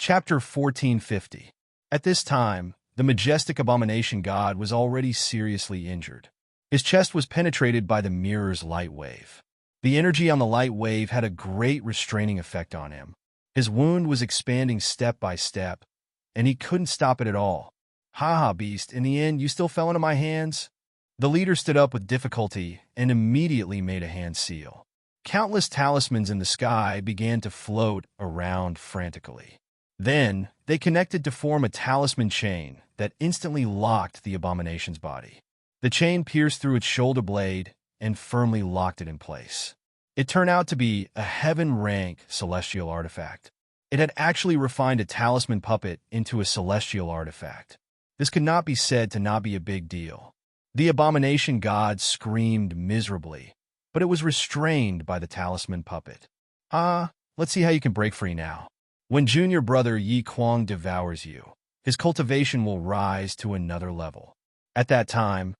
Chapter 1450. At this time, the majestic abomination god was already seriously injured. His chest was penetrated by the mirror's light wave. The energy on the light wave had a great restraining effect on him. His wound was expanding step by step, and he couldn't stop it at all. "Ha ha, beast, in the end, you still fell into my hands?" The leader stood up with difficulty and immediately made a hand seal. Countless talismans in the sky began to float around frantically. Then, they connected to form a talisman chain that instantly locked the abomination's body. The chain pierced through its shoulder blade and firmly locked it in place. It turned out to be a heaven-rank celestial artifact. It had actually refined a talisman puppet into a celestial artifact. This could not be said to not be a big deal. The abomination god screamed miserably, but it was restrained by the talisman puppet. Let's see how you can break free now. When junior brother Yi Kuang devours you, his cultivation will rise to another level. At that time,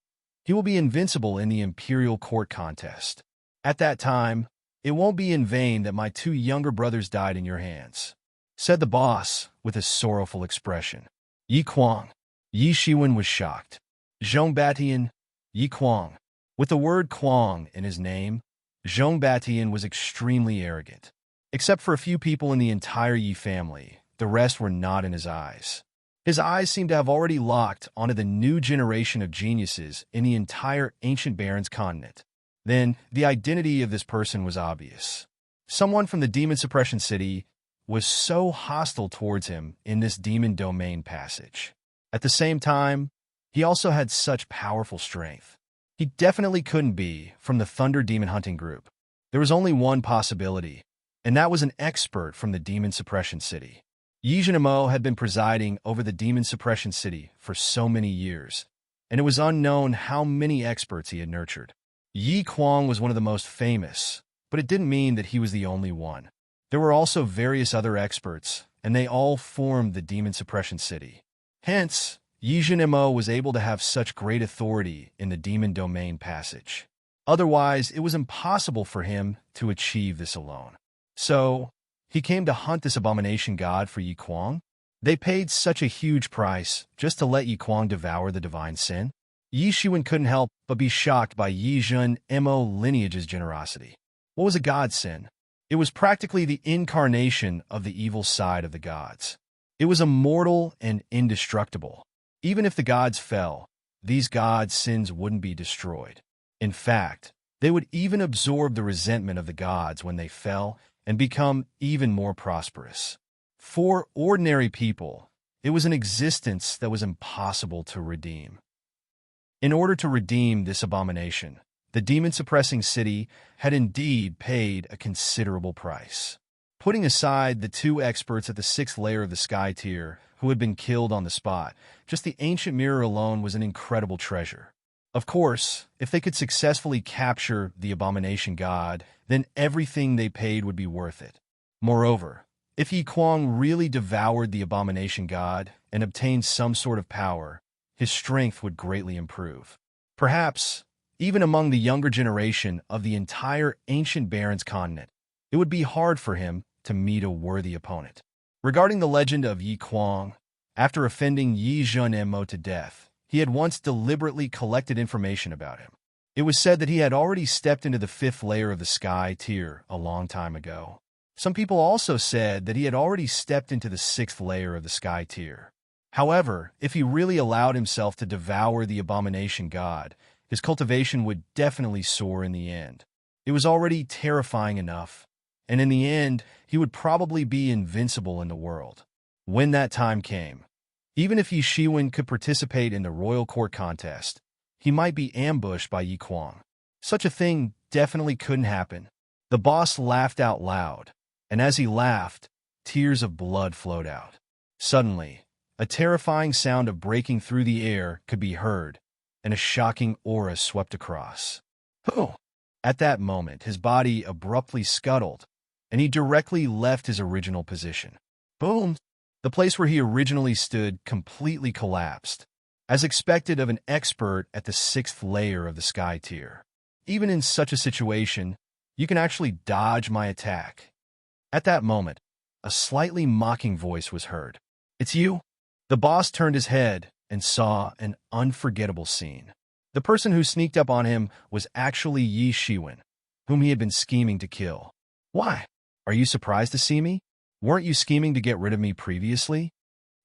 he will be invincible in the imperial court contest. At that time, it won't be in vain that my two younger brothers died in your hands," said the boss with a sorrowful expression. Yi Kuang. Yi Shiwen was shocked. Zhong Batian, Yi Kuang. With the word Kuang in his name, Zhong Batian was extremely arrogant. Except for a few people in the entire Yi family, the rest were not in his eyes. His eyes seemed to have already locked onto the new generation of geniuses in the entire ancient Barons continent. Then, the identity of this person was obvious. Someone from the Demon Suppression City was so hostile towards him in this demon domain passage. At the same time, he also had such powerful strength. He definitely couldn't be from the Thunder Demon Hunting Group. There was only one possibility, and that was an expert from the Demon Suppression City. Yi Zhenmo had been presiding over the Demon Suppression City for so many years, and it was unknown how many experts he had nurtured. Yi Kuang was one of the most famous, but it didn't mean that he was the only one. There were also various other experts, and they all formed the Demon Suppression City. Hence, Yi Zhenmo was able to have such great authority in the Demon Domain passage. Otherwise, it was impossible for him to achieve this alone. So, he came to hunt this abomination god for Yi Kuang. They paid such a huge price just to let Yi Kuang devour the divine sin. Yi Shiwen couldn't help but be shocked by Yi Zhenmo lineage's generosity. What was a god sin? It was practically the incarnation of the evil side of the gods. It was immortal and indestructible. Even if the gods fell, these gods' sins wouldn't be destroyed. In fact, they would even absorb the resentment of the gods when they fell and become even more prosperous. For ordinary people, it was an existence that was impossible to redeem. In order to redeem this abomination, the demon-suppressing city had indeed paid a considerable price. Putting aside the two experts at the 6th layer of the sky tier who had been killed on the spot, just the ancient mirror alone was an incredible treasure. Of course, if they could successfully capture the abomination god, then everything they paid would be worth it. Moreover, if Yi Kuang really devoured the abomination god and obtained some sort of power, his strength would greatly improve. Perhaps, even among the younger generation of the entire ancient Barons continent, it would be hard for him to meet a worthy opponent. Regarding the legend of Yi Kuang, after offending Yi Zhenmo to death, he had once deliberately collected information about him. It was said that he had already stepped into the 5th layer of the sky tier a long time ago. Some people also said that he had already stepped into the 6th layer of the sky tier. However, if he really allowed himself to devour the abomination god, his cultivation would definitely soar in the end. It was already terrifying enough, and in the end, he would probably be invincible in the world. When that time came, even if Yi Shiwen could participate in the royal court contest, he might be ambushed by Yi Kuang. Such a thing definitely couldn't happen. The boss laughed out loud, and as he laughed, tears of blood flowed out. Suddenly, a terrifying sound of breaking through the air could be heard, and a shocking aura swept across. Oh! At that moment, his body abruptly scuttled, and he directly left his original position. Boom! The place where he originally stood completely collapsed, as expected of an expert at the 6th layer of the sky tier. Even in such a situation, you can actually dodge my attack. At that moment, a slightly mocking voice was heard. "It's you?" The boss turned his head and saw an unforgettable scene. The person who sneaked up on him was actually Yi Shiwen, whom he had been scheming to kill. "Why? Are you surprised to see me? Weren't you scheming to get rid of me previously?"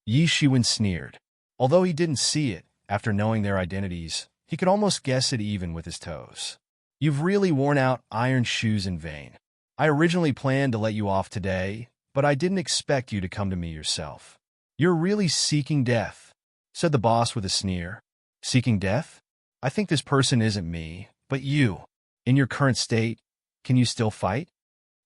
Yi Shiwen sneered. Although he didn't see it, after knowing their identities, he could almost guess it even with his toes. "You've really worn out iron shoes in vain. I originally planned to let you off today, but I didn't expect you to come to me yourself. You're really seeking death," said the boss with a sneer. "Seeking death? I think this person isn't me, but you. In your current state, can you still fight?"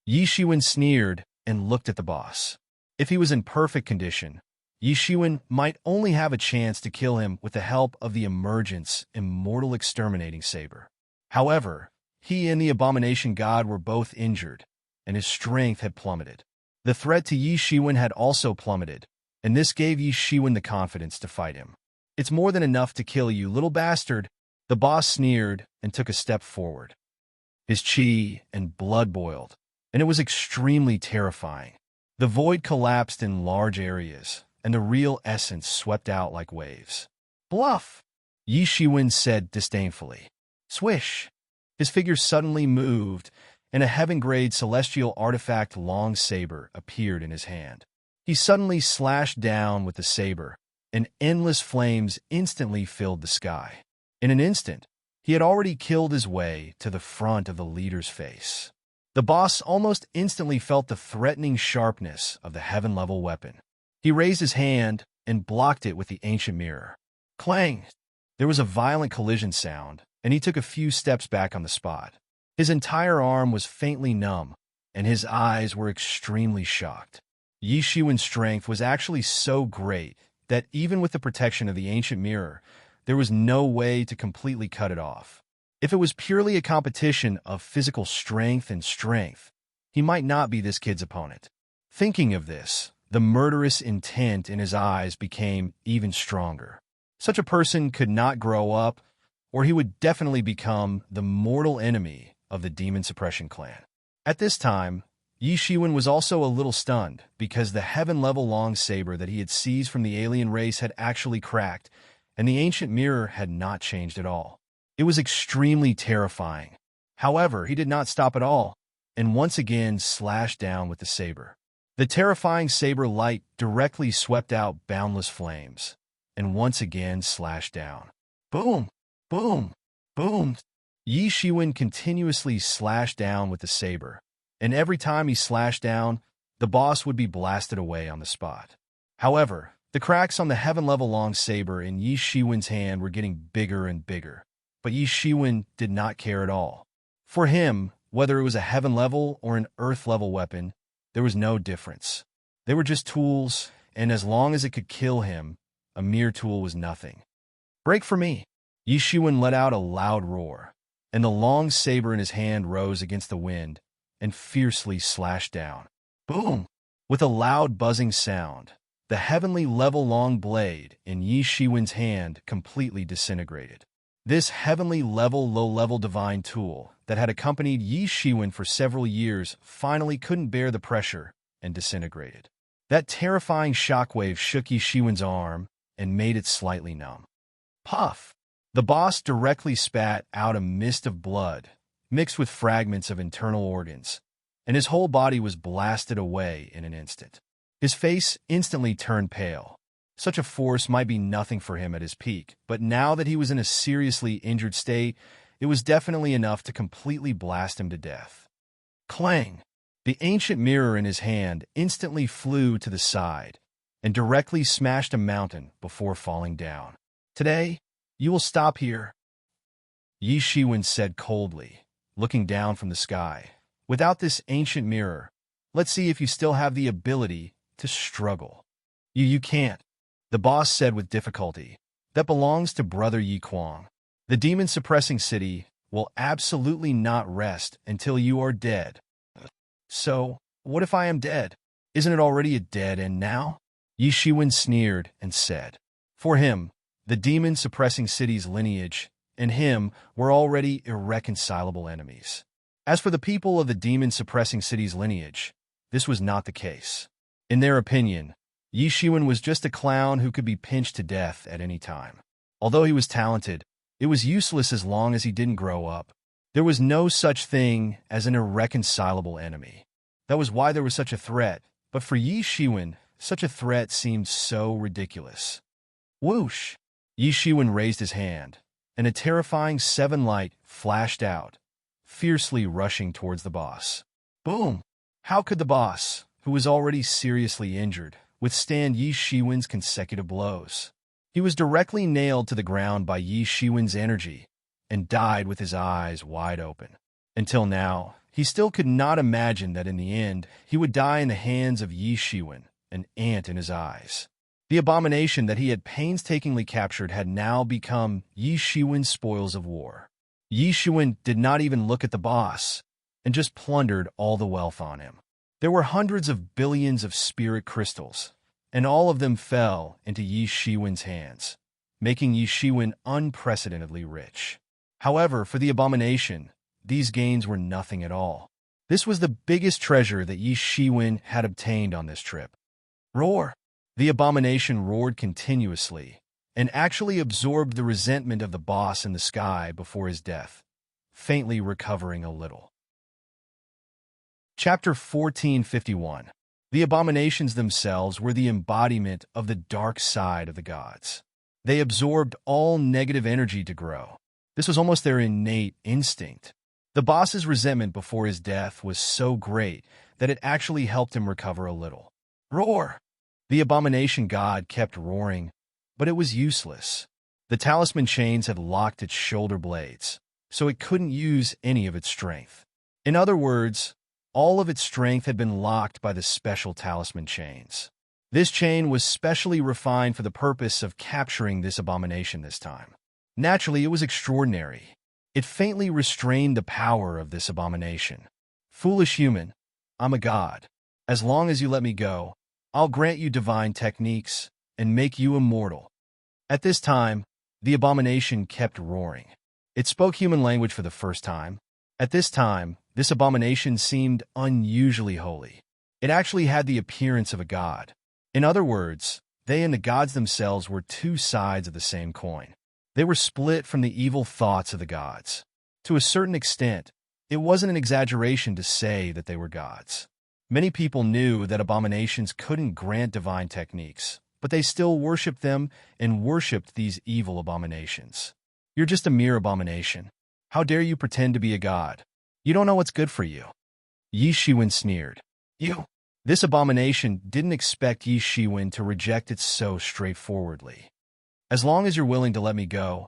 Yi Shiwen sneered and looked at the boss. If he was in perfect condition, Yi Shiwen might only have a chance to kill him with the help of the emergence immortal exterminating saber. However, he and the abomination god were both injured, and his strength had plummeted. The threat to Yi Shiwen had also plummeted, and this gave Yi Shiwen the confidence to fight him. "It's more than enough to kill you, little bastard," the boss sneered and took a step forward. His chi and blood boiled, and it was extremely terrifying. The void collapsed in large areas, and the real essence swept out like waves. "Bluff," Yi Shiwen said disdainfully. Swish! His figure suddenly moved, and a heaven-grade celestial artifact long saber appeared in his hand. He suddenly slashed down with the saber, and endless flames instantly filled the sky. In an instant, he had already killed his way to the front of the leader's face. The boss almost instantly felt the threatening sharpness of the heaven-level weapon. He raised his hand and blocked it with the ancient mirror. Clang! There was a violent collision sound, and he took a few steps back on the spot. His entire arm was faintly numb, and his eyes were extremely shocked. Yi Shiwen's strength was actually so great that even with the protection of the ancient mirror, there was no way to completely cut it off. If it was purely a competition of physical strength and strength, he might not be this kid's opponent. Thinking of this, the murderous intent in his eyes became even stronger. Such a person could not grow up, or he would definitely become the mortal enemy of the Demon Suppression clan. At this time, Yi Shiwen was also a little stunned because the heaven-level long saber that he had seized from the alien race had actually cracked, and the ancient mirror had not changed at all. It was extremely terrifying. However, he did not stop at all, and once again slashed down with the saber. The terrifying saber light directly swept out boundless flames, and once again slashed down. Boom! Boom! Boom! Yi Shiwen continuously slashed down with the saber, and every time he slashed down, the boss would be blasted away on the spot. However, the cracks on the heaven-level long saber in Yi Shiwen's hand were getting bigger and bigger, but Yi Shiwen did not care at all. For him, whether it was a heaven-level or an earth-level weapon, there was no difference. They were just tools, and as long as it could kill him, a mere tool was nothing. "Break for me!" Yi Shiwen let out a loud roar, and the long saber in his hand rose against the wind and fiercely slashed down. Boom! With a loud buzzing sound, the heavenly level long blade in Yi Shiwen's hand completely disintegrated. This heavenly level low-level divine tool that had accompanied Yi Shiwen for several years finally couldn't bear the pressure and disintegrated. That terrifying shockwave shook Yi Shiwen's arm and made it slightly numb. Puff! The boss directly spat out a mist of blood, mixed with fragments of internal organs, and his whole body was blasted away in an instant. His face instantly turned pale. Such a force might be nothing for him at his peak, but now that he was in a seriously injured state, it was definitely enough to completely blast him to death. Clang! The ancient mirror in his hand instantly flew to the side and directly smashed a mountain before falling down. "Today, you will stop here," Yi Shiwen said coldly, looking down from the sky. "Without this ancient mirror, let's see if you still have the ability to struggle." You can't," the boss said with difficulty. "That belongs to Brother Yi Kwang. The demon-suppressing city will absolutely not rest until you are dead." "So, what if I am dead? Isn't it already a dead end now?" Yi Shiwen sneered and said. For him, the demon-suppressing city's lineage and him were already irreconcilable enemies. As for the people of the demon-suppressing city's lineage, this was not the case. In their opinion, Yi Shiwen was just a clown who could be pinched to death at any time. Although he was talented, it was useless as long as he didn't grow up. There was no such thing as an irreconcilable enemy. That was why there was such a threat, but for Yi Shiwen, such a threat seemed so ridiculous. Whoosh! Yi Shiwen raised his hand, and a terrifying 7 light flashed out, fiercely rushing towards the boss. Boom! How could the boss, who was already seriously injured, withstand Yi Shiwen's consecutive blows? He was directly nailed to the ground by Yi Shiwen's energy and died with his eyes wide open. Until now, he still could not imagine that in the end, he would die in the hands of Yi Shiwen, an ant in his eyes. The abomination that he had painstakingly captured had now become Yi Shiwen's spoils of war. Yi Shiwen did not even look at the boss, and just plundered all the wealth on him. There were hundreds of billions of spirit crystals, and all of them fell into Yi Shiwen's hands, making Yi Shiwen unprecedentedly rich. However, for the abomination, these gains were nothing at all. This was the biggest treasure that Yi Shiwen had obtained on this trip. Roar! The abomination roared continuously, and actually absorbed the resentment of the boss in the sky before his death, faintly recovering a little. Chapter 1451. The abominations themselves were the embodiment of the dark side of the gods. They absorbed all negative energy to grow. This was almost their innate instinct. The boss's resentment before his death was so great that it actually helped him recover a little. Roar! The abomination god kept roaring, but it was useless. The talisman chains had locked its shoulder blades, so it couldn't use any of its strength. In other words, all of its strength had been locked by the special talisman chains. This chain was specially refined for the purpose of capturing this abomination this time. Naturally, it was extraordinary. It faintly restrained the power of this abomination. Foolish human, I'm a god. As long as you let me go, I'll grant you divine techniques and make you immortal. At this time, the abomination kept roaring. It spoke human language for the first time. At this time, this abomination seemed unusually holy. It actually had the appearance of a god. In other words, they and the gods themselves were two sides of the same coin. They were split from the evil thoughts of the gods. To a certain extent, it wasn't an exaggeration to say that they were gods. Many people knew that abominations couldn't grant divine techniques, but they still worshipped them and worshipped these evil abominations. You're just a mere abomination. How dare you pretend to be a god? You don't know what's good for you. Yi Shiwen sneered. You! This abomination didn't expect Yi Shiwen to reject it so straightforwardly. As long as you're willing to let me go,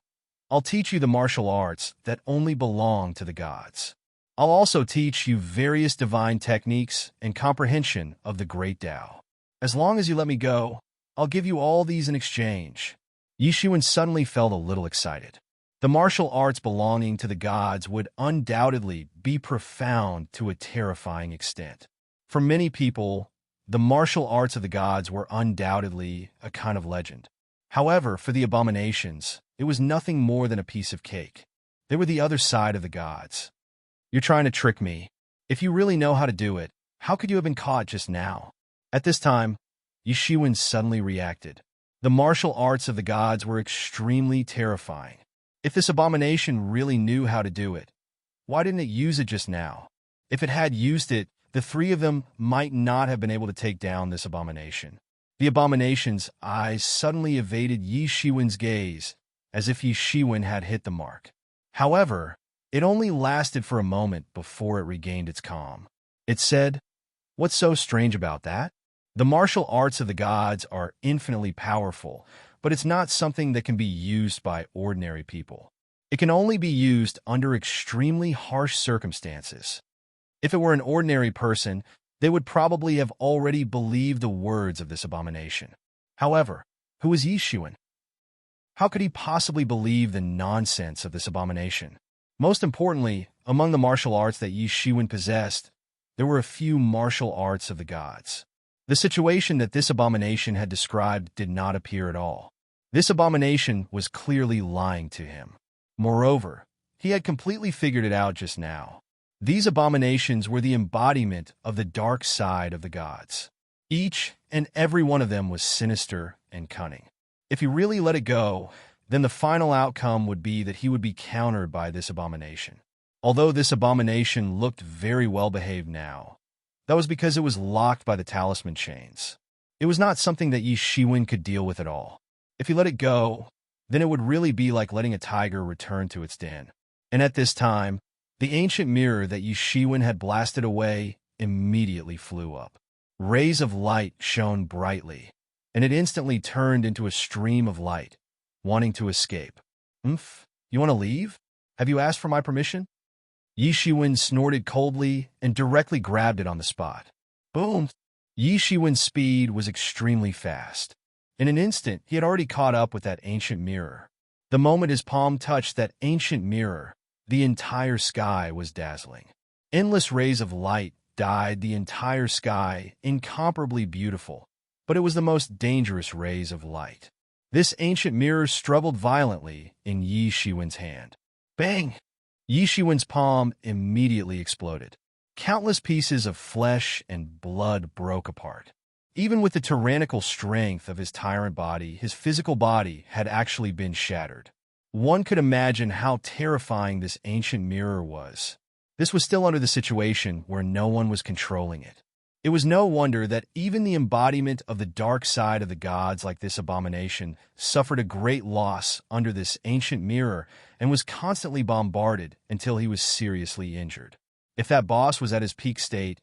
I'll teach you the martial arts that only belong to the gods. I'll also teach you various divine techniques and comprehension of the great Tao. As long as you let me go, I'll give you all these in exchange. Yi Shiwen suddenly felt a little excited. The martial arts belonging to the gods would undoubtedly be profound to a terrifying extent. For many people, the martial arts of the gods were undoubtedly a kind of legend. However, for the abominations, it was nothing more than a piece of cake. They were the other side of the gods. You're trying to trick me. If you really know how to do it, how could you have been caught just now? At this time, Yi Shiwen suddenly reacted. The martial arts of the gods were extremely terrifying. If this abomination really knew how to do it, why didn't it use it just now? If it had used it, the three of them might not have been able to take down this abomination. The abomination's eyes suddenly evaded Yi Shiwen's gaze, as if Yi Shiwen had hit the mark. However, it only lasted for a moment before it regained its calm. It said, "What's so strange about that? The martial arts of the gods are infinitely powerful, but it's not something that can be used by ordinary people. It can only be used under extremely harsh circumstances. If it were an ordinary person, they would probably have already believed the words of this abomination. However, who is Yi Shiwen? How could he possibly believe the nonsense of this abomination? Most importantly, among the martial arts that Yi Shiwen possessed, there were a few martial arts of the gods. The situation that this abomination had described did not appear at all. This abomination was clearly lying to him. Moreover, he had completely figured it out just now. These abominations were the embodiment of the dark side of the gods. Each and every one of them was sinister and cunning. If he really let it go, then the final outcome would be that he would be countered by this abomination. Although this abomination looked very well behaved now, that was because it was locked by the talisman chains. It was not something that Yi Shiwen could deal with at all. If he let it go, then it would really be like letting a tiger return to its den. And at this time, the ancient mirror that Yi Shiwen had blasted away immediately flew up. Rays of light shone brightly, and it instantly turned into a stream of light, wanting to escape. You want to leave? Have you asked for my permission? Yi Shiwen snorted coldly and directly grabbed it on the spot. Boom! Yi Shiwen's speed was extremely fast. In an instant, he had already caught up with that ancient mirror. The moment his palm touched that ancient mirror, the entire sky was dazzling. Endless rays of light dyed the entire sky incomparably beautiful, but it was the most dangerous rays of light. This ancient mirror struggled violently in Yi Shiwen's hand. Bang! Yi Shiwen's palm immediately exploded. Countless pieces of flesh and blood broke apart. Even with the tyrannical strength of his tyrant body, his physical body had actually been shattered. One could imagine how terrifying this ancient mirror was. This was still under the situation where no one was controlling it. It was no wonder that even the embodiment of the dark side of the gods like this abomination suffered a great loss under this ancient mirror and was constantly bombarded until he was seriously injured. If that boss was at his peak state,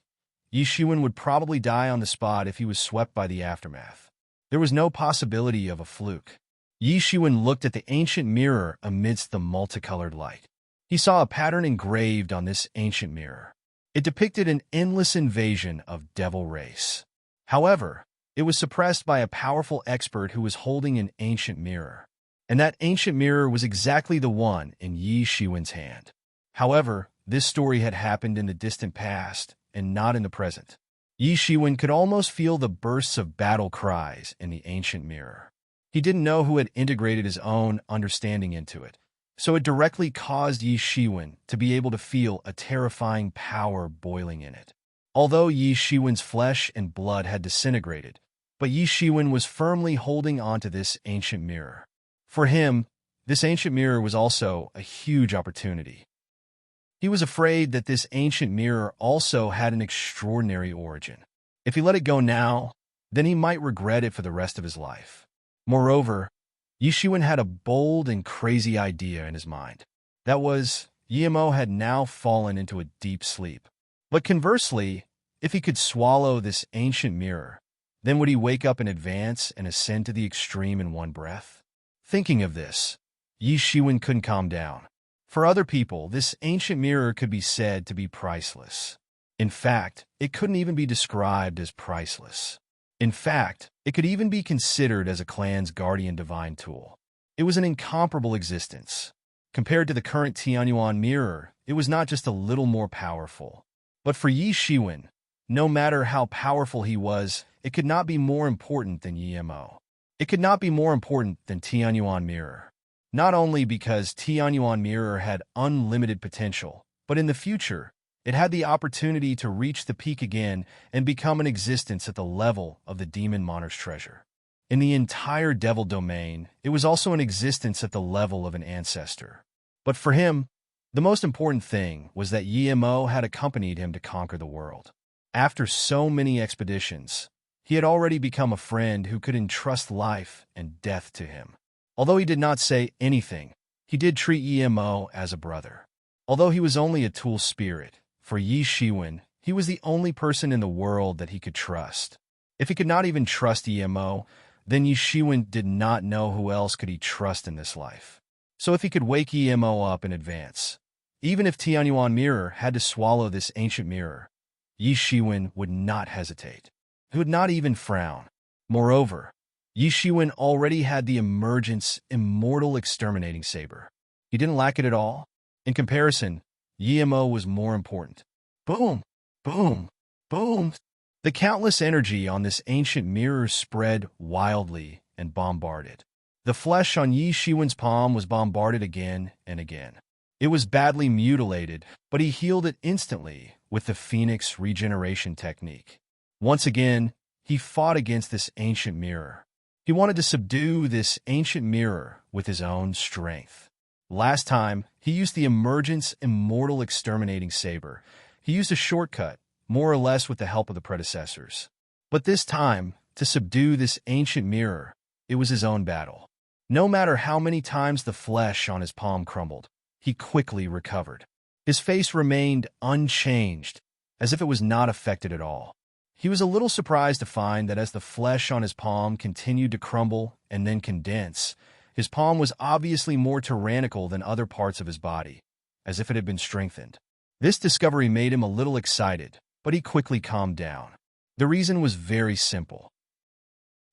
Yi Shiwen would probably die on the spot if he was swept by the aftermath. There was no possibility of a fluke. Yi Shiwen looked at the ancient mirror amidst the multicolored light. He saw a pattern engraved on this ancient mirror. It depicted an endless invasion of devil race. However, it was suppressed by a powerful expert who was holding an ancient mirror. And that ancient mirror was exactly the one in Yi Shiwen's hand. However, this story had happened in the distant past and not in the present. Yi Shiwen could almost feel the bursts of battle cries in the ancient mirror. He didn't know who had integrated his own understanding into it, so it directly caused Yi Shiwen to be able to feel a terrifying power boiling in it. Although Yi Shiwen's flesh and blood had disintegrated, but Yi Shiwen was firmly holding onto this ancient mirror. For him, this ancient mirror was also a huge opportunity. He was afraid that this ancient mirror also had an extraordinary origin. If he let it go now, then he might regret it for the rest of his life. Moreover, Yi Shiwen had a bold and crazy idea in his mind. That was, Yimo had now fallen into a deep sleep. But conversely, if he could swallow this ancient mirror, then would he wake up in advance and ascend to the extreme in one breath? Thinking of this, Yi Shiwen couldn't calm down. For other people, this ancient mirror could be said to be priceless. In fact, it couldn't even be described as priceless. In fact, it could even be considered as a clan's guardian divine tool. It was an incomparable existence. Compared to the current Tianyuan mirror, it was not just a little more powerful. But for Yi Shiwen, no matter how powerful he was, it could not be more important than Yimo. It could not be more important than Tianyuan mirror. Not only because Tianyuan mirror had unlimited potential, but in the future, it had the opportunity to reach the peak again and become an existence at the level of the demon monarch's treasure. In the entire devil domain, it was also an existence at the level of an ancestor. But for him, the most important thing was that Yimo had accompanied him to conquer the world. After so many expeditions, he had already become a friend who could entrust life and death to him. Although he did not say anything, he did treat Yimo as a brother. Although he was only a tool spirit, for Yi Shiwen, he was the only person in the world that he could trust. If he could not even trust Yimo, then Yi Shiwen did not know who else could he trust in this life. So if he could wake Yimo up in advance, even if Tianyuan mirror had to swallow this ancient mirror, Yi Shiwen would not hesitate. He would not even frown. Moreover, Yi Shiwen already had the emergence immortal exterminating saber. He didn't lack it at all. In comparison, Yimo was more important. Boom! Boom! Boom! The countless energy on this ancient mirror spread wildly and bombarded. The flesh on Yi Shiwen's palm was bombarded again and again. It was badly mutilated, but he healed it instantly with the Phoenix regeneration technique. Once again, he fought against this ancient mirror. He wanted to subdue this ancient mirror with his own strength. Last time, he used the Emergence Immortal Exterminating Saber. He used a shortcut, more or less with the help of the predecessors. But this time, to subdue this ancient mirror, it was his own battle. No matter how many times the flesh on his palm crumbled, he quickly recovered. His face remained unchanged, as if it was not affected at all. He was a little surprised to find that as the flesh on his palm continued to crumble and then condense, his palm was obviously more tyrannical than other parts of his body, as if it had been strengthened. This discovery made him a little excited, but he quickly calmed down. The reason was very simple.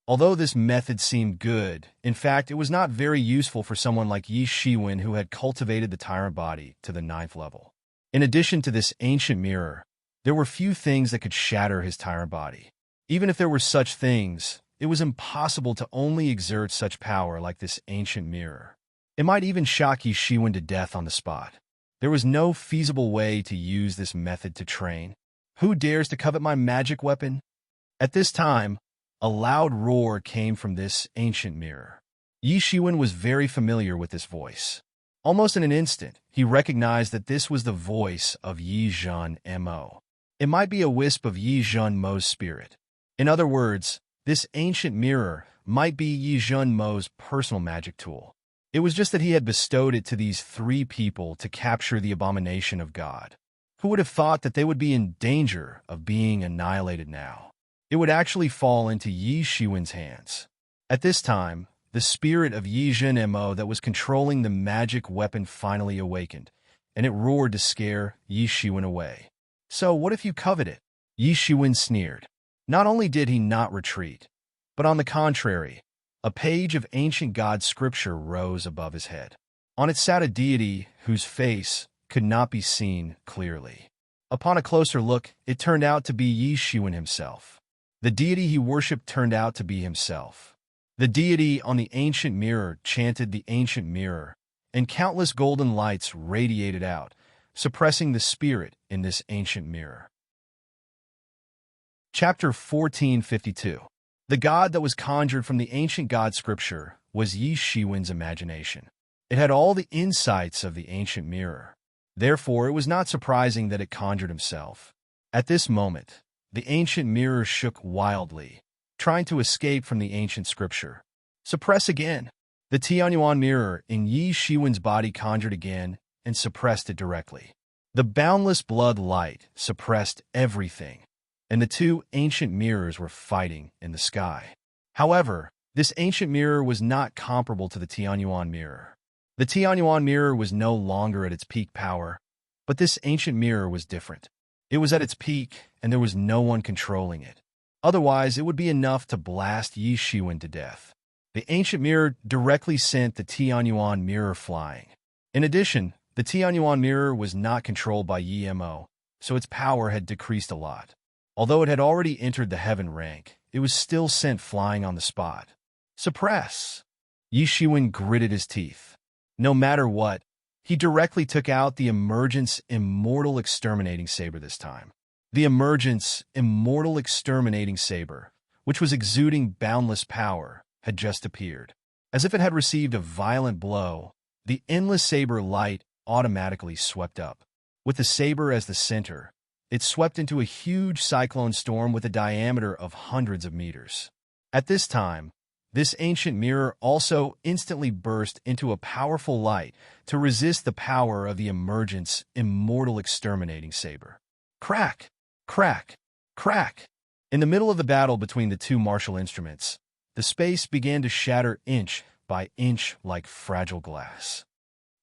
Although this method seemed good, in fact, it was not very useful for someone like Yi Shiwen who had cultivated the tyrant body to the 9th level. In addition to this ancient mirror, there were few things that could shatter his tyrant body. Even if there were such things, it was impossible to only exert such power like this ancient mirror. It might even shock Yi Shiwen to death on the spot. There was no feasible way to use this method to train. Who dares to covet my magic weapon? At this time, a loud roar came from this ancient mirror. Yi Shiwen was very familiar with this voice. Almost in an instant, he recognized that this was the voice of Yi Zhen Mo. It might be a wisp of Yi Zhen Mo's spirit. In other words, this ancient mirror might be Yi Zhen Mo's personal magic tool. It was just that he had bestowed it to these 3 people to capture the abomination of God. Who would have thought that they would be in danger of being annihilated now? It would actually fall into Yi Shiwen's hands. At this time, the spirit of Yi Zhen Mo that was controlling the magic weapon finally awakened, and it roared to scare Yi Shiwen away. So what if you covet it? Yi Shiwen sneered. Not only did he not retreat, but on the contrary, a page of ancient god scripture rose above his head. On it sat a deity whose face could not be seen clearly. Upon a closer look, it turned out to be Yi Shiwen himself. The deity he worshipped turned out to be himself. The deity on the ancient mirror chanted the ancient mirror, and countless golden lights radiated out, suppressing the spirit in this ancient mirror. Chapter 1452. The god that was conjured from the ancient god scripture was Yi Shiwen's imagination. It had all the insights of the ancient mirror. Therefore, it was not surprising that it conjured himself. At this moment, the ancient mirror shook wildly, trying to escape from the ancient scripture. Suppress again. The Tianyuan mirror in Yi Shiwen's body conjured again and suppressed it directly. The boundless blood light suppressed everything, and the 2 ancient mirrors were fighting in the sky. However, this ancient mirror was not comparable to the Tianyuan mirror. The Tianyuan mirror was no longer at its peak power, but this ancient mirror was different. It was at its peak, and there was no one controlling it. Otherwise, it would be enough to blast Yi Shiwen to death. The ancient mirror directly sent the Tianyuan mirror flying. In addition, the Tianyuan mirror was not controlled by Yi Mo, so its power had decreased a lot. Although it had already entered the heaven rank, it was still sent flying on the spot. Suppress! Yi Shiwen gritted his teeth. No matter what, he directly took out the Emergence Immortal Exterminating Saber this time. The Emergence Immortal Exterminating Saber, which was exuding boundless power, had just appeared. As if it had received a violent blow, the endless saber light automatically swept up. With the saber as the center, it swept into a huge cyclone storm with a diameter of hundreds of meters. At this time, this ancient mirror also instantly burst into a powerful light to resist the power of the Emergence Immortal Exterminating Saber. Crack! Crack! Crack! In the middle of the battle between the 2 martial instruments, the space began to shatter inch by inch like fragile glass.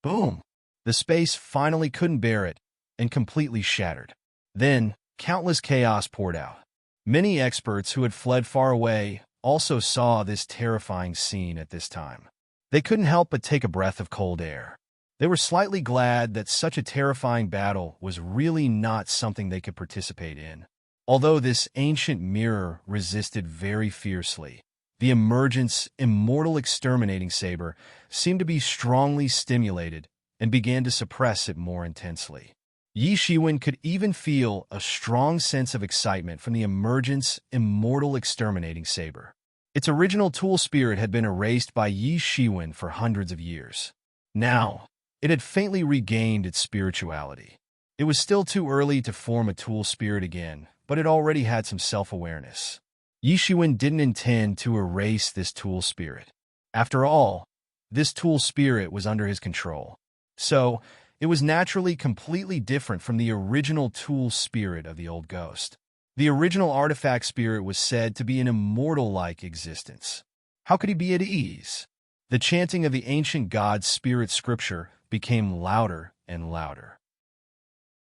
Boom! The space finally couldn't bear it and completely shattered. Then, countless chaos poured out. Many experts who had fled far away also saw this terrifying scene at this time. They couldn't help but take a breath of cold air. They were slightly glad that such a terrifying battle was really not something they could participate in. Although this ancient mirror resisted very fiercely, the Emergence Immortal Exterminating Saber seemed to be strongly stimulated and began to suppress it more intensely. Yi Shiwen could even feel a strong sense of excitement from the emergence immortal exterminating saber. Its original tool spirit had been erased by Yi Shiwen for hundreds of years. Now, it had faintly regained its spirituality. It was still too early to form a tool spirit again, but it already had some self-awareness. Yi Shiwen didn't intend to erase this tool spirit. After all, this tool spirit was under his control. So, it was naturally completely different from the original tool spirit of the old ghost. The original artifact spirit was said to be an immortal-like existence. How could he be at ease? The chanting of the ancient god's spirit scripture became louder and louder.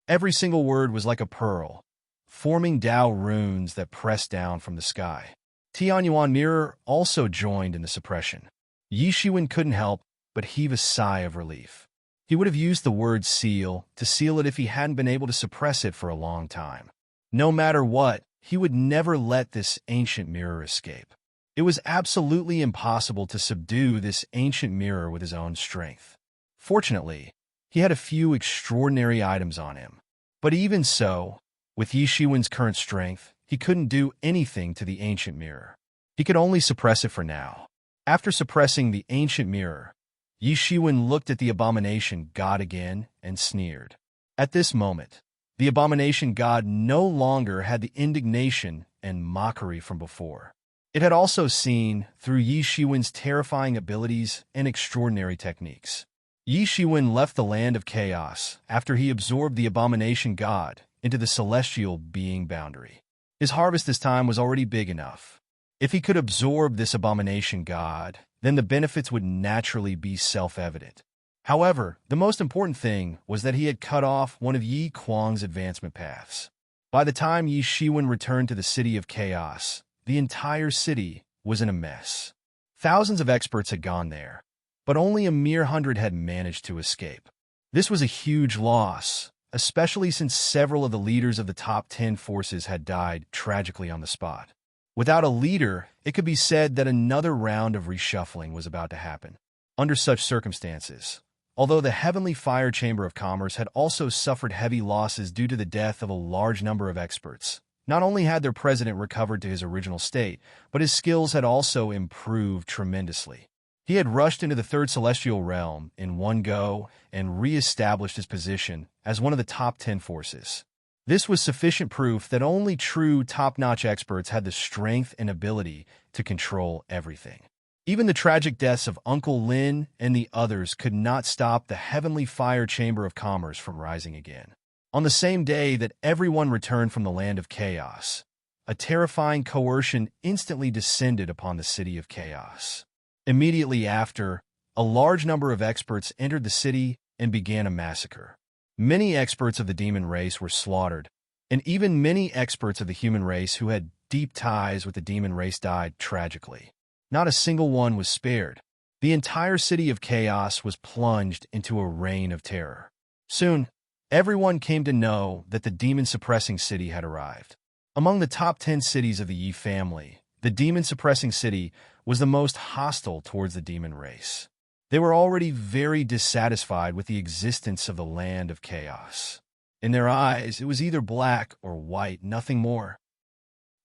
Every single word was like a pearl, forming Tao runes that pressed down from the sky. Tianyuan Mirror also joined in the suppression. Yi Shiwen couldn't help but heave a sigh of relief. He would have used the word seal to seal it if he hadn't been able to suppress it for a long time. No matter what, he would never let this ancient mirror escape. It was absolutely impossible to subdue this ancient mirror with his own strength. Fortunately, he had a few extraordinary items on him. But even so, with Yi Shiwen's current strength, he couldn't do anything to the ancient mirror. He could only suppress it for now. After suppressing the ancient mirror, Yi Shiwen looked at the abomination god again and sneered. At this moment, the abomination god no longer had the indignation and mockery from before. It had also seen through Yi Shiwen's terrifying abilities and extraordinary techniques. Yi Shiwen left the land of chaos after he absorbed the abomination god into the celestial being boundary. His harvest this time was already big enough. If he could absorb this abomination god, then the benefits would naturally be self-evident. However, the most important thing was that he had cut off one of Yi Kuang's advancement paths. By the time Yi Shiwen returned to the city of chaos, the entire city was in a mess. Thousands of experts had gone there, but only a mere 100 had managed to escape. This was a huge loss, especially since several of the leaders of the top 10 forces had died tragically on the spot. Without a leader, it could be said that another round of reshuffling was about to happen. Under such circumstances, although the Heavenly Fire Chamber of Commerce had also suffered heavy losses due to the death of a large number of experts, not only had their president recovered to his original state, but his skills had also improved tremendously. He had rushed into the third celestial realm in one go and re-established his position as one of the top 10 forces. This was sufficient proof that only true top-notch experts had the strength and ability to control everything. Even the tragic deaths of Uncle Lin and the others could not stop the Heavenly Fire Chamber of Commerce from rising again. On the same day that everyone returned from the land of chaos, a terrifying coercion instantly descended upon the city of chaos. Immediately after, a large number of experts entered the city and began a massacre. Many experts of the demon race were slaughtered, and even many experts of the human race who had deep ties with the demon race died tragically. Not a single one was spared. The entire city of chaos was plunged into a reign of terror. Soon, everyone came to know that the demon-suppressing city had arrived. Among the top 10 cities of the Yi family, the demon-suppressing city was the most hostile towards the demon race. They were already very dissatisfied with the existence of the land of chaos. In their eyes, it was either black or white, nothing more.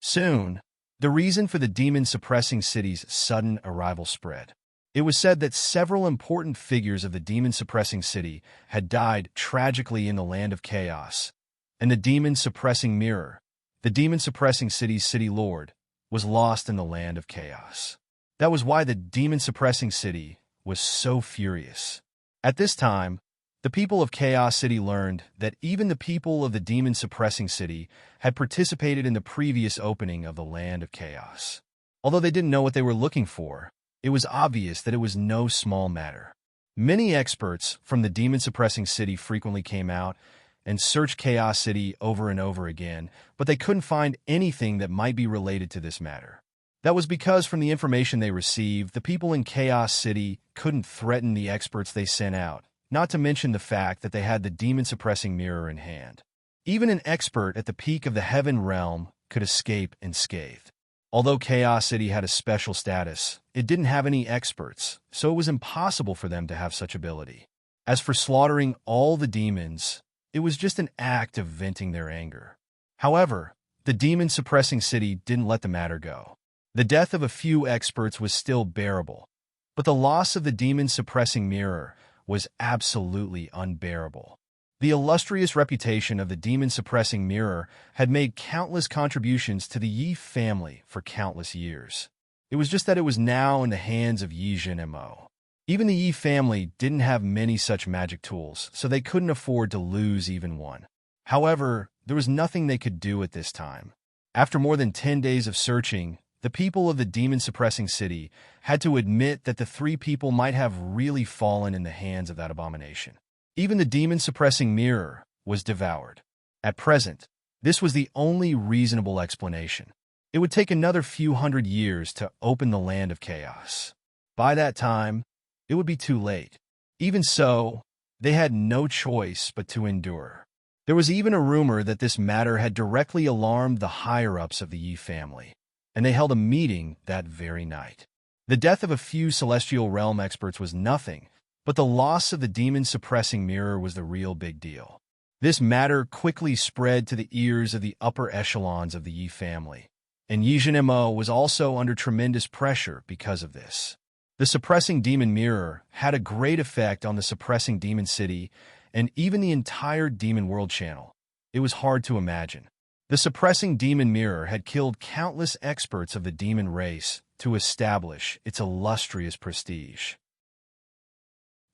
Soon, the reason for the demon-suppressing city's sudden arrival spread. It was said that several important figures of the demon-suppressing city had died tragically in the land of chaos, and the demon-suppressing mirror, the demon-suppressing city's city lord, was lost in the land of chaos. That was why the demon-suppressing city was so furious. At this time, the people of Chaos City learned that even the people of the demon-suppressing city had participated in the previous opening of the land of chaos. Although they didn't know what they were looking for, it was obvious that it was no small matter. Many experts from the demon-suppressing city frequently came out and searched Chaos City over and over again, but they couldn't find anything that might be related to this matter. That was because from the information they received, the people in Chaos City couldn't threaten the experts they sent out, not to mention the fact that they had the demon-suppressing mirror in hand. Even an expert at the peak of the heaven realm could escape unscathed. Although Chaos City had a special status, it didn't have any experts, so it was impossible for them to have such ability. As for slaughtering all the demons, It was just an act of venting their anger. However, the demon-suppressing city didn't let the matter go. The death of a few experts was still bearable, but the loss of the demon-suppressing mirror was absolutely unbearable. The illustrious reputation of the demon-suppressing mirror had made countless contributions to the Yi family for countless years. It was just that it was now in the hands of Yi Zhenmo. Even the Yi family didn't have many such magic tools, so they couldn't afford to lose even one. However, there was nothing they could do at this time. After more than 10 days of searching, the people of the demon-suppressing city had to admit that the three people might have really fallen in the hands of that abomination. Even the demon-suppressing mirror was devoured. At present, this was the only reasonable explanation. It would take another few hundred years to open the land of chaos. By that time, it would be too late. Even so, they had no choice but to endure. There was even a rumor that this matter had directly alarmed the higher-ups of the Yi family, and they held a meeting that very night. The death of a few celestial realm experts was nothing, but the loss of the demon-suppressing mirror was the real big deal. This matter quickly spread to the ears of the upper echelons of the Yi family, and Yi Zhenmo was also under tremendous pressure because of this. The suppressing demon mirror had a great effect on the suppressing demon city and even the entire demon world channel. It was hard to imagine. The suppressing demon mirror had killed countless experts of the demon race to establish its illustrious prestige.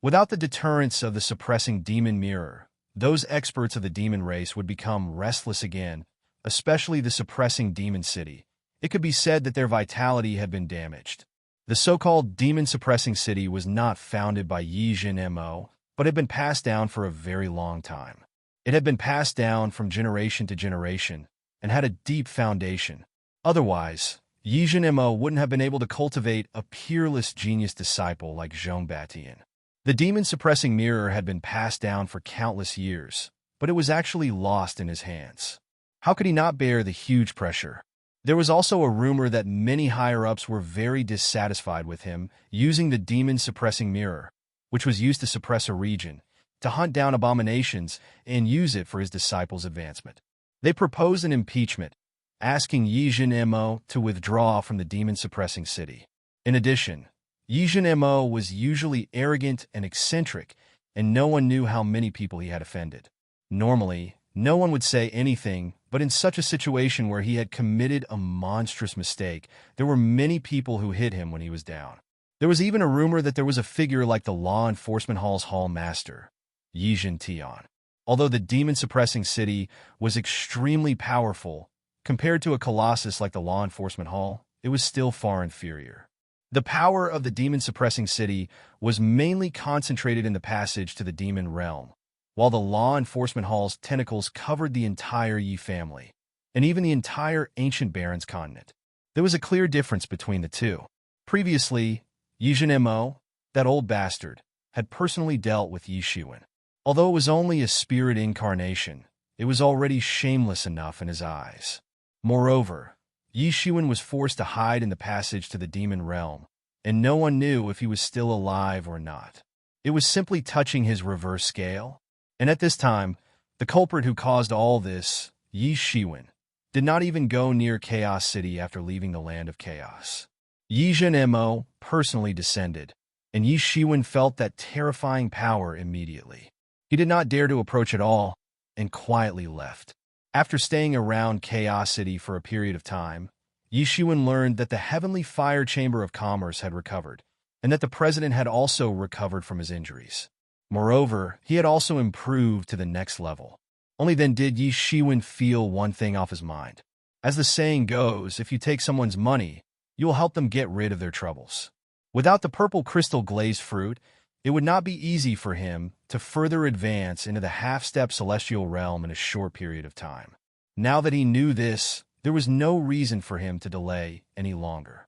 Without the deterrence of the suppressing demon mirror, those experts of the demon race would become restless again, especially the suppressing demon city. It could be said that their vitality had been damaged. The so-called demon-suppressing city was not founded by Yi Zhenmo, but had been passed down for a very long time. It had been passed down from generation to generation and had a deep foundation. Otherwise, Yi Zhenmo wouldn't have been able to cultivate a peerless genius disciple like Zhong Batian. The demon-suppressing mirror had been passed down for countless years, but it was actually lost in his hands. How could he not bear the huge pressure? There was also a rumor that many higher-ups were very dissatisfied with him using the demon-suppressing mirror, which was used to suppress a region, to hunt down abominations and use it for his disciples' advancement. They proposed an impeachment, asking Yi Zhenmo to withdraw from the demon-suppressing city. In addition, Yi Zhenmo was usually arrogant and eccentric, and no one knew how many people he had offended. Normally, no one would say anything, but in such a situation where he had committed a monstrous mistake, there were many people who hit him when he was down. There was even a rumor that there was a figure like the law enforcement hall's hall master, Yi Zhentian. Although the demon-suppressing city was extremely powerful, compared to a colossus like the law enforcement hall, it was still far inferior. The power of the demon-suppressing city was mainly concentrated in the passage to the demon realm, while the law enforcement hall's tentacles covered the entire Yi family, and even the entire ancient Barons continent. There was a clear difference between the two. Previously, Yi Zhenmo, that old bastard, had personally dealt with Yi Shiwen. Although it was only a spirit incarnation, it was already shameless enough in his eyes. Moreover, Yi Shiwen was forced to hide in the passage to the demon realm, and no one knew if he was still alive or not. It was simply touching his reverse scale. And at this time, the culprit who caused all this, Yi Shiwen, did not even go near Chaos City after leaving the land of chaos. Yi Zhenmo personally descended, and Yi Shiwen felt that terrifying power immediately. He did not dare to approach at all, and quietly left. After staying around Chaos City for a period of time, Yi Shiwen learned that the Heavenly Fire Chamber of Commerce had recovered, and that the president had also recovered from his injuries. Moreover, he had also improved to the next level. Only then did Yi Shiwen feel one thing off his mind. As the saying goes, if you take someone's money, you will help them get rid of their troubles. Without the purple crystal glazed fruit, it would not be easy for him to further advance into the half-step celestial realm in a short period of time. Now that he knew this, there was no reason for him to delay any longer.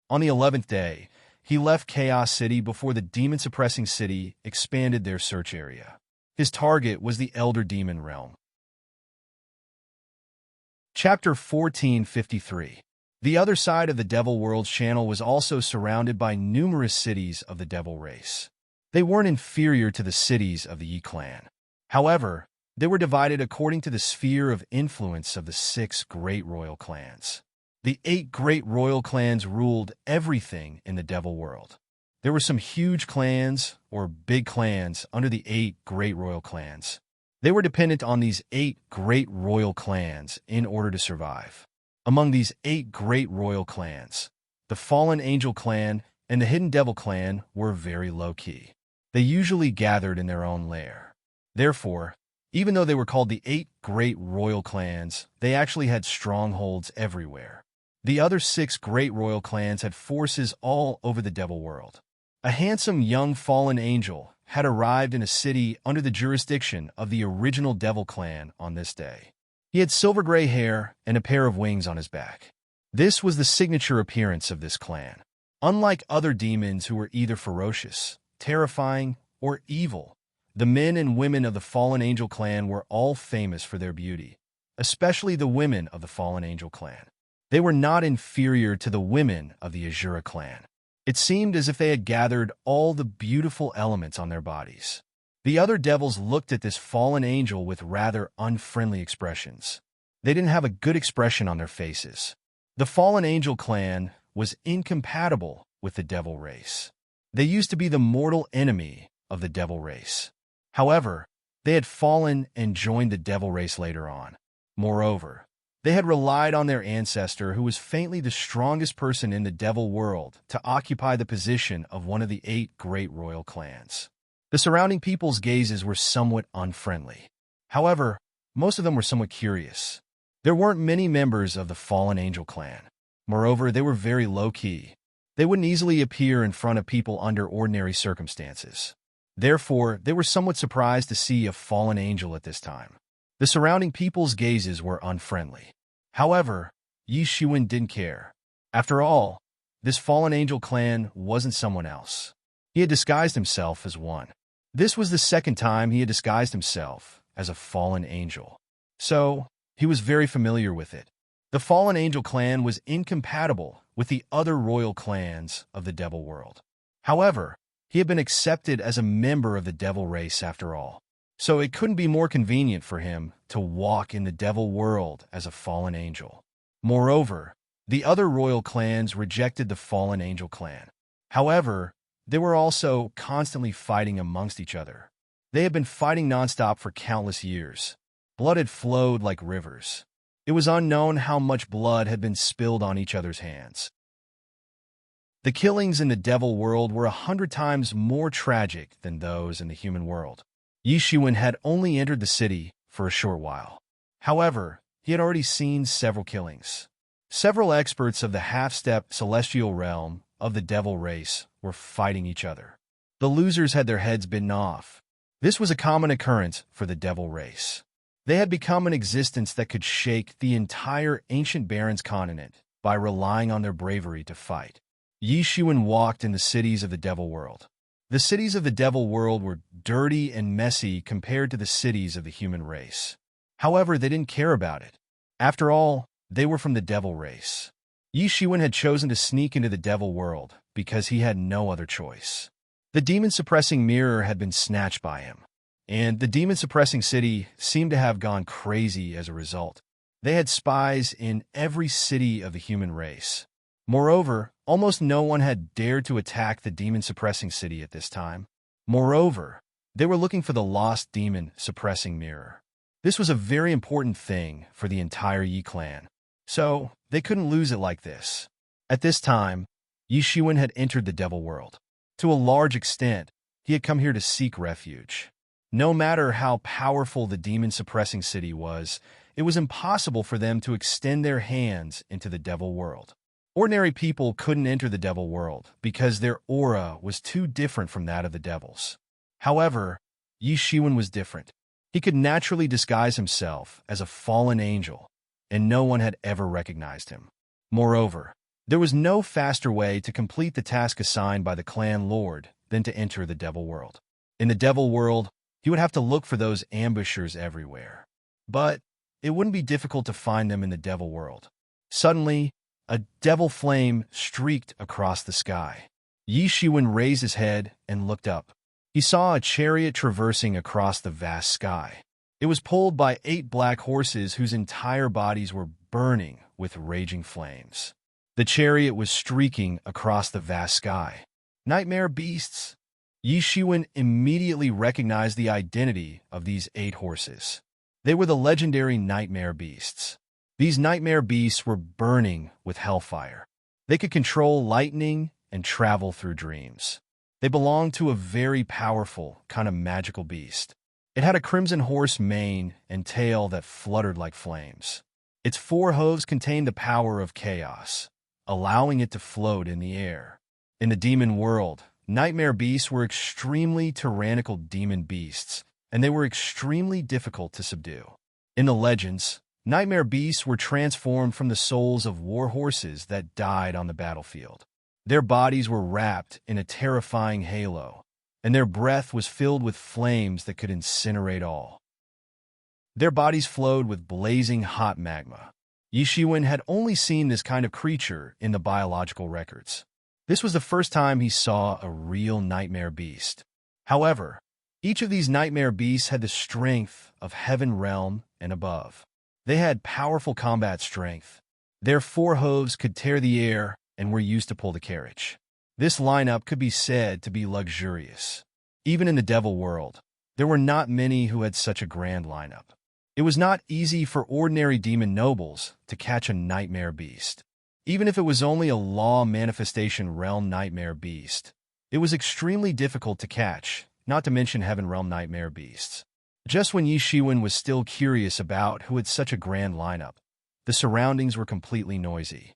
On the 11th day, he left Chaos City before the demon-suppressing city expanded their search area. His target was the Elder Demon Realm. Chapter 1453. The other side of the Devil World's channel was also surrounded by numerous cities of the Devil race. They weren't inferior to the cities of the Yi clan. However, they were divided according to the sphere of influence of the 6 great royal clans. The 8 great royal clans ruled everything in the devil world. There were some huge clans, or big clans, under the 8 great royal clans. They were dependent on these 8 great royal clans in order to survive. Among these 8 great royal clans, the Fallen Angel clan and the Hidden Devil clan were very low-key. They usually gathered in their own lair. Therefore, even though they were called the 8 great royal clans, they actually had strongholds everywhere. The other 6 great royal clans had forces all over the devil world. A handsome young fallen angel had arrived in a city under the jurisdiction of the original devil clan on this day. He had silver gray hair and a pair of wings on his back. This was the signature appearance of this clan. Unlike other demons who were either ferocious, terrifying, or evil, the men and women of the Fallen Angel clan were all famous for their beauty, especially the women of the Fallen Angel clan. They were not inferior to the women of the Azura clan. It seemed as if they had gathered all the beautiful elements on their bodies. The other devils looked at this fallen angel with rather unfriendly expressions. They didn't have a good expression on their faces. The Fallen Angel clan was incompatible with the devil race. They used to be the mortal enemy of the devil race. However, they had fallen and joined the devil race later on. Moreover, they had relied on their ancestor, who was faintly the strongest person in the devil world, to occupy the position of one of the 8 great royal clans. The surrounding people's gazes were somewhat unfriendly. However, most of them were somewhat curious. There weren't many members of the Fallen Angel clan. Moreover, they were very low-key. They wouldn't easily appear in front of people under ordinary circumstances. Therefore, they were somewhat surprised to see a fallen angel at this time. The surrounding people's gazes were unfriendly. However, Yi Shiwen didn't care. After all, this Fallen Angel clan wasn't someone else. He had disguised himself as one. This was the second time he had disguised himself as a fallen angel. So, he was very familiar with it. The Fallen Angel clan was incompatible with the other royal clans of the devil world. However, he had been accepted as a member of the devil race after all. So it couldn't be more convenient for him to walk in the devil world as a fallen angel. Moreover, the other royal clans rejected the Fallen Angel clan. However, they were also constantly fighting amongst each other. They had been fighting nonstop for countless years. Blood had flowed like rivers. It was unknown how much blood had been spilled on each other's hands. The killings in the devil world were 100 times more tragic than those in the human world. Yi Shiwen had only entered the city for a short while. However, he had already seen several killings. Several experts of the half-step celestial realm of the devil race were fighting each other. The losers had their heads bitten off. This was a common occurrence for the devil race. They had become an existence that could shake the entire ancient Barrens continent by relying on their bravery to fight. Yi Shiwen walked in the cities of the devil world. The cities of the devil world were dirty and messy compared to the cities of the human race. However, they didn't care about it. After all, they were from the devil race. Yi Shiwen had chosen to sneak into the devil world because he had no other choice. The demon-suppressing mirror had been snatched by him, and the demon-suppressing city seemed to have gone crazy as a result. They had spies in every city of the human race. Moreover, almost no one had dared to attack the demon-suppressing city at this time. Moreover, they were looking for the lost demon-suppressing mirror. This was a very important thing for the entire Yi clan, so they couldn't lose it like this. At this time, Yi Shiwen had entered the devil world. To a large extent, he had come here to seek refuge. No matter how powerful the demon-suppressing city was, it was impossible for them to extend their hands into the devil world. Ordinary people couldn't enter the devil world because their aura was too different from that of the devils. However, Yi Shiwen was different. He could naturally disguise himself as a fallen angel, and no one had ever recognized him. Moreover, there was no faster way to complete the task assigned by the clan lord than to enter the devil world. In the devil world, he would have to look for those ambushers everywhere. But it wouldn't be difficult to find them in the devil world. Suddenly, a devil flame streaked across the sky. Yi Shiwen raised his head and looked up. He He saw a chariot traversing across the vast sky. It was pulled by 8 black horses whose entire bodies were burning with raging flames. The chariot was streaking across the vast sky. Nightmare beasts. Yi Shiwen immediately recognized the identity of these 8 horses. They were the legendary nightmare beasts. These nightmare beasts were burning with hellfire. They could control lightning and travel through dreams. They belonged to a very powerful, kind of magical beast. It had a crimson horse mane and tail that fluttered like flames. Its 4 hooves contained the power of chaos, allowing it to float in the air. In the demon world, nightmare beasts were extremely tyrannical demon beasts, and they were extremely difficult to subdue. In the legends, nightmare beasts were transformed from the souls of war horses that died on the battlefield. Their bodies were wrapped in a terrifying halo, and their breath was filled with flames that could incinerate all. Their bodies flowed with blazing hot magma. Yi Shiwen had only seen this kind of creature in the biological records. This was the first time he saw a real nightmare beast. However, each of these nightmare beasts had the strength of heaven realm and above. They had powerful combat strength. Their 4 hooves could tear the air and were used to pull the carriage. This lineup could be said to be luxurious. Even in the devil world, there were not many who had such a grand lineup. It was not easy for ordinary demon nobles to catch a nightmare beast. Even if it was only a law manifestation realm nightmare beast, it was extremely difficult to catch, not to mention heaven realm nightmare beasts. Just when Yi Shiwen was still curious about who had such a grand lineup, the surroundings were completely noisy.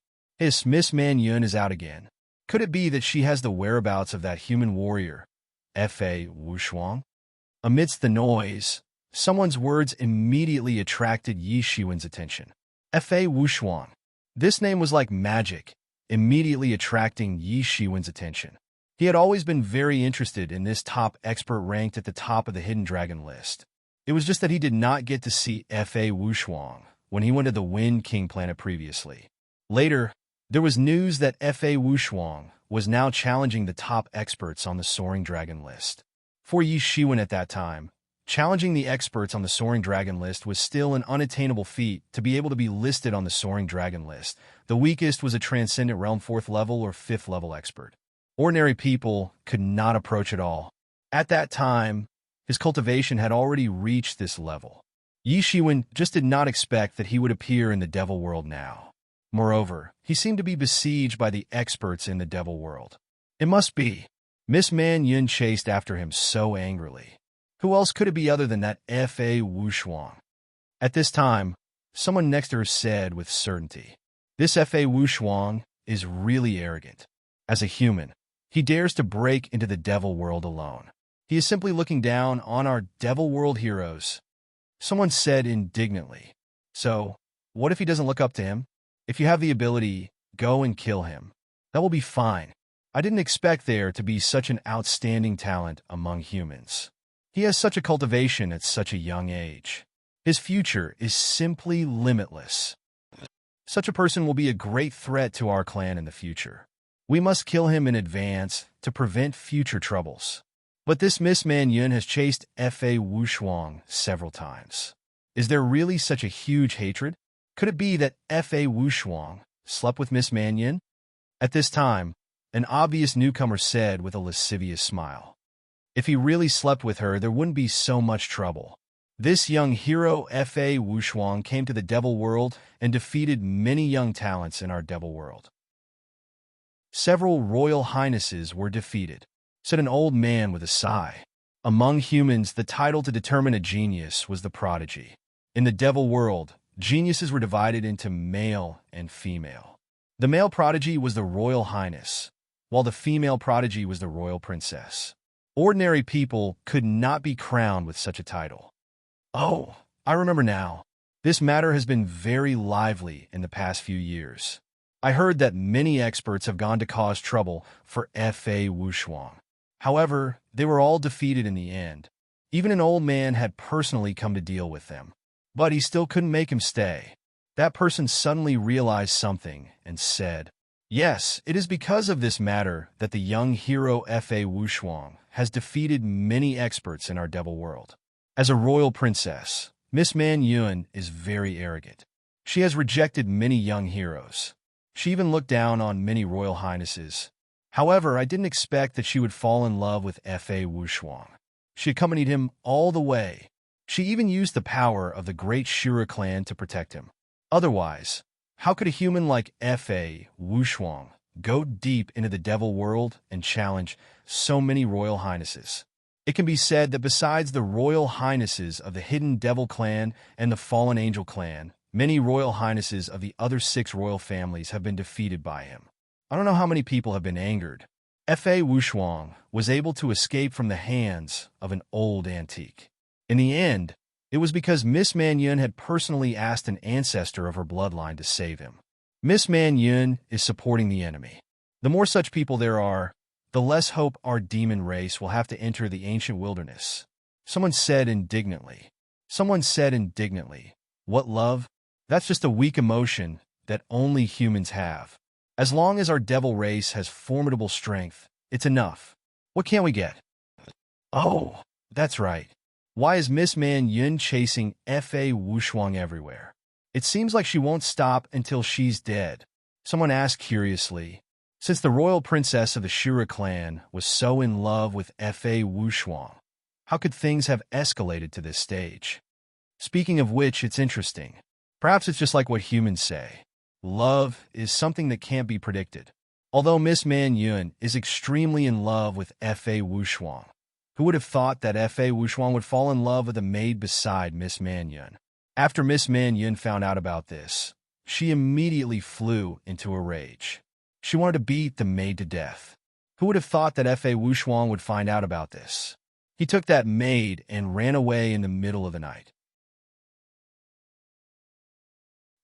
Miss Man Yun is out again. Could it be that she has the whereabouts of that human warrior, Fa Wushuang? Amidst the noise, someone's words immediately attracted Yi Shiwen's attention. Fa Wushuang. This name was like magic, immediately attracting Yi Shiwen's attention. He had always been very interested in this top expert ranked at the top of the Hidden Dragon list. It was just that he did not get to see Fa Wushuang when he went to the Wind King planet previously. Later, there was news that Fa Wushuang was now challenging the top experts on the Soaring Dragon list. For Yi Shiwen at that time, challenging the experts on the Soaring Dragon list was still an unattainable feat to be able to be listed on the Soaring Dragon list. The weakest was a Transcendent Realm 4th level or 5th level expert. Ordinary people could not approach it all. At that time, his cultivation had already reached this level. Yi Shiwen just did not expect that he would appear in the devil world now. Moreover, he seemed to be besieged by the experts in the devil world. It must be. Miss Man Yun chased after him so angrily. Who else could it be other than that Fa Wushuang? At this time, someone next to her said with certainty, "This Fa Wushuang is really arrogant. As a human, he dares to break into the devil world alone. He is simply looking down on our devil world heroes." Someone said indignantly, "So, what if he doesn't look up to him? If you have the ability, go and kill him. That will be fine. I didn't expect there to be such an outstanding talent among humans. He has such a cultivation at such a young age. His future is simply limitless. Such a person will be a great threat to our clan in the future. We must kill him in advance to prevent future troubles." But this Miss Man Yun has chased Fa Wushuang several times. Is there really such a huge hatred? Could it be that Fa Wushuang slept with Miss Man Yun? At this time, an obvious newcomer said with a lascivious smile. If he really slept with her, there wouldn't be so much trouble. This young hero Fa Wushuang came to the devil world and defeated many young talents in our devil world. Several royal highnesses were defeated, said an old man with a sigh. Among humans, the title to determine a genius was the prodigy. In the devil world, geniuses were divided into male and female. The male prodigy was the royal highness, while the female prodigy was the royal princess. Ordinary people could not be crowned with such a title. Oh, I remember now. This matter has been very lively in the past few years. I heard that many experts have gone to cause trouble for Fa Wushuang. However, they were all defeated in the end. Even an old man had personally come to deal with them. But he still couldn't make him stay. That person suddenly realized something and said, Yes, it is because of this matter that the young hero Fa Wushuang has defeated many experts in our devil world. As a royal princess, Miss Man Yun is very arrogant. She has rejected many young heroes. She even looked down on many royal highnesses. However, I didn't expect that she would fall in love with Fa Wushuang. She accompanied him all the way. She even used the power of the great Shura clan to protect him. Otherwise, how could a human like Fa Wushuang go deep into the devil world and challenge so many royal highnesses? It can be said that besides the royal highnesses of the hidden devil clan and the fallen angel clan, many royal highnesses of the other 6 royal families have been defeated by him. I don't know how many people have been angered. Fa Wushuang was able to escape from the hands of an old antique. In the end, it was because Miss Man Yun had personally asked an ancestor of her bloodline to save him. Miss Man Yun is supporting the enemy. The more such people there are, the less hope our demon race will have to enter the ancient wilderness. Someone said indignantly, "What love? That's just a weak emotion that only humans have. As long as our devil race has formidable strength, it's enough. What can we get?" Oh, that's right. Why is Miss Man Yun chasing Fa Wushuang everywhere? It seems like she won't stop until she's dead. Someone asked curiously. Since the royal princess of the Shura clan was so in love with Fa Wushuang, how could things have escalated to this stage? Speaking of which, it's interesting. Perhaps it's just like what humans say. Love is something that can't be predicted. Although Miss Man Yun is extremely in love with Fa Wushuang, who would have thought that Fa Wushuang would fall in love with a maid beside Miss Man Yun? After Miss Man Yun found out about this, she immediately flew into a rage. She wanted to beat the maid to death. Who would have thought that Fa Wushuang would find out about this? He took that maid and ran away in the middle of the night.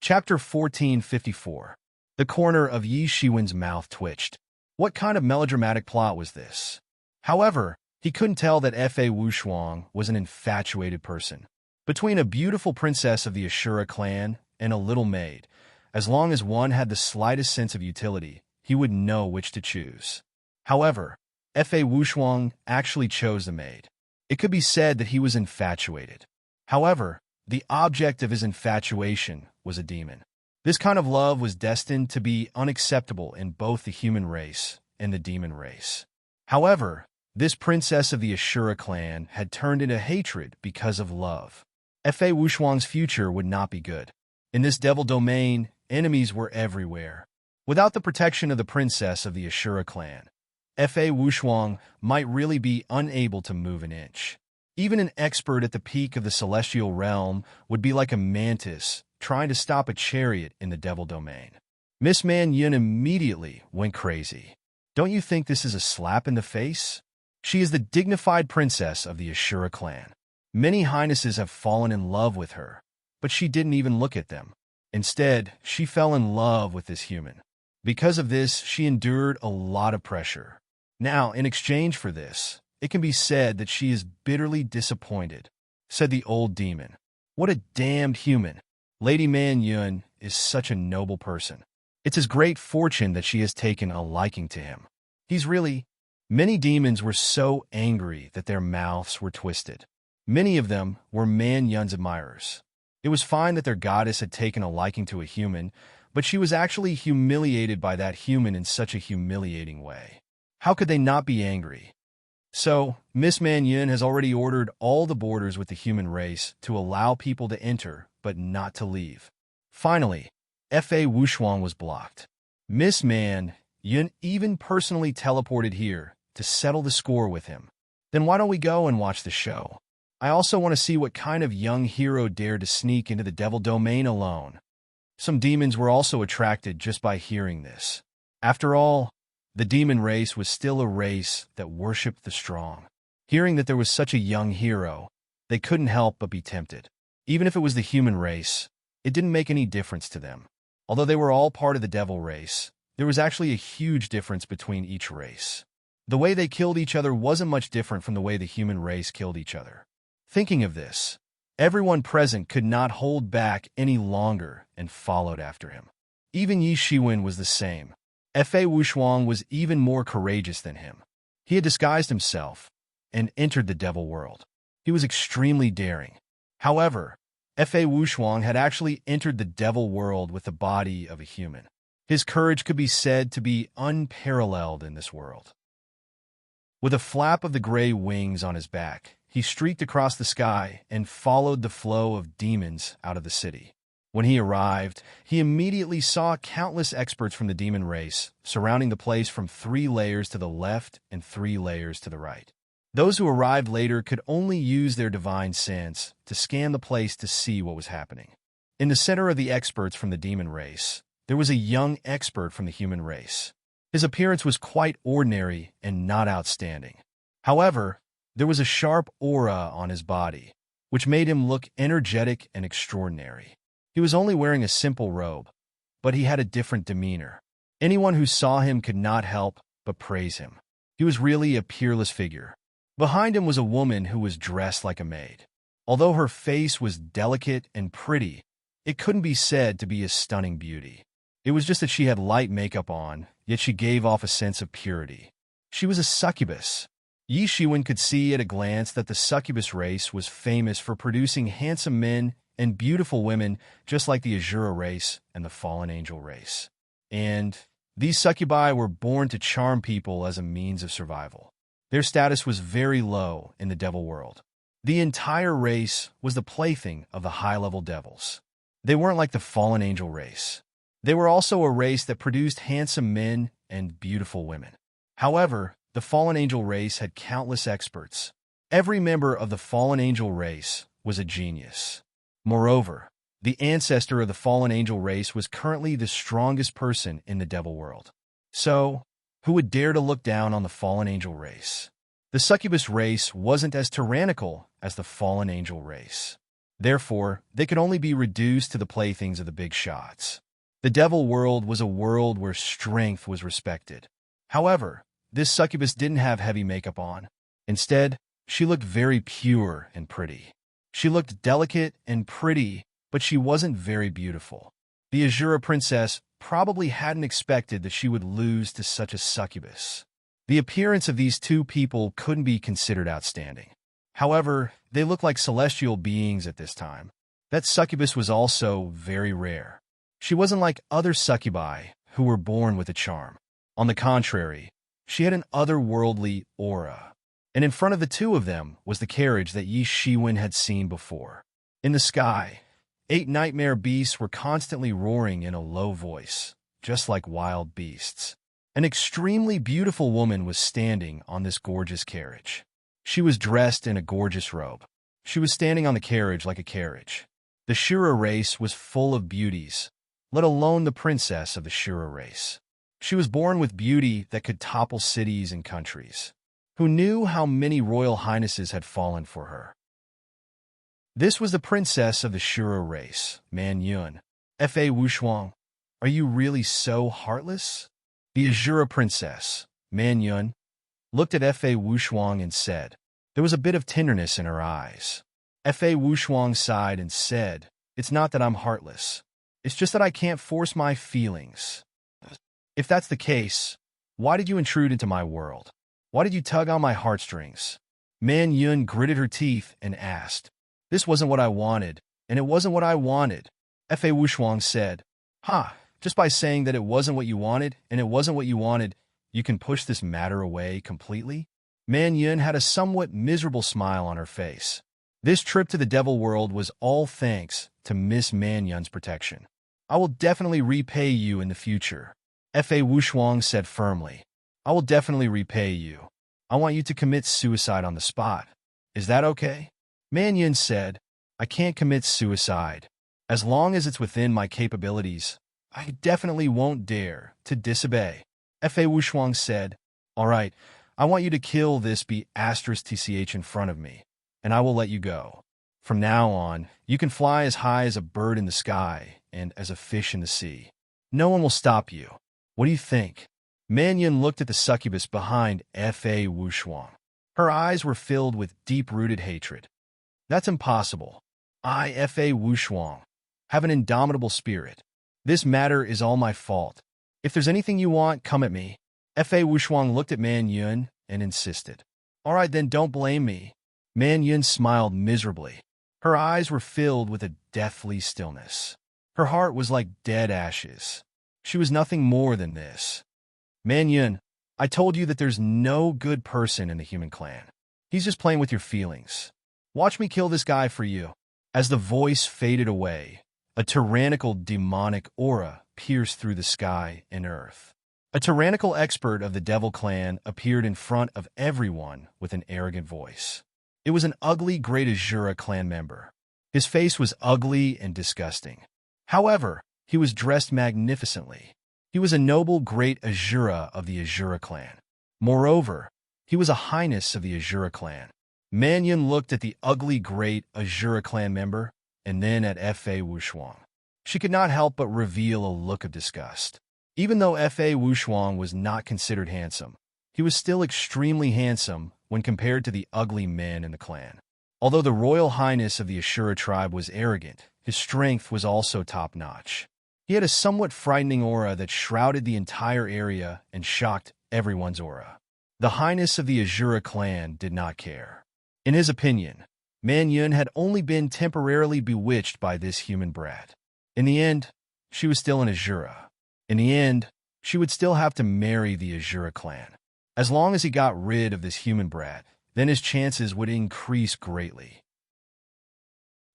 Chapter 1454. The corner of Yi Shiwen's mouth twitched. What kind of melodramatic plot was this? However, he couldn't tell that Fa Wushuang was an infatuated person. Between a beautiful princess of the Ashura clan and a little maid, as long as one had the slightest sense of utility, he would know which to choose. However, Fa Wushuang actually chose the maid. It could be said that he was infatuated. However, the object of his infatuation was a demon. This kind of love was destined to be unacceptable in both the human race and the demon race. However, this princess of the Ashura clan had turned into hatred because of love. Fa Wushuang's future would not be good. In this devil domain, enemies were everywhere. Without the protection of the princess of the Ashura clan, Fa Wushuang might really be unable to move an inch. Even an expert at the peak of the celestial realm would be like a mantis trying to stop a chariot in the devil domain. Miss Man Yun immediately went crazy. Don't you think this is a slap in the face? She is the dignified princess of the Ashura clan. Many highnesses have fallen in love with her, but she didn't even look at them. Instead, she fell in love with this human. Because of this, she endured a lot of pressure. Now, in exchange for this, it can be said that she is bitterly disappointed, said the old demon. What a damned human. Lady Man Yun is such a noble person. It's his great fortune that she has taken a liking to him. He's really... Many demons were so angry that their mouths were twisted. Many of them were Man Yun's admirers. It was fine that their goddess had taken a liking to a human, but she was actually humiliated by that human in such a humiliating way. How could they not be angry? So, Miss Man Yun has already ordered all the borders with the human race to allow people to enter, but not to leave. Finally, Fa Wushuang was blocked. Miss Man Yun even personally teleported here to settle the score with him. Then why don't we go and watch the show? I also want to see what kind of young hero dared to sneak into the devil domain alone. Some demons were also attracted just by hearing this. After all, the demon race was still a race that worshipped the strong. Hearing that there was such a young hero, they couldn't help but be tempted. Even if it was the human race, it didn't make any difference to them. Although they were all part of the devil race, there was actually a huge difference between each race. The way they killed each other wasn't much different from the way the human race killed each other. Thinking of this, everyone present could not hold back any longer and followed after him. Even Yi Shiwen was the same. Fa Wushuang was even more courageous than him. He had disguised himself and entered the devil world. He was extremely daring. However, Fa Wushuang had actually entered the devil world with the body of a human. His courage could be said to be unparalleled in this world. With a flap of the gray wings on his back, he streaked across the sky and followed the flow of demons out of the city. When he arrived, he immediately saw countless experts from the demon race surrounding the place from 3 layers to the left and 3 layers to the right. Those who arrived later could only use their divine sense to scan the place to see what was happening. In the center of the experts from the demon race, there was a young expert from the human race. His appearance was quite ordinary and not outstanding. However, there was a sharp aura on his body, which made him look energetic and extraordinary. He was only wearing a simple robe, but he had a different demeanor. Anyone who saw him could not help but praise him. He was really a peerless figure. Behind him was a woman who was dressed like a maid. Although her face was delicate and pretty, it couldn't be said to be a stunning beauty. It was just that she had light makeup on, yet she gave off a sense of purity. She was a succubus. Yi Shiwen could see at a glance that the succubus race was famous for producing handsome men and beautiful women, just like the Azura race and the fallen angel race. And these succubi were born to charm people as a means of survival. Their status was very low in the devil world. The entire race was the plaything of the high-level devils. They weren't like the fallen angel race. They were also a race that produced handsome men and beautiful women. However, the fallen angel race had countless experts. Every member of the fallen angel race was a genius. Moreover, the ancestor of the fallen angel race was currently the strongest person in the devil world. So, who would dare to look down on the fallen angel race? The succubus race wasn't as tyrannical as the fallen angel race. Therefore, they could only be reduced to the playthings of the big shots. The devil world was a world where strength was respected. However, this succubus didn't have heavy makeup on. Instead, she looked very pure and pretty. She looked delicate and pretty, but she wasn't very beautiful. The Azura princess probably hadn't expected that she would lose to such a succubus. The appearance of these two people couldn't be considered outstanding. However, they looked like celestial beings at this time. That succubus was also very rare. She wasn't like other succubi who were born with a charm. On the contrary, she had an otherworldly aura. And in front of the two of them was the carriage that Yi Shiwen had seen before. In the sky, 8 nightmare beasts were constantly roaring in a low voice, just like wild beasts. An extremely beautiful woman was standing on this gorgeous carriage. She was dressed in a gorgeous robe. She was standing on the carriage like a carriage. The Shura race was full of beauties, let alone the princess of the Shura race. She was born with beauty that could topple cities and countries. Who knew how many royal highnesses had fallen for her? This was the princess of the Shura race, Man Yun. Fa Wushuang, are you really so heartless? The Azura princess, Man Yun, looked at Fa Wushuang and said, there was a bit of tenderness in her eyes. Fa Wushuang sighed and said, it's not that I'm heartless. It's just that I can't force my feelings. If that's the case, why did you intrude into my world? Why did you tug on my heartstrings? Man Yun gritted her teeth and asked. This wasn't what I wanted, and it wasn't what I wanted. Fa Wushuang said, just by saying that it wasn't what you wanted, and it wasn't what you wanted, you can push this matter away completely? Man Yun had a somewhat miserable smile on her face. This trip to the devil world was all thanks to Miss Man Yun's protection. I will definitely repay you in the future. Fa Wushuang said firmly. I will definitely repay you. I want you to commit suicide on the spot. Is that okay? Man Yun said, I can't commit suicide. As long as it's within my capabilities, I definitely won't dare to disobey. Fa Wushuang said, all right, I want you to kill this B*TCH in front of me, and I will let you go. From now on, you can fly as high as a bird in the sky and as a fish in the sea. No one will stop you. What do you think? Man Yun looked at the succubus behind Fa Wushuang. Her eyes were filled with deep-rooted hatred. That's impossible. I, Fa Wushuang, have an indomitable spirit. This matter is all my fault. If there's anything you want, come at me. Fa Wushuang looked at Man Yun and insisted. All right, then don't blame me. Man Yun smiled miserably. Her eyes were filled with a deathly stillness. Her heart was like dead ashes. She was nothing more than this. Man Yun, I told you that there's no good person in the human clan. He's just playing with your feelings. Watch me kill this guy for you. As the voice faded away, a tyrannical demonic aura pierced through the sky and earth. A tyrannical expert of the Devil Clan appeared in front of everyone with an arrogant voice. It was an ugly Great Azura clan member. His face was ugly and disgusting. However, he was dressed magnificently. He was a noble Great Azura of the Azura clan. Moreover, he was a highness of the Azura clan. Man Yun looked at the ugly Great Azura clan member and then at Fa Wushuang. She could not help but reveal a look of disgust. Even though Fa Wushuang was not considered handsome, he was still extremely handsome when compared to the ugly men in the clan. Although the royal highness of the Ashura tribe was arrogant, his strength was also top-notch. He had a somewhat frightening aura that shrouded the entire area and shocked everyone's aura. The highness of the Azura clan did not care. In his opinion, Man Yun had only been temporarily bewitched by this human brat. In the end, she was still an Azura. In the end, she would still have to marry the Azura clan. As long as he got rid of this human brat, then his chances would increase greatly.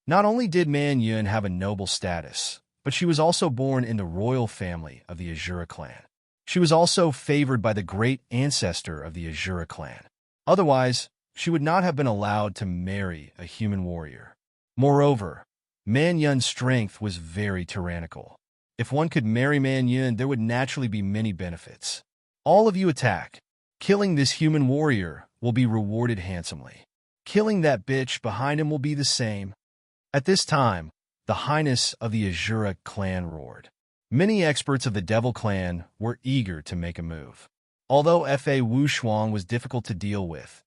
Not only did Man Yun have a noble status, but she was also born in the royal family of the Azura clan. She was also favored by the great ancestor of the Azura clan. Otherwise, she would not have been allowed to marry a human warrior. Moreover, Man Yun's strength was very tyrannical. If one could marry Man Yun, there would naturally be many benefits. All of you attack. Killing this human warrior will be rewarded handsomely. Killing that bitch behind him will be the same. At this time, the highness of the Azura clan roared. Many experts of the Devil clan were eager to make a move. Although Fa Wushuang was difficult to deal with,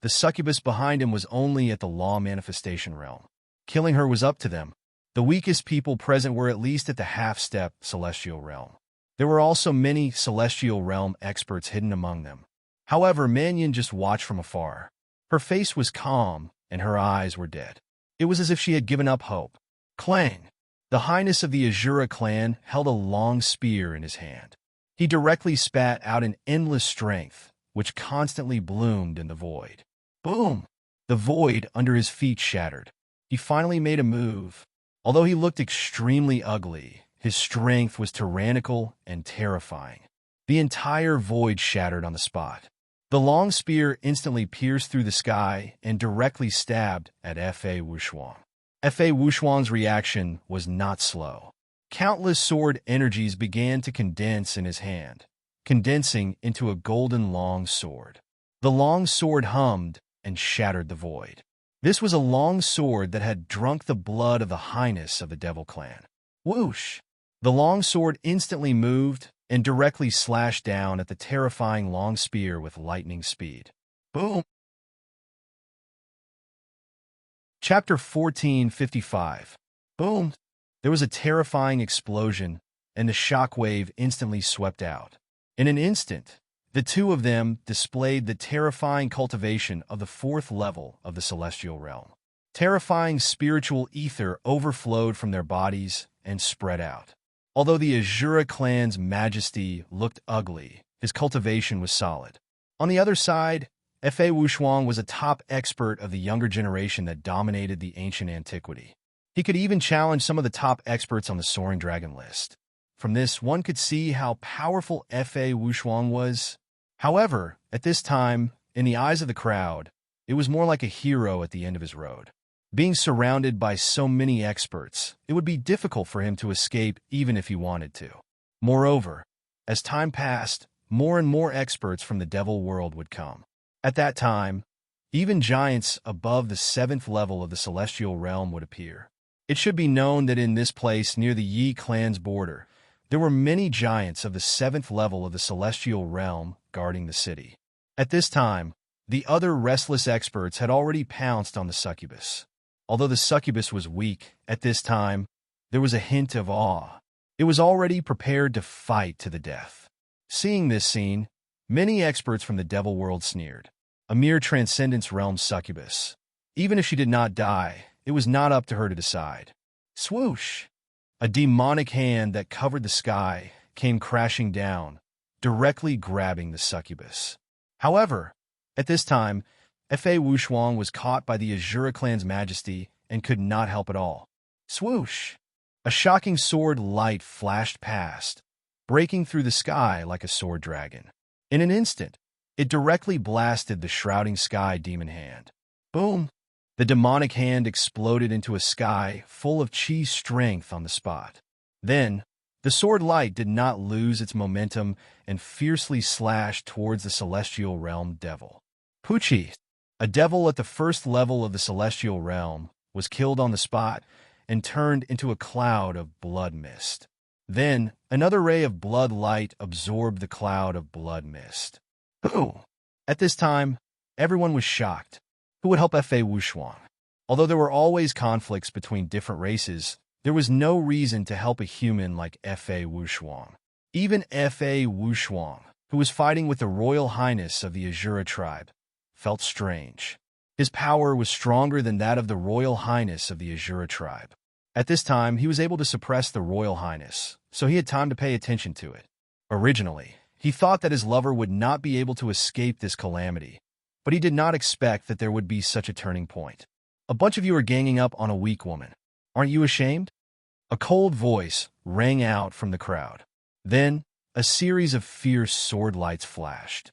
the succubus behind him was only at the law manifestation realm. Killing her was up to them. The weakest people present were at least at the half-step celestial realm. There were also many celestial realm experts hidden among them. However, Man Yun just watched from afar. Her face was calm, and her eyes were dead. It was as if she had given up hope. Clang! The highness of the Azura clan held a long spear in his hand. He directly spat out an endless strength, which constantly bloomed in the void. Boom! The void under his feet shattered. He finally made a move. Although he looked extremely ugly, his strength was tyrannical and terrifying. The entire void shattered on the spot. The long spear instantly pierced through the sky and directly stabbed at Fa Wushuang. Fa Wushuang's reaction was not slow. Countless sword energies began to condense in his hand, condensing into a golden long sword. The long sword hummed and shattered the void. This was a long sword that had drunk the blood of the highness of the Devil clan. Whoosh! The long sword instantly moved and directly slashed down at the terrifying long spear with lightning speed. Boom! Chapter 1455. Boom! There was a terrifying explosion, and the shockwave instantly swept out. In an instant, the two of them displayed the terrifying cultivation of the fourth level of the celestial realm. Terrifying spiritual ether overflowed from their bodies and spread out. Although the Azura clan's majesty looked ugly, his cultivation was solid. On the other side, Fa Wushuang was a top expert of the younger generation that dominated the ancient antiquity. He could even challenge some of the top experts on the Soaring Dragon list. From this, one could see how powerful Fa Wushuang was. However, at this time, in the eyes of the crowd, it was more like a hero at the end of his road. Being surrounded by so many experts, it would be difficult for him to escape even if he wanted to. Moreover, as time passed, more and more experts from the Devil world would come. At that time, even giants above the 7th level of the celestial realm would appear. It should be known that in this place near the Yi clan's border, there were many giants of the 7th level of the celestial realm guarding the city. At this time, the other restless experts had already pounced on the succubus. Although the succubus was weak, at this time, there was a hint of awe. It was already prepared to fight to the death. Seeing this scene, many experts from the devil world sneered. A mere transcendence realm succubus. Even if she did not die, it was not up to her to decide. Swoosh! A demonic hand that covered the sky came crashing down, directly grabbing the succubus. However, at this time, Fa Wushuang was caught by the Azura clan's majesty and could not help at all. Swoosh! A shocking sword light flashed past, breaking through the sky like a sword dragon. In an instant, it directly blasted the shrouding sky demon hand. Boom! The demonic hand exploded into a sky full of chi strength on the spot. Then, the sword light did not lose its momentum and fiercely slashed towards the celestial realm devil. Puchi, a devil at the first level of the celestial realm, was killed on the spot and turned into a cloud of blood mist. Then, another ray of blood light absorbed the cloud of blood mist. Who? At this time, everyone was shocked. Who would help Fa Wushuang? Although there were always conflicts between different races, there was no reason to help a human like Fa Wushuang. Even Fa Wushuang, who was fighting with the Royal Highness of the Azura tribe, felt strange. His power was stronger than that of the Royal Highness of the Azura tribe. At this time, he was able to suppress the Royal Highness, so he had time to pay attention to it. Originally, he thought that his lover would not be able to escape this calamity, but he did not expect that there would be such a turning point. A bunch of you are ganging up on a weak woman. Aren't you ashamed? A cold voice rang out from the crowd. Then, a series of fierce sword lights flashed.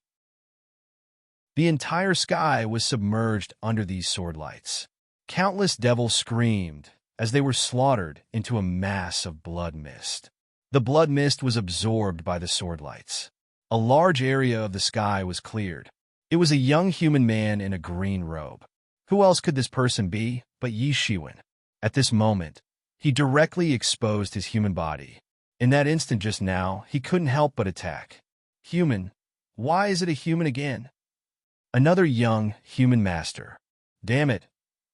The entire sky was submerged under these sword lights. Countless devils screamed as they were slaughtered into a mass of blood mist. The blood mist was absorbed by the sword lights. A large area of the sky was cleared. It was a young human man in a green robe. Who else could this person be but Yi Shiwen? At this moment, he directly exposed his human body. In that instant just now, he couldn't help but attack. Human? Why is it a human again? Another young human master. Damn it.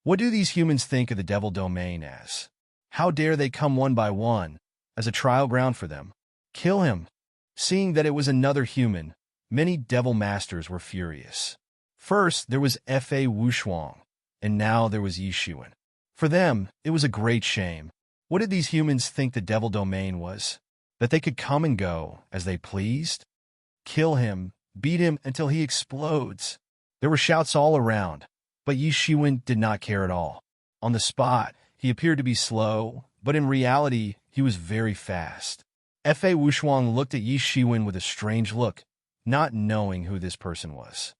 What do these humans think of the devil domain as? How dare they come one by one, as a trial ground for them? Kill him. Seeing that it was another human, many devil masters were furious. First, there was Fa Wushuang, and now there was Yi Shiwen. For them, it was a great shame. What did these humans think the devil domain was? That they could come and go as they pleased? Kill him, beat him until he explodes. There were shouts all around, but Yi Shiwen did not care at all. On the spot, he appeared to be slow, but in reality, he was very fast. Fa Wushuang looked at Yi Shiwen with a strange look, not knowing who this person was.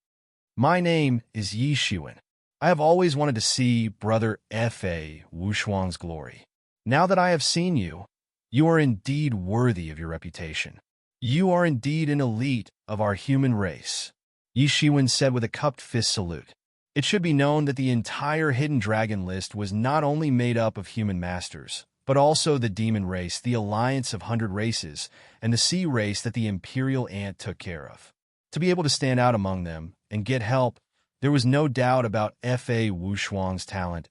My name is Yi Shiwen. I have always wanted to see Brother Fa Wushuang's glory. Now that I have seen you, you are indeed worthy of your reputation. You are indeed an elite of our human race, Yi Shiwen said with a cupped fist salute. It should be known that the entire Hidden Dragon list was not only made up of human masters, but also the demon race, the alliance of 100 races, and the sea race that the Imperial Ant took care of. To be able to stand out among them and get help, there was no doubt about Fa Wushuang's talent.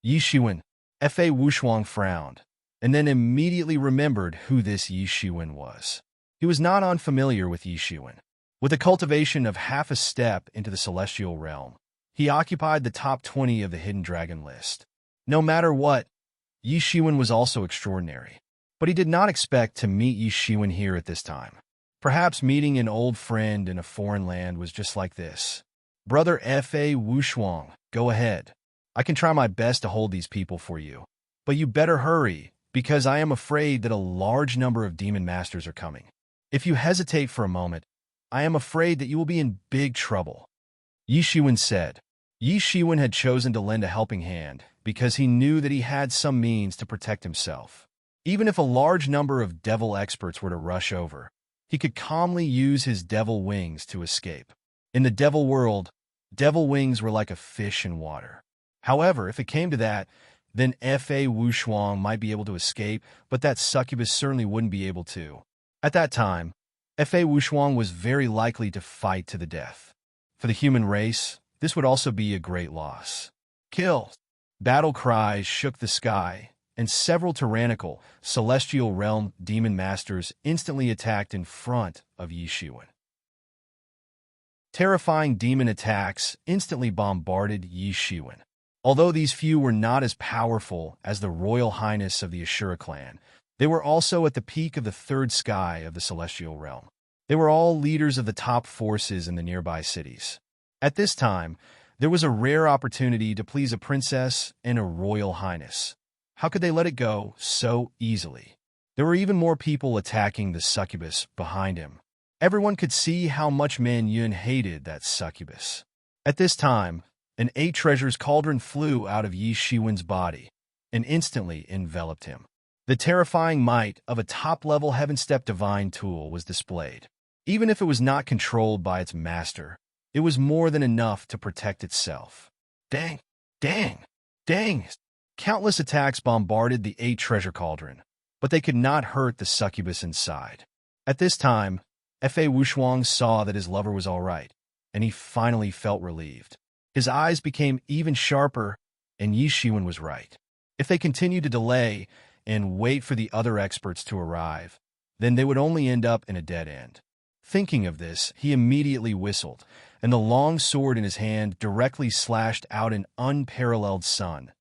Yi Shiwen. Fa Wushuang frowned, and then immediately remembered who this Yi Shiwen was. He was not unfamiliar with Yi Shiwen. With a cultivation of half a step into the celestial realm, he occupied the top 20 of the Hidden Dragon list. No matter what, Yi Shiwen was also extraordinary. But he did not expect to meet Yi Shiwen here at this time. Perhaps meeting an old friend in a foreign land was just like this. Brother Fa Wushuang, go ahead. I can try my best to hold these people for you. But you better hurry, because I am afraid that a large number of demon masters are coming. If you hesitate for a moment, I am afraid that you will be in big trouble. Yi Shiwen said. Yi Shiwen had chosen to lend a helping hand because he knew that he had some means to protect himself. Even if a large number of devil experts were to rush over, he could calmly use his devil wings to escape. In the devil world, devil wings were like a fish in water. However, if it came to that, then Fa Wushuang might be able to escape, but that succubus certainly wouldn't be able to. At that time, Fa Wushuang was very likely to fight to the death. For the human race, this would also be a great loss. Kill! Battle cries shook the sky, and several tyrannical, celestial realm demon masters instantly attacked in front of Yi Shiwen. Terrifying demon attacks instantly bombarded Yi Shiwen. Although these few were not as powerful as the Royal Highness of the Ashura clan, they were also at the peak of the third sky of the celestial realm. They were all leaders of the top forces in the nearby cities. At this time, there was a rare opportunity to please a princess and a royal highness. How could they let it go so easily? There were even more people attacking the succubus behind him. Everyone could see how much Man Yun hated that succubus. At this time, an 8 treasures cauldron flew out of Yi Shiwen's body and instantly enveloped him. The terrifying might of a top-level heaven-step divine tool was displayed. Even if it was not controlled by its master, it was more than enough to protect itself. Dang! Dang! Dang! Countless attacks bombarded the 8 treasure cauldron, but they could not hurt the succubus inside. At this time, Fa Wushuang saw that his lover was all right, and he finally felt relieved. His eyes became even sharper, and Yi Shiwen was right. If they continued to delay and wait for the other experts to arrive, then they would only end up in a dead end. Thinking of this, he immediately whistled, and the long sword in his hand directly slashed out an unparalleled sun,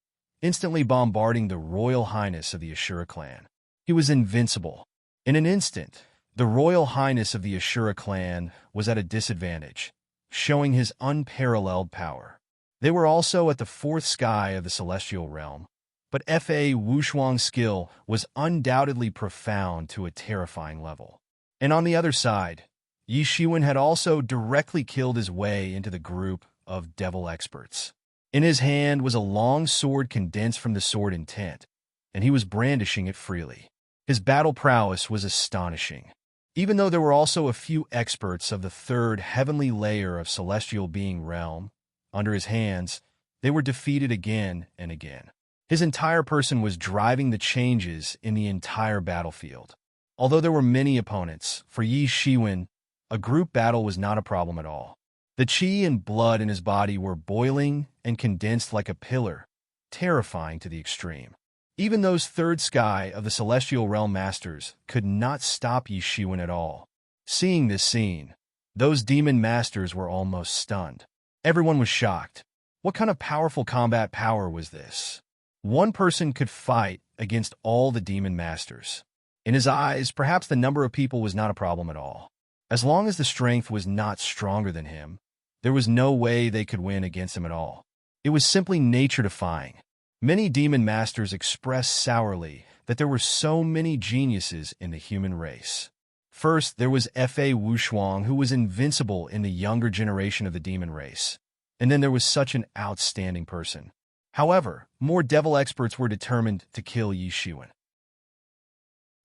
instantly bombarding the Royal Highness of the Ashura clan. He was invincible. In an instant, the Royal Highness of the Ashura clan was at a disadvantage, showing his unparalleled power. They were also at the 4th sky of the celestial realm, but Fa Wushuang's skill was undoubtedly profound to a terrifying level. And on the other side, Yi Shiwen had also directly killed his way into the group of devil experts. In his hand was a long sword condensed from the sword intent, and he was brandishing it freely. His battle prowess was astonishing. Even though there were also a few experts of the 3rd heavenly layer of celestial being realm under his hands, they were defeated again and again. His entire person was driving the changes in the entire battlefield. Although there were many opponents, for Yi Shiwen, a group battle was not a problem at all. The qi and blood in his body were boiling and condensed like a pillar, terrifying to the extreme. Even those 3rd sky of the celestial realm masters could not stop Yi Shiwen at all. Seeing this scene, those demon masters were almost stunned. Everyone was shocked. What kind of powerful combat power was this? One person could fight against all the demon masters. In his eyes, perhaps the number of people was not a problem at all. As long as the strength was not stronger than him, there was no way they could win against him at all. It was simply nature-defying. Many demon masters expressed sourly that there were so many geniuses in the human race. First, there was Fa Wushuang, who was invincible in the younger generation of the demon race. And then there was such an outstanding person. However, more devil experts were determined to kill Yi Shiwen.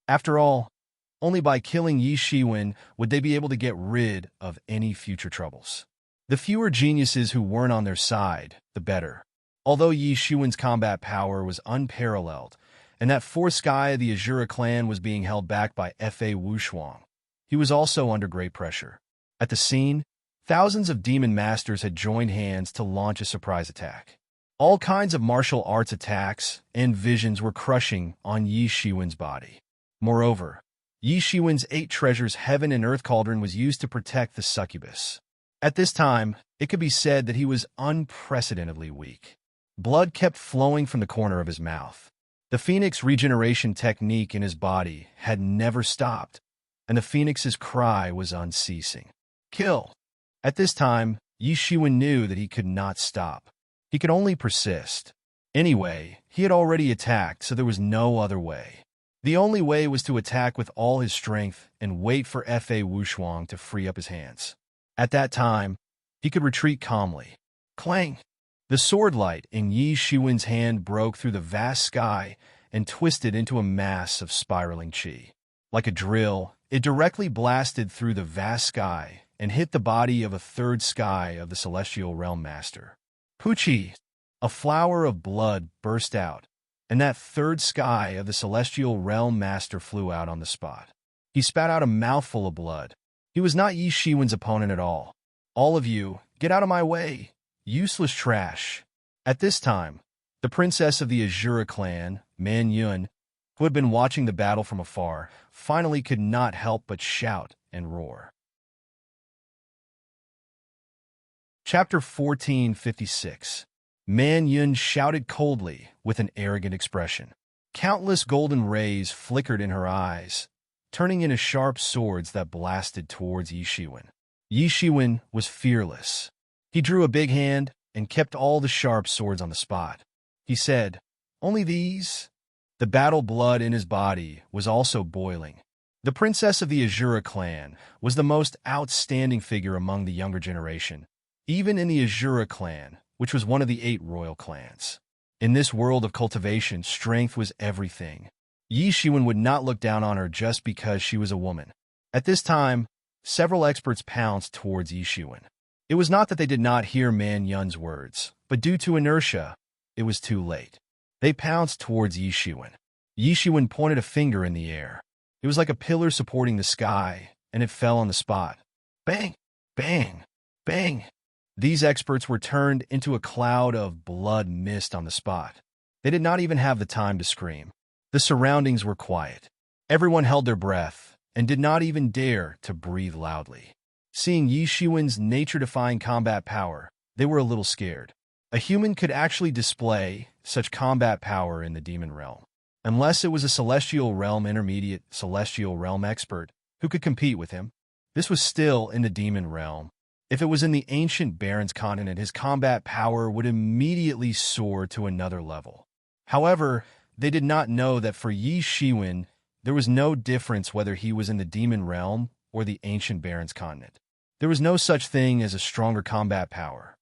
After all, only by killing Yi Shiwen would they be able to get rid of any future troubles. The fewer geniuses who weren't on their side, the better. Although Yi Shiwen's combat power was unparalleled, and that 4th sky of the Ashura clan was being held back by Fa Wushuang, he was also under great pressure. At the scene, thousands of demon masters had joined hands to launch a surprise attack. All kinds of martial arts attacks and visions were crushing on Yi Shiwen's body. Moreover, Yi Shiwen's 8 treasures heaven and earth cauldron was used to protect the succubus. At this time, it could be said that he was unprecedentedly weak. Blood kept flowing from the corner of his mouth. The phoenix regeneration technique in his body had never stopped, and the phoenix's cry was unceasing. Kill! At this time, Yi Shiwen knew that he could not stop. He could only persist. Anyway, he had already attacked, so there was no other way. The only way was to attack with all his strength and wait for Fa Wushuang to free up his hands. At that time, he could retreat calmly. Clang! The sword light in Yi Shiwen's hand broke through the vast sky and twisted into a mass of spiraling qi. Like a drill, it directly blasted through the vast sky and hit the body of a 3rd sky of the celestial realm master. Puchi! A flower of blood burst out, and that 3rd sky of the celestial realm master flew out on the spot. He spat out a mouthful of blood. He was not Yi Shiwen's opponent at all. All of you, get out of my way! Useless trash. At this time, The princess of the Azura clan, Man Yun, who had been watching the battle from afar, finally could not help but shout and roar. Chapter 1456. Man Yun shouted coldly with an arrogant expression. Countless golden rays flickered in her eyes, turning into sharp swords that blasted towards Yi Shiwen. Yi Shiwen was fearless. He drew a big hand and kept all the sharp swords on the spot. He said, "Only these?" The battle blood in his body was also boiling. The princess of the Azura clan was the most outstanding figure among the younger generation, even in the Azura clan, which was one of the 8 royal clans. In this world of cultivation, strength was everything. Yi Shiwen would not look down on her just because she was a woman. At this time, several experts pounced towards Yi Shiwen. It was not that they did not hear Man Yun's words, but due to inertia, it was too late. They pounced towards Yi Shiwen. Yi Shiwen pointed a finger in the air. It was like a pillar supporting the sky, and it fell on the spot. Bang! Bang! Bang! These experts were turned into a cloud of blood mist on the spot. They did not even have the time to scream. The surroundings were quiet. Everyone held their breath and did not even dare to breathe loudly. Seeing Yi Shiwen's nature-defying combat power, they were a little scared. A human could actually display such combat power in the demon realm, unless it was a celestial realm intermediate celestial realm expert who could compete with him. This was still in the demon realm. If it was in the ancient Baron's continent, his combat power would immediately soar to another level. However, they did not know that for Yi Shiwen, there was no difference whether he was in the demon realm or the ancient Baron's continent. There was no such thing as a stronger combat power.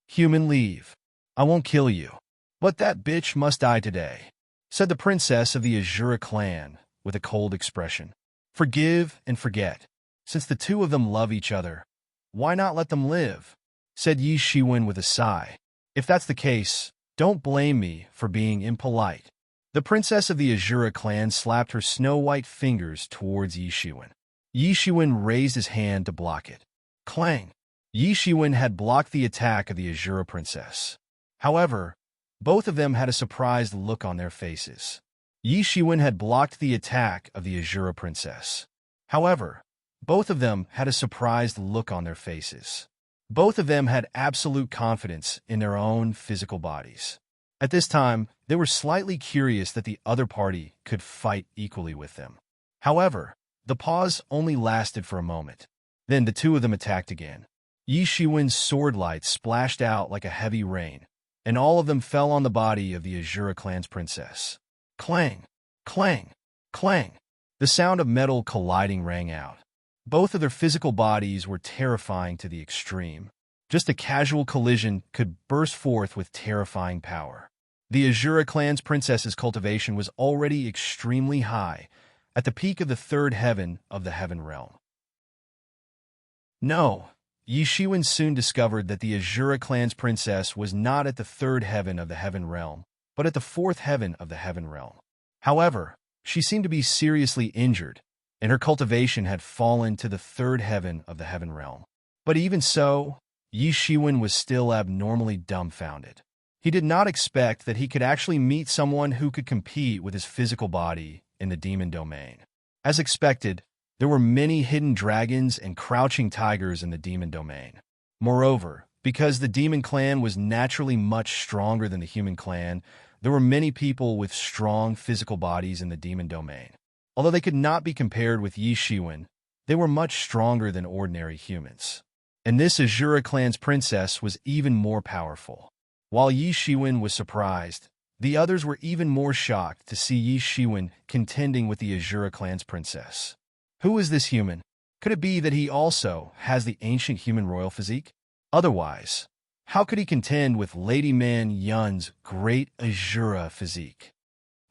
"Human, leave. I won't kill you. But that bitch must die today," said the princess of the Azura clan with a cold expression. "Forgive and forget. Since the two of them love each other, why not let them live?" said Yi Shiwen with a sigh. "If that's the case, don't blame me for being impolite." The princess of the Azura clan slapped her snow-white fingers towards Yi Shiwen. Yi Shiwen raised his hand to block it. Clang! Yi Shiwen had blocked the attack of the Azura princess. However, both of them had a surprised look on their faces. Yi Shiwen had blocked the attack of the Azura princess. However, both of them had a surprised look on their faces. Both of them had absolute confidence in their own physical bodies. At this time, they were slightly curious that the other party could fight equally with them. However, the pause only lasted for a moment. Then the two of them attacked again. Yi Shiwen's sword light splashed out like a heavy rain, and all of them fell on the body of the Azura clan's princess. Clang! Clang! Clang! The sound of metal colliding rang out. Both of their physical bodies were terrifying to the extreme. Just a casual collision could burst forth with terrifying power. The Azura clan's princess's cultivation was already extremely high, at the peak of the 3rd heaven of the heaven realm. No, Yi Shiwen soon discovered that the Azura clan's princess was not at the 3rd heaven of the heaven realm, but at the 4th heaven of the heaven realm. However, she seemed to be seriously injured, and her cultivation had fallen to the 3rd heaven of the heaven realm. But even so, Yi Shiwen was still abnormally dumbfounded. He did not expect that he could actually meet someone who could compete with his physical body in the demon domain. As expected, there were many hidden dragons and crouching tigers in the demon domain. Moreover, because the demon clan was naturally much stronger than the human clan, there were many people with strong physical bodies in the demon domain. Although they could not be compared with Yi Shiwen, they were much stronger than ordinary humans. And this Azura clan's princess was even more powerful. While Yi Shiwen was surprised, the others were even more shocked to see Yi Shiwen contending with the Azura clan's princess. Who is this human? Could it be that he also has the ancient human royal physique? Otherwise, how could he contend with Lady Man Yun's great Azura physique?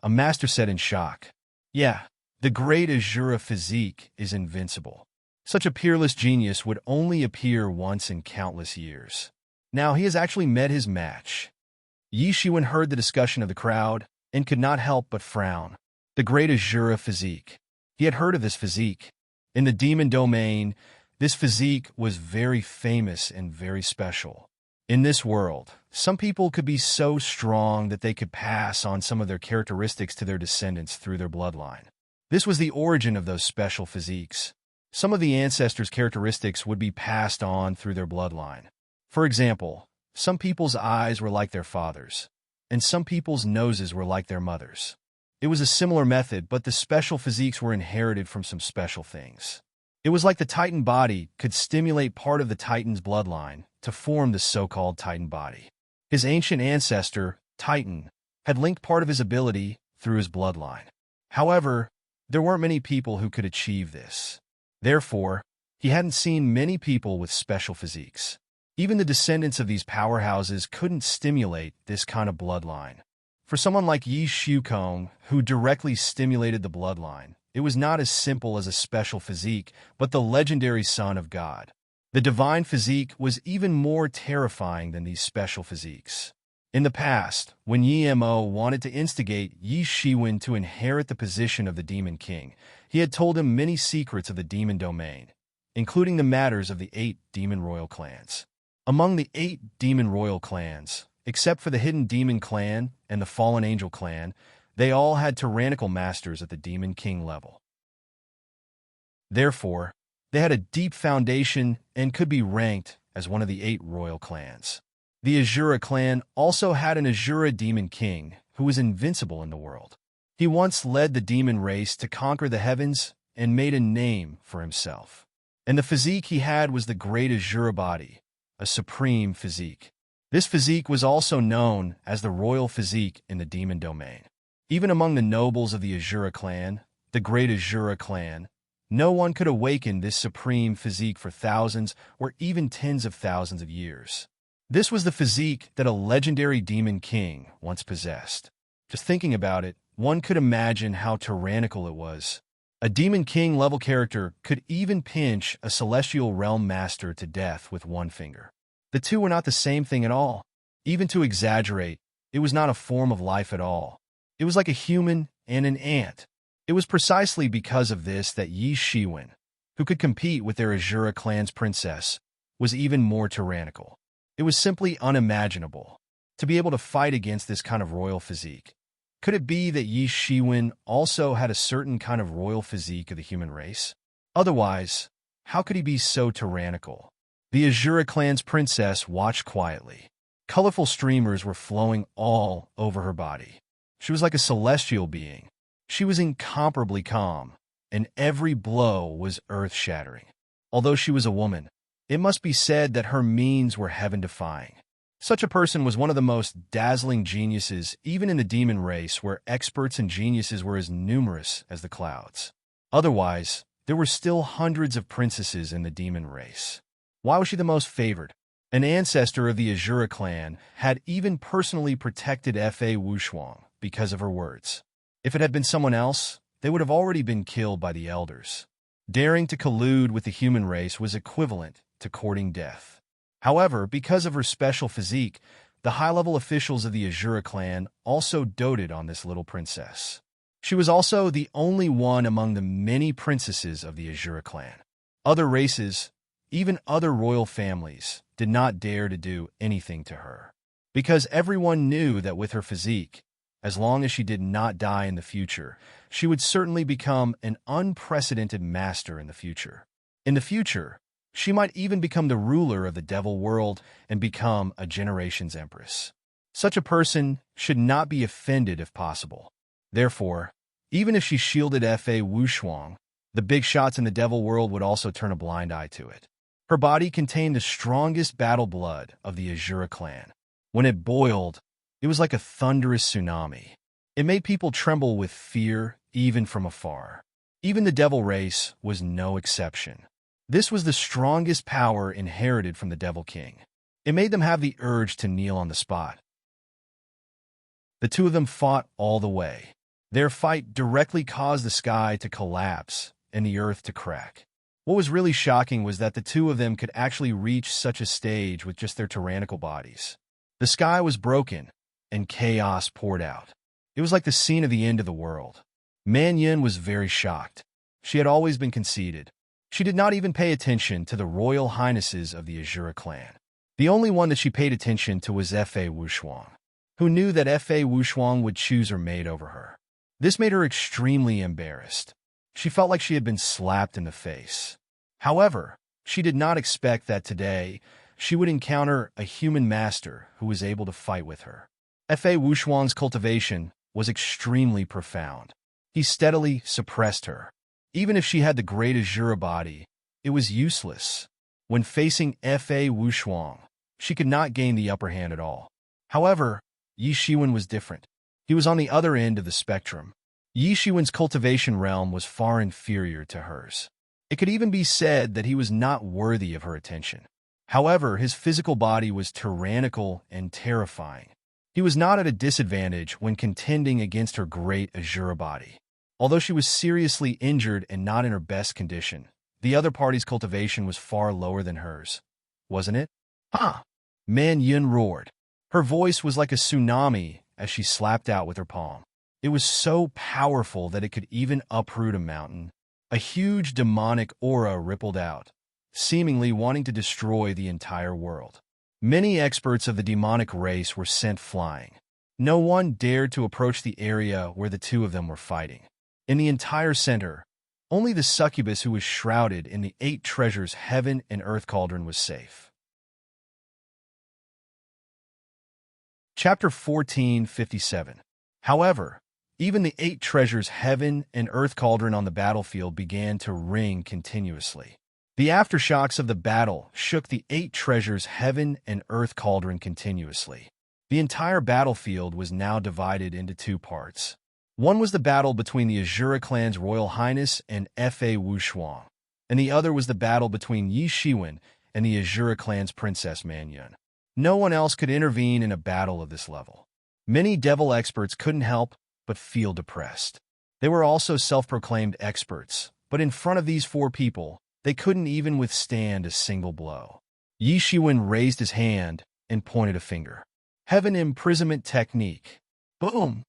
A master said in shock. Yeah, the great Azura physique is invincible. Such a peerless genius would only appear once in countless years. Now he has actually met his match. Yi Shiwen heard the discussion of the crowd and could not help but frown. The great Azura physique. He had heard of this physique. In the demon domain, this physique was very famous and very special. In this world, some people could be so strong that they could pass on some of their characteristics to their descendants through their bloodline. This was the origin of those special physiques. Some of the ancestors' characteristics would be passed on through their bloodline. For example, some people's eyes were like their fathers, and some people's noses were like their mothers. It was a similar method, but the special physiques were inherited from some special things. It was like the Titan body could stimulate part of the Titan's bloodline to form the so-called Titan body. His ancient ancestor, Titan, had linked part of his ability through his bloodline. However, there weren't many people who could achieve this. Therefore, he hadn't seen many people with special physiques. Even the descendants of these powerhouses couldn't stimulate this kind of bloodline. For someone like Yi Shukong, who directly stimulated the bloodline, it was not as simple as a special physique, but the legendary Son of God. The divine physique was even more terrifying than these special physiques. In the past, when Yi Mo wanted to instigate Yi Shiwen to inherit the position of the Demon King, he had told him many secrets of the demon domain, including the matters of the 8 demon royal clans. Among the 8 demon royal clans, except for the Hidden Demon Clan and the Fallen Angel Clan, they all had tyrannical masters at the Demon King level. Therefore, they had a deep foundation and could be ranked as one of the 8 royal clans. The Azura clan also had an Azura Demon King who was invincible in the world. He once led the demon race to conquer the heavens and made a name for himself. And the physique he had was the Great Azura Body, a supreme physique. This physique was also known as the royal physique in the demon domain. Even among the nobles of the Azura clan, the Great Azura clan, no one could awaken this supreme physique for thousands or even tens of thousands of years. This was the physique that a legendary demon king once possessed. Just thinking about it, one could imagine how tyrannical it was. A demon king level character could even pinch a celestial realm master to death with one finger. The two were not the same thing at all. Even to exaggerate, it was not a form of life at all. It was like a human and an ant. It was precisely because of this that Yi Shiwen, who could compete with their Azura clan's princess, was even more tyrannical. It was simply unimaginable to be able to fight against this kind of royal physique. Could it be that Yi Shiwen also had a certain kind of royal physique of the human race? Otherwise, how could he be so tyrannical? The Azura clan's princess watched quietly. Colorful streamers were flowing all over her body. She was like a celestial being. She was incomparably calm, and every blow was earth-shattering. Although she was a woman, it must be said that her means were heaven-defying. Such a person was one of the most dazzling geniuses even in the demon race, where experts and geniuses were as numerous as the clouds. Otherwise, there were still hundreds of princesses in the demon race. Why was she the most favored? An ancestor of the Azura clan had even personally protected Fa Wushuang because of her words. If it had been someone else, they would have already been killed by the elders. Daring to collude with the human race was equivalent to courting death. However, because of her special physique, the high-level officials of the Azura clan also doted on this little princess. She was also the only one among the many princesses of the Azura clan. Other races, even other royal families, did not dare to do anything to her, because everyone knew that with her physique, as long as she did not die in the future, she would certainly become an unprecedented master in the future. In the future, she might even become the ruler of the devil world and become a generation's empress. Such a person should not be offended if possible. Therefore, even if she shielded Fa Wushuang, the big shots in the devil world would also turn a blind eye to it. Her body contained the strongest battle blood of the Azura clan. When it boiled, it was like a thunderous tsunami. It made people tremble with fear, even from afar. Even the devil race was no exception. This was the strongest power inherited from the Devil King. It made them have the urge to kneel on the spot. The two of them fought all the way. Their fight directly caused the sky to collapse and the earth to crack. What was really shocking was that the two of them could actually reach such a stage with just their tyrannical bodies. The sky was broken, and chaos poured out. It was like the scene of the end of the world. Man Yin was very shocked. She had always been conceited. She did not even pay attention to the royal highnesses of the Azura clan. The only one that she paid attention to was Fa Wushuang, who knew that Fa Wushuang would choose her maid over her. This made her extremely embarrassed. She felt like she had been slapped in the face. However, she did not expect that today she would encounter a human master who was able to fight with her. Fa Wushuang's cultivation was extremely profound. He steadily suppressed her. Even if she had the great Azura body, it was useless. When facing Fa Wushuang, she could not gain the upper hand at all. However, Yi Shiwen was different. He was on the other end of the spectrum. Yi Shiwen's cultivation realm was far inferior to hers. It could even be said that he was not worthy of her attention. However, his physical body was tyrannical and terrifying. He was not at a disadvantage when contending against her great Azura body. Although she was seriously injured and not in her best condition, the other party's cultivation was far lower than hers. Wasn't it? Huh! Man Yun roared. Her voice was like a tsunami as she slapped out with her palm. It was so powerful that it could even uproot a mountain. A huge demonic aura rippled out, seemingly wanting to destroy the entire world. Many experts of the demonic race were sent flying. No one dared to approach the area where the two of them were fighting. In the entire center, only the succubus who was shrouded in the 8 treasures heaven and earth cauldron was safe. Chapter 1457. However, even the 8 treasures heaven and earth cauldron on the battlefield began to ring continuously. The aftershocks of the battle shook the 8 treasures heaven and earth cauldron continuously. The entire battlefield was now divided into 2 parts. One was the battle between the Azura clan's Royal Highness and Fa Wushuang, and the other was the battle between Yi Shiwen and the Azura clan's Princess Man Yun. No one else could intervene in a battle of this level. Many devil experts couldn't help but feel depressed. They were also self-proclaimed experts, but in front of these 4 people, they couldn't even withstand a single blow. Yi Shiwen raised his hand and pointed a finger. Heaven imprisonment technique. Boom!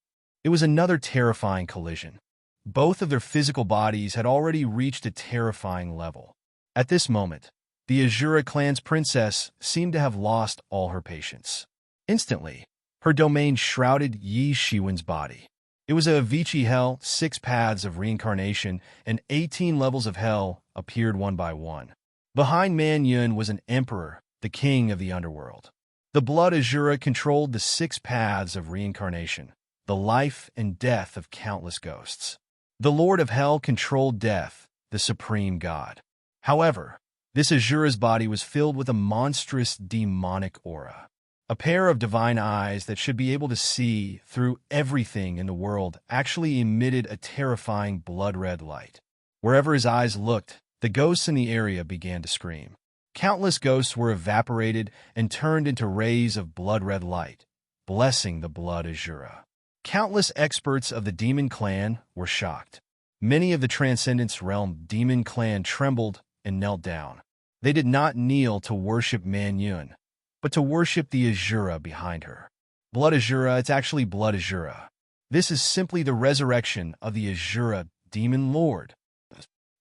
It was another terrifying collision. Both of their physical bodies had already reached a terrifying level. At this moment, the Azura clan's princess seemed to have lost all her patience. Instantly, her domain shrouded Yi Shiwen's body. It was a Avicii hell, 6 paths of reincarnation, and 18 levels of hell appeared one by one. Behind Man Yun was an emperor, the king of the underworld. The blood Azura controlled the 6 paths of reincarnation, the life and death of countless ghosts. The Lord of Hell controlled death, the supreme god. However, this Azura's body was filled with a monstrous demonic aura. A pair of divine eyes that should be able to see through everything in the world actually emitted a terrifying blood-red light. Wherever his eyes looked, the ghosts in the area began to scream. Countless ghosts were evaporated and turned into rays of blood-red light, blessing the blood Azura. Countless experts of the demon clan were shocked. Many of the Transcendence Realm demon clan trembled and knelt down. They did not kneel to worship Man Yun, but to worship the Azura behind her. Blood Azura, it's actually Blood Azura. This is simply the resurrection of the Azura Demon Lord,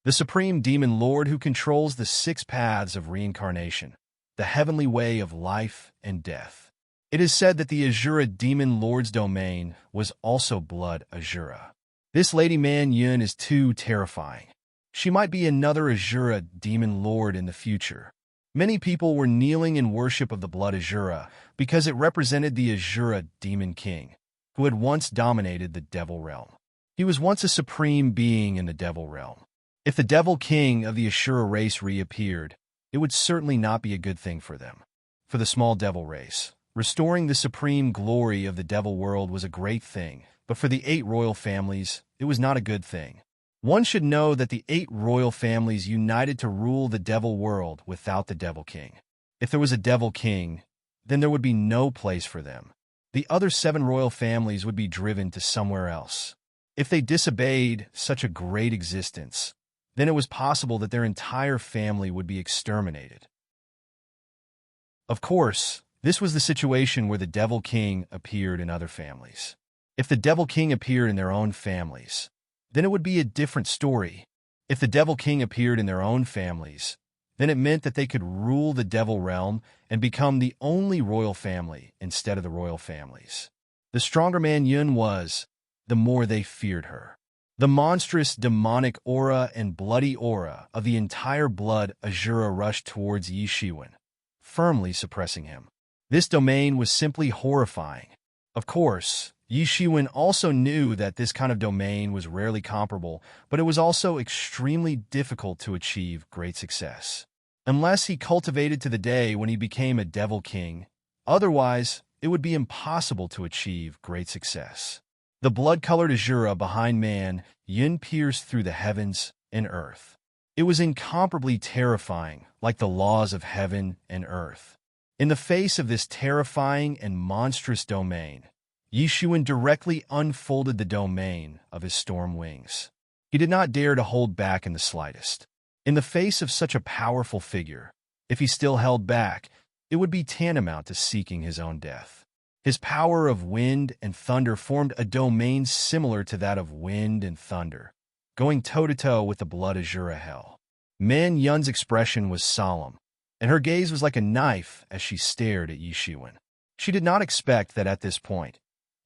the Supreme Demon Lord who controls the 6 paths of reincarnation, the heavenly way of life and death. It is said that the Azura Demon Lord's domain was also Blood Azura. This Lady Man Yun is too terrifying. She might be another Azura Demon Lord in the future. Many people were kneeling in worship of the Blood Azura because it represented the Azura Demon King, who had once dominated the Devil Realm. He was once a supreme being in the Devil Realm. If the Devil King of the Ashura race reappeared, it would certainly not be a good thing for them. For the small devil race, restoring the supreme glory of the devil world was a great thing, but for the 8 royal families, it was not a good thing. One should know that the 8 royal families united to rule the devil world without the Devil King. If there was a Devil King, then there would be no place for them. The other 7 royal families would be driven to somewhere else. If they disobeyed such a great existence, then it was possible that their entire family would be exterminated. Of course, this was the situation where the Devil King appeared in other families. If the Devil King appeared in their own families, then it would be a different story. If the Devil King appeared in their own families, then it meant that they could rule the Devil Realm and become the only royal family instead of the royal families. The stronger Man Yun was, the more they feared her. The monstrous demonic aura and bloody aura of the entire blood Azura rushed towards Yi Shiwen, firmly suppressing him. This domain was simply horrifying. Of course, Yi Shiwen also knew that this kind of domain was rarely comparable, but it was also extremely difficult to achieve great success. Unless he cultivated to the day when he became a Devil King, otherwise it would be impossible to achieve great success. The blood-colored Azura behind Man Yun pierced through the heavens and earth. It was incomparably terrifying, like the laws of heaven and earth. In the face of this terrifying and monstrous domain, Yi Shiwen directly unfolded the domain of his storm wings. He did not dare to hold back in the slightest. In the face of such a powerful figure, if he still held back, it would be tantamount to seeking his own death. His power of wind and thunder formed a domain similar to that of wind and thunder, going toe-to-toe with the blood Azura hell. Man Yun's expression was solemn, and her gaze was like a knife as she stared at Yi Shiwen. She did not expect that at this point,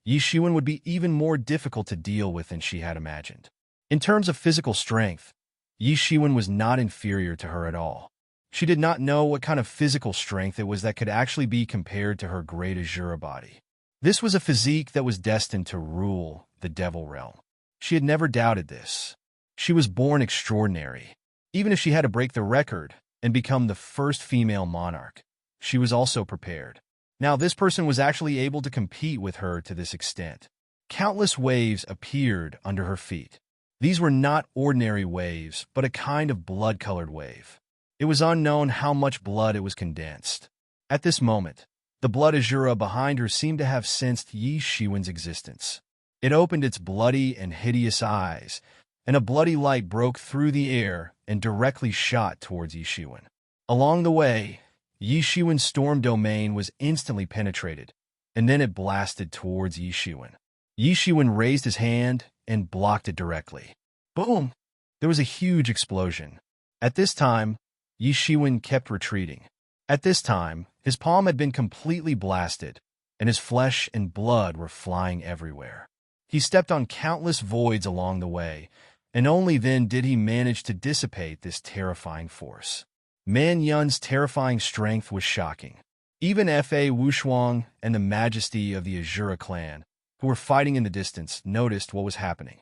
Yi Shiwen would be even more difficult to deal with than she had imagined. In terms of physical strength, Yi Shiwen was not inferior to her at all. She did not know what kind of physical strength it was that could actually be compared to her great Azura body. This was a physique that was destined to rule the Devil Realm. She had never doubted this. She was born extraordinary. Even if she had to break the record and become the first female monarch, she was also prepared. Now, this person was actually able to compete with her to this extent. Countless waves appeared under her feet. These were not ordinary waves, but a kind of blood-colored wave. It was unknown how much blood it was condensed. At this moment, the blood Azura behind her seemed to have sensed Yi Shiwen's existence. It opened its bloody and hideous eyes, and a bloody light broke through the air and directly shot towards Yi Shiwen. Along the way, Yi Shiwen's storm domain was instantly penetrated, and then it blasted towards Yi Shiwen. Yi Shiwen raised his hand and blocked it directly. Boom! There was a huge explosion. At this time, Yi Shiwen kept retreating. At this time, his palm had been completely blasted, and his flesh and blood were flying everywhere. He stepped on countless voids along the way, and only then did he manage to dissipate this terrifying force. Man Yun's terrifying strength was shocking. Even Fa Wushuang and the majesty of the Azura clan, who were fighting in the distance, noticed what was happening.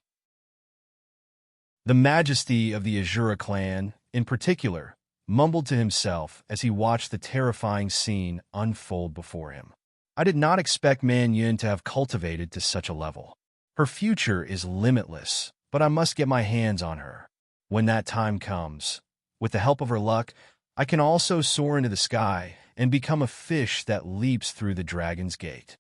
The majesty of the Azura clan, in particular, mumbled to himself as he watched the terrifying scene unfold before him. I did not expect Man Yun to have cultivated to such a level. Her future is limitless, but I must get my hands on her. When that time comes, with the help of her luck, I can also soar into the sky and become a fish that leaps through the dragon's gate.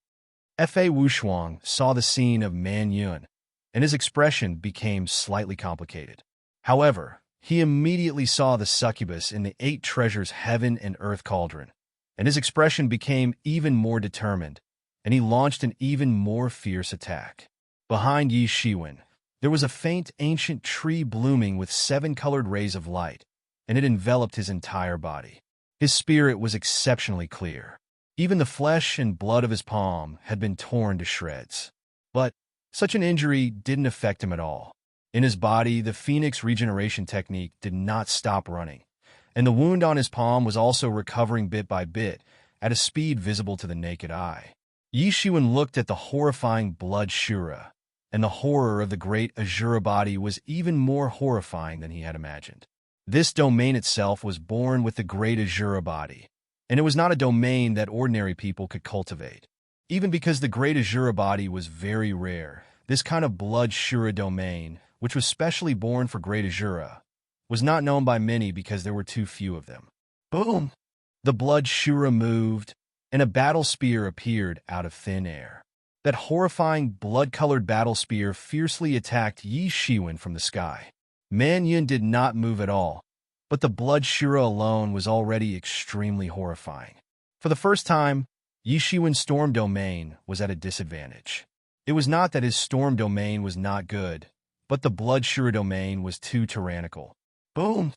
Fa Wushuang saw the scene of Man Yun, and his expression became slightly complicated. However, he immediately saw the succubus in the 8 treasures heaven and earth cauldron, and his expression became even more determined, and he launched an even more fierce attack. Behind Yi Shiwen, there was a faint ancient tree blooming with 7 colored rays of light, and it enveloped his entire body. His spirit was exceptionally clear. Even the flesh and blood of his palm had been torn to shreds. But such an injury didn't affect him at all. In his body, the Phoenix regeneration technique did not stop running, and the wound on his palm was also recovering bit by bit at a speed visible to the naked eye. Yi Shiwen looked at the horrifying blood Shura, and the horror of the great Azura body was even more horrifying than he had imagined. This domain itself was born with the great Azura body, and it was not a domain that ordinary people could cultivate. Even because the great Azura body was very rare, this kind of blood Shura domain, which was specially born for great Azura, was not known by many because there were too few of them. Boom! The blood Shura moved, and a battle spear appeared out of thin air. That horrifying blood-colored battle spear fiercely attacked Yi Shiwen from the sky. Man Yun did not move at all, but the blood Shura alone was already extremely horrifying. For the first time, Yi Shiwen's storm domain was at a disadvantage. It was not that his storm domain was not good, but the blood Shura domain was too tyrannical. Boom!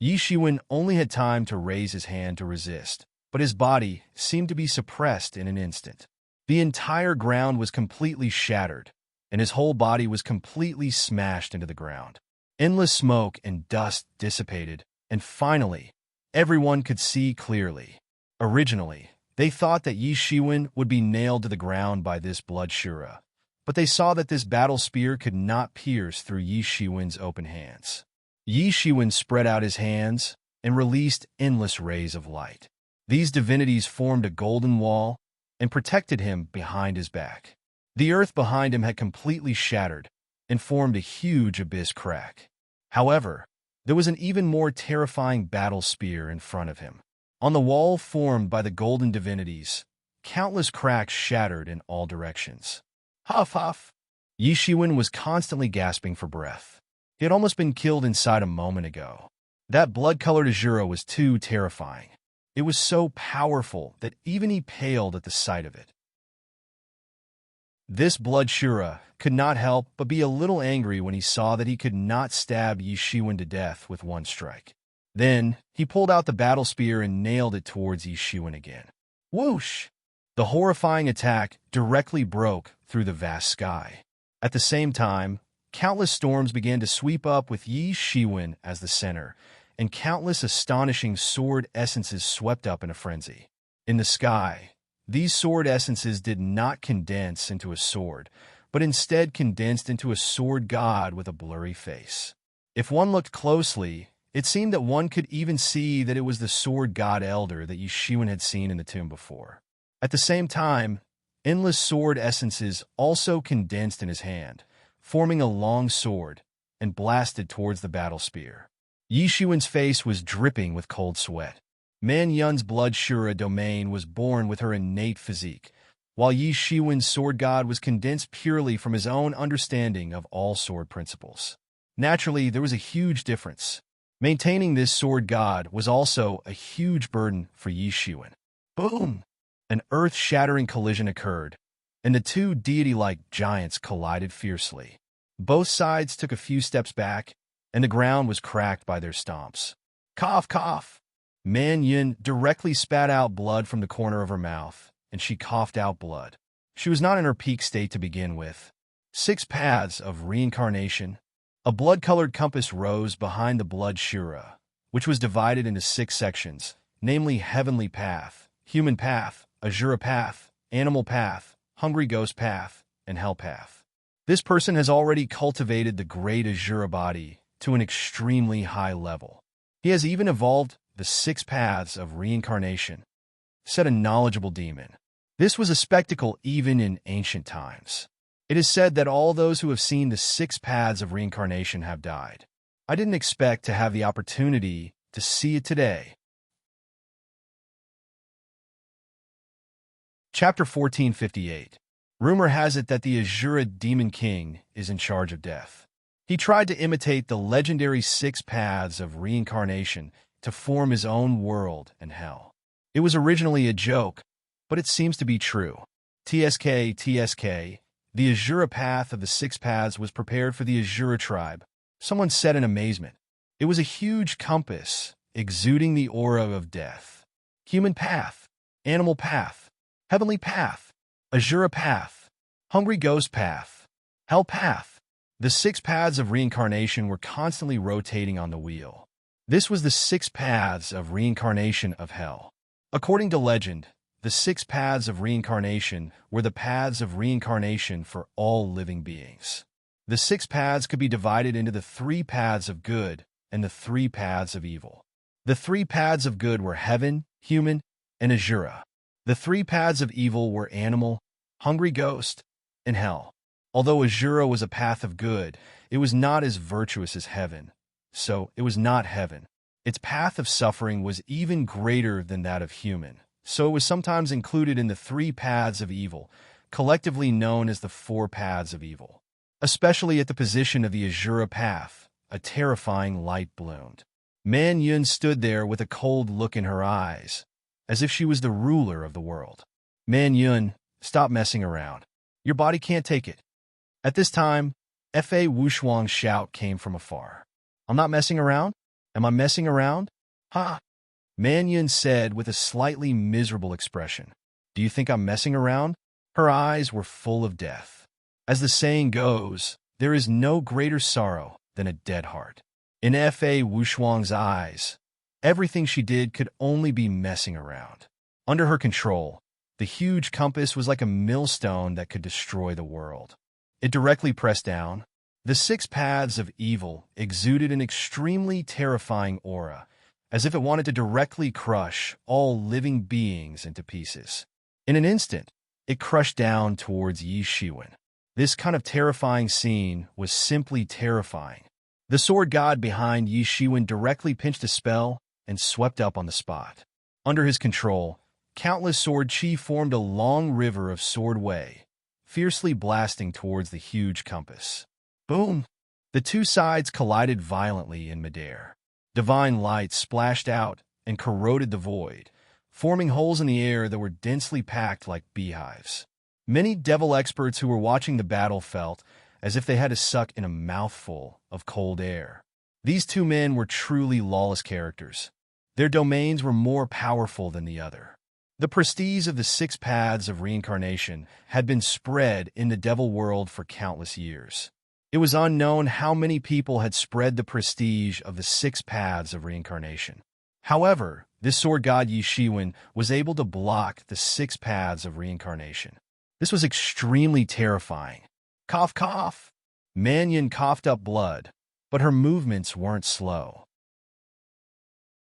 Yi Shiwen only had time to raise his hand to resist, but his body seemed to be suppressed in an instant. The entire ground was completely shattered, and his whole body was completely smashed into the ground. Endless smoke and dust dissipated, and finally, everyone could see clearly. Originally, they thought that Yi Shiwen would be nailed to the ground by this blood shura, but they saw that this battle spear could not pierce through Yi Shiwen's open hands. Yi Shiwen spread out his hands and released endless rays of light. These divinities formed a golden wall and protected him behind his back. The earth behind him had completely shattered and formed a huge abyss crack. However, there was an even more terrifying battle spear in front of him. On the wall formed by the golden divinities, countless cracks shattered in all directions. Huff, huff! Yi Shiwen was constantly gasping for breath. He had almost been killed inside a moment ago. That blood-colored azura was too terrifying. It was so powerful that even he paled at the sight of it. This blood shura could not help but be a little angry when he saw that he could not stab Yi Shiwen to death with one strike. Then, he pulled out the battle spear and nailed it towards Yi Shiwen again. Whoosh! The horrifying attack directly broke through the vast sky. At the same time, countless storms began to sweep up with Yi Shiwen as the center, and countless astonishing sword essences swept up in a frenzy. In the sky, these sword essences did not condense into a sword, but instead condensed into a sword god with a blurry face. If one looked closely, it seemed that one could even see that it was the sword god elder that Yi Shiwen had seen in the tomb before. At the same time, endless sword essences also condensed in his hand, forming a long sword, and blasted towards the battle spear. Yi Shiwen's face was dripping with cold sweat. Man Yun's blood shura domain was born with her innate physique, while Yi Shiwen's sword god was condensed purely from his own understanding of all sword principles. Naturally, there was a huge difference. Maintaining this sword god was also a huge burden for Yi Shiwen. Boom! An earth-shattering collision occurred, and the two deity-like giants collided fiercely. Both sides took a few steps back, and the ground was cracked by their stomps. Cough, cough! Man Yun directly spat out blood from the corner of her mouth, and she coughed out blood. She was not in her peak state to begin with. 6 paths of reincarnation. A blood-colored compass rose behind the blood shura, which was divided into 6 sections, namely Heavenly Path, Human Path, Azura Path, Animal Path, Hungry Ghost Path, and Hell Path. This person has already cultivated the great Azura body to an extremely high level. He has even evolved the 6 paths of reincarnation, said a knowledgeable demon. This was a spectacle even in ancient times. It is said that all those who have seen the 6 paths of reincarnation have died. I didn't expect to have the opportunity to see it today. Chapter 1458. Rumor has it that the Azura Demon King is in charge of death. He tried to imitate the legendary 6 paths of reincarnation to form his own world and hell. It was originally a joke, but it seems to be true. TSK, the Azura path of the 6 paths was prepared for the Azura tribe, someone said in amazement. It was a huge compass, exuding the aura of death. Human path, animal path, heavenly path, Azura path, hungry ghost path, hell path. The 6 paths of reincarnation were constantly rotating on the wheel. This was the 6 paths of reincarnation of hell. According to legend, the 6 paths of reincarnation were the paths of reincarnation for all living beings. The 6 paths could be divided into the 3 paths of good and the 3 paths of evil. The 3 paths of good were heaven, human, and Azura. The 3 paths of evil were animal, hungry ghost, and hell. Although Azura was a path of good, it was not as virtuous as heaven, so it was not heaven. Its path of suffering was even greater than that of human, so it was sometimes included in the 3 paths of evil, collectively known as the 4 paths of evil. Especially at the position of the Azura path, a terrifying light bloomed. Man Yun stood there with a cold look in her eyes, as if she was the ruler of the world. Man Yun, stop messing around. Your body can't take it. At this time, Fa Wushuang's shout came from afar. I'm not messing around? Am I messing around? Ha! Man Yun said with a slightly miserable expression. Do you think I'm messing around? Her eyes were full of death. As the saying goes, there is no greater sorrow than a dead heart. In F.A. Wushuang's eyes, everything she did could only be messing around. Under her control, the huge compass was like a millstone that could destroy the world. It directly pressed down. The 6 paths of evil exuded an extremely terrifying aura, as if it wanted to directly crush all living beings into pieces. In an instant, it crushed down towards Yi Shiwen. This kind of terrifying scene was simply terrifying. The sword god behind Yi Shiwen directly pinched a spell and swept up on the spot. Under his control, countless sword chi formed a long river of sword wei, fiercely blasting towards the huge compass. Boom! The 2 sides collided violently in midair. Divine light splashed out and corroded the void, forming holes in the air that were densely packed like beehives. Many devil experts who were watching the battle felt as if they had to suck in a mouthful of cold air. These 2 men were truly lawless characters. Their domains were more powerful than the other. The prestige of the 6 paths of reincarnation had been spread in the devil world for countless years. It was unknown how many people had spread the prestige of the 6 paths of reincarnation. However, this sword god Yi Shiwen was able to block the 6 paths of reincarnation. This was extremely terrifying. Cough, cough. Man Yun coughed up blood, but her movements weren't slow.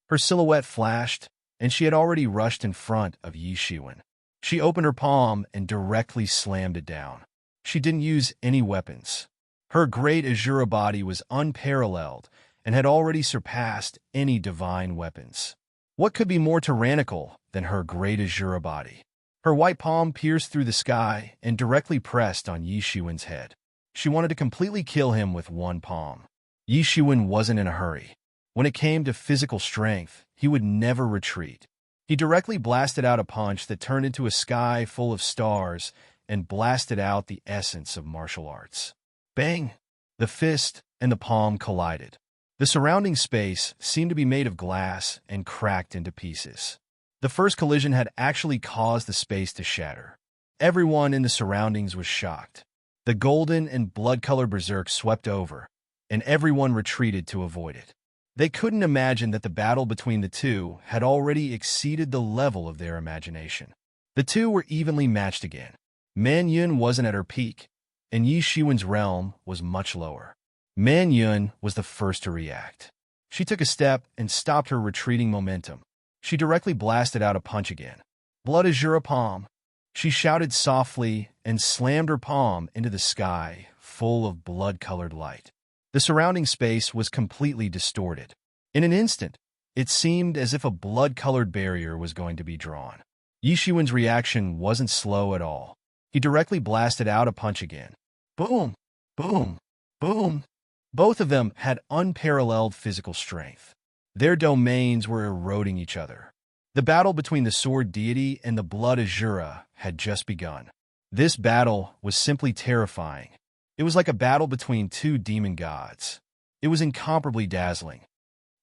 Her silhouette flashed, and she had already rushed in front of Yi Shiwen. She opened her palm and directly slammed it down. She didn't use any weapons. Her great Azura body was unparalleled and had already surpassed any divine weapons. What could be more tyrannical than her great Azura body? Her white palm pierced through the sky and directly pressed on Yi Shiwen's head. She wanted to completely kill him with one palm. Yi Shiwen wasn't in a hurry. When it came to physical strength, he would never retreat. He directly blasted out a punch that turned into a sky full of stars and blasted out the essence of martial arts. Bang! The fist and the palm collided. The surrounding space seemed to be made of glass and cracked into pieces. The first collision had actually caused the space to shatter. Everyone in the surroundings was shocked. The golden and blood-colored berserk swept over, and everyone retreated to avoid it. They couldn't imagine that the battle between the 2 had already exceeded the level of their imagination. The 2 were evenly matched again. Man Yun wasn't at her peak, and Yi Shiwen's realm was much lower. Man Yun was the first to react. She took a step and stopped her retreating momentum. She directly blasted out a punch again. Blood Azura palm. She shouted softly and slammed her palm into the sky, full of blood-colored light. The surrounding space was completely distorted. In an instant, it seemed as if a blood-colored barrier was going to be drawn. Yi Shiwen's reaction wasn't slow at all. He directly blasted out a punch again. Boom! Boom! Boom! Both of them had unparalleled physical strength. Their domains were eroding each other. The battle between the sword deity and the blood Azura had just begun. This battle was simply terrifying. It was like a battle between 2 demon gods. It was incomparably dazzling.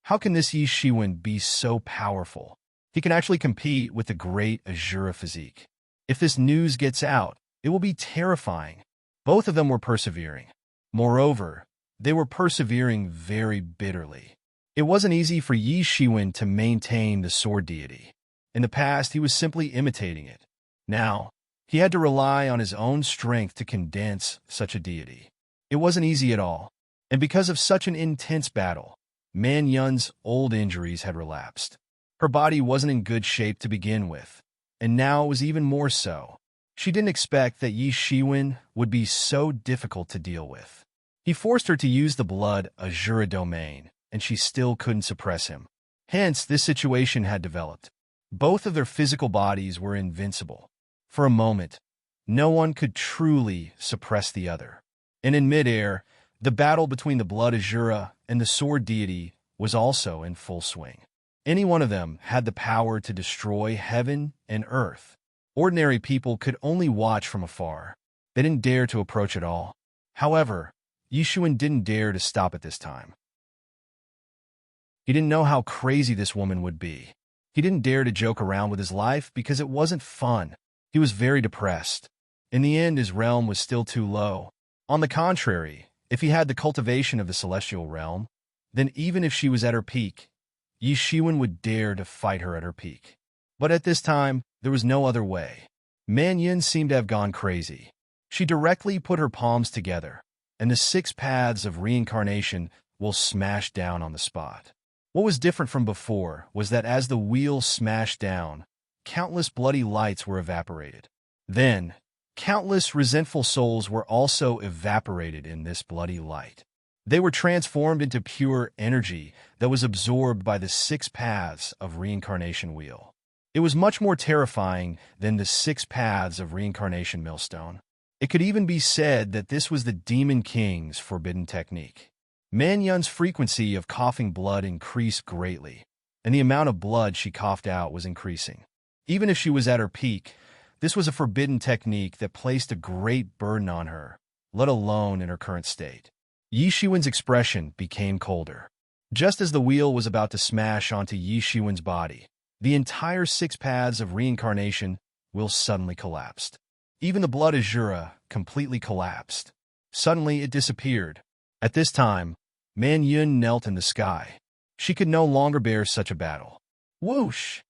How can this Yi Shiwen be so powerful? He can actually compete with the great Azura physique. If this news gets out, it will be terrifying. Both of them were persevering. Moreover, they were persevering very bitterly. It wasn't easy for Yi Shiwen to maintain the sword deity. In the past, he was simply imitating it. Now, he had to rely on his own strength to condense such a deity. It wasn't easy at all, and because of such an intense battle, Man Yun's old injuries had relapsed. Her body wasn't in good shape to begin with, and now it was even more so. She didn't expect that Yi Shiwen would be so difficult to deal with. He forced her to use the blood Azura domain, and she still couldn't suppress him. Hence, this situation had developed. Both of their physical bodies were invincible. For a moment, no one could truly suppress the other. And in midair, the battle between the blood Azura and the sword deity was also in full swing. Any one of them had the power to destroy heaven and earth. Ordinary people could only watch from afar. They didn't dare to approach at all. However, Yi Shiwen didn't dare to stop at this time. He didn't know how crazy this woman would be. He didn't dare to joke around with his life because it wasn't fun. He was very depressed. In the end, his realm was still too low. On the contrary, if he had the cultivation of the celestial realm, then even if she was at her peak, Yi Shiwen would dare to fight her at her peak. But at this time, there was no other way. Man Yun seemed to have gone crazy. She directly put her palms together, and the 6 paths of reincarnation will smash down on the spot. What was different from before was that as the wheel smashed down, countless bloody lights were evaporated. Then, countless resentful souls were also evaporated in this bloody light. They were transformed into pure energy that was absorbed by the 6 paths of reincarnation wheel. It was much more terrifying than the 6 paths of reincarnation millstone. It could even be said that this was the Demon King's forbidden technique. Man Yun's frequency of coughing blood increased greatly, and the amount of blood she coughed out was increasing. Even if she was at her peak, this was a forbidden technique that placed a great burden on her, let alone in her current state. Yi Shiwen's expression became colder. Just as the wheel was about to smash onto Yi Shiwen's body, the entire 6 paths of reincarnation will suddenly collapsed. Even the blood azura completely collapsed. Suddenly it disappeared. At this time, Man Yun knelt in the sky. She could no longer bear such a battle. Whoosh!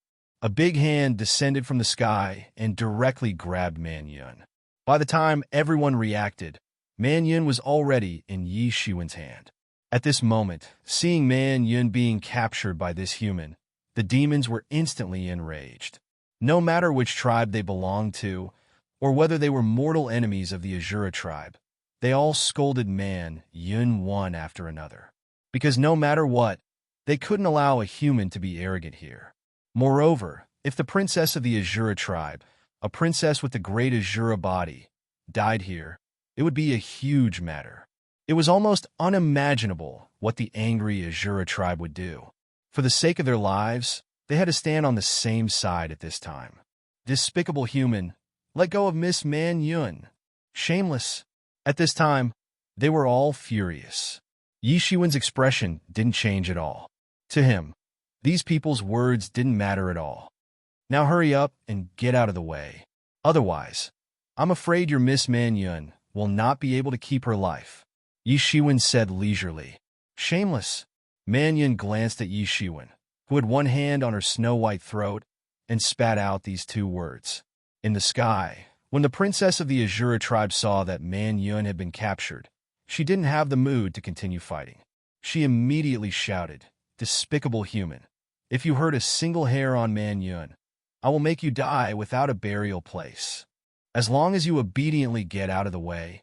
A big hand descended from the sky and directly grabbed Man Yun. By the time everyone reacted, Man Yun was already in Yi Shiwen's hand. At this moment, seeing Man Yun being captured by this human, the demons were instantly enraged. No matter which tribe they belonged to, or whether they were mortal enemies of the Azura tribe, they all scolded Man Yun one after another. Because no matter what, they couldn't allow a human to be arrogant here. Moreover, if the princess of the Azura tribe, a princess with the great Azura body, died here, it would be a huge matter. It was almost unimaginable what the angry Azura tribe would do. For the sake of their lives, they had to stand on the same side at this time. Despicable human, let go of Miss Man Yun. Shameless. At this time, they were all furious. Yi Shiwen's expression didn't change at all. To him, these people's words didn't matter at all. Now hurry up and get out of the way. Otherwise, I'm afraid your Miss Man Yun will not be able to keep her life, Yi Shiwen said leisurely. Shameless. Man Yun glanced at Yi Shiwen, who had one hand on her snow-white throat, and spat out these 2 words. In the sky, when the princess of the Azura tribe saw that Man Yun had been captured, she didn't have the mood to continue fighting. She immediately shouted, Despicable human, if you hurt a single hair on Man Yun, I will make you die without a burial place. As long as you obediently get out of the way,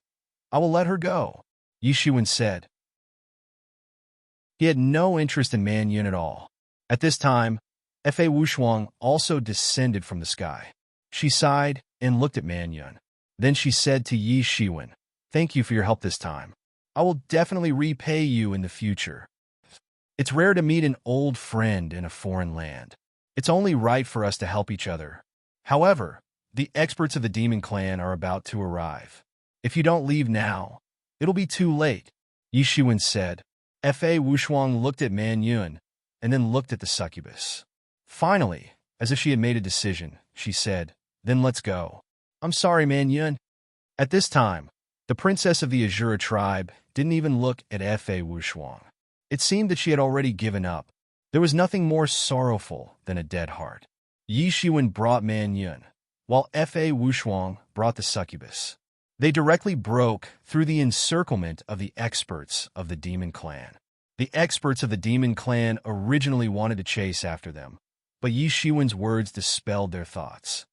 I will let her go, Yi Shiwen said. He had no interest in Man Yun at all. At this time, Fa Wushuang also descended from the sky. She sighed and looked at Man Yun. Then she said to Yi Shiwen, Thank you for your help this time. I will definitely repay you in the future. It's rare to meet an old friend in a foreign land. It's only right for us to help each other. However, the experts of the Demon Clan are about to arrive. If you don't leave now, it'll be too late, Yi Shiwen said. Fa Wushuang looked at Man Yun and then looked at the succubus. Finally, as if she had made a decision, she said, Then let's go. I'm sorry, Man Yun. At this time, the princess of the Azura tribe didn't even look at Fa Wushuang. It seemed that she had already given up. There was nothing more sorrowful than a dead heart. Yi Shiwen brought Man Yun, while Fa Wushuang brought the succubus. They directly broke through the encirclement of the experts of the Demon Clan. The experts of the Demon Clan originally wanted to chase after them, but Yi Shiwen's words dispelled their thoughts.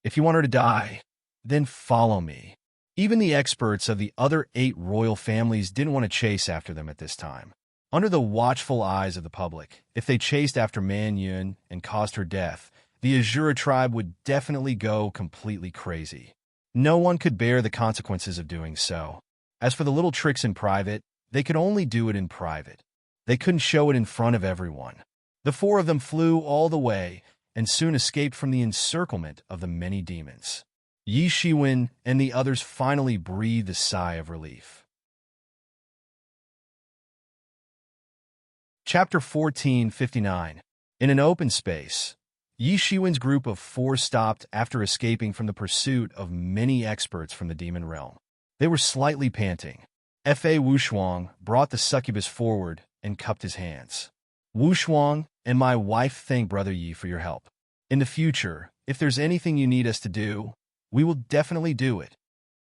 If you want her to die, then follow me. Even the experts of the other 8 royal families didn't want to chase after them at this time. Under the watchful eyes of the public, if they chased after Man Yun and caused her death, the Azura tribe would definitely go completely crazy. No one could bear the consequences of doing so. As for the little tricks in private, they could only do it in private. They couldn't show it in front of everyone. The 4 of them flew all the way and soon escaped from the encirclement of the many demons. Yi Shiwen and the others finally breathed a sigh of relief. Chapter 1459. In an open space, Yi Shiwen's group of 4 stopped after escaping from the pursuit of many experts from the demon realm. They were slightly panting. Fa Wushuang brought the succubus forward and cupped his hands. Wushuang and my wife thank Brother Yi for your help. In the future, if there's anything you need us to do, we will definitely do it.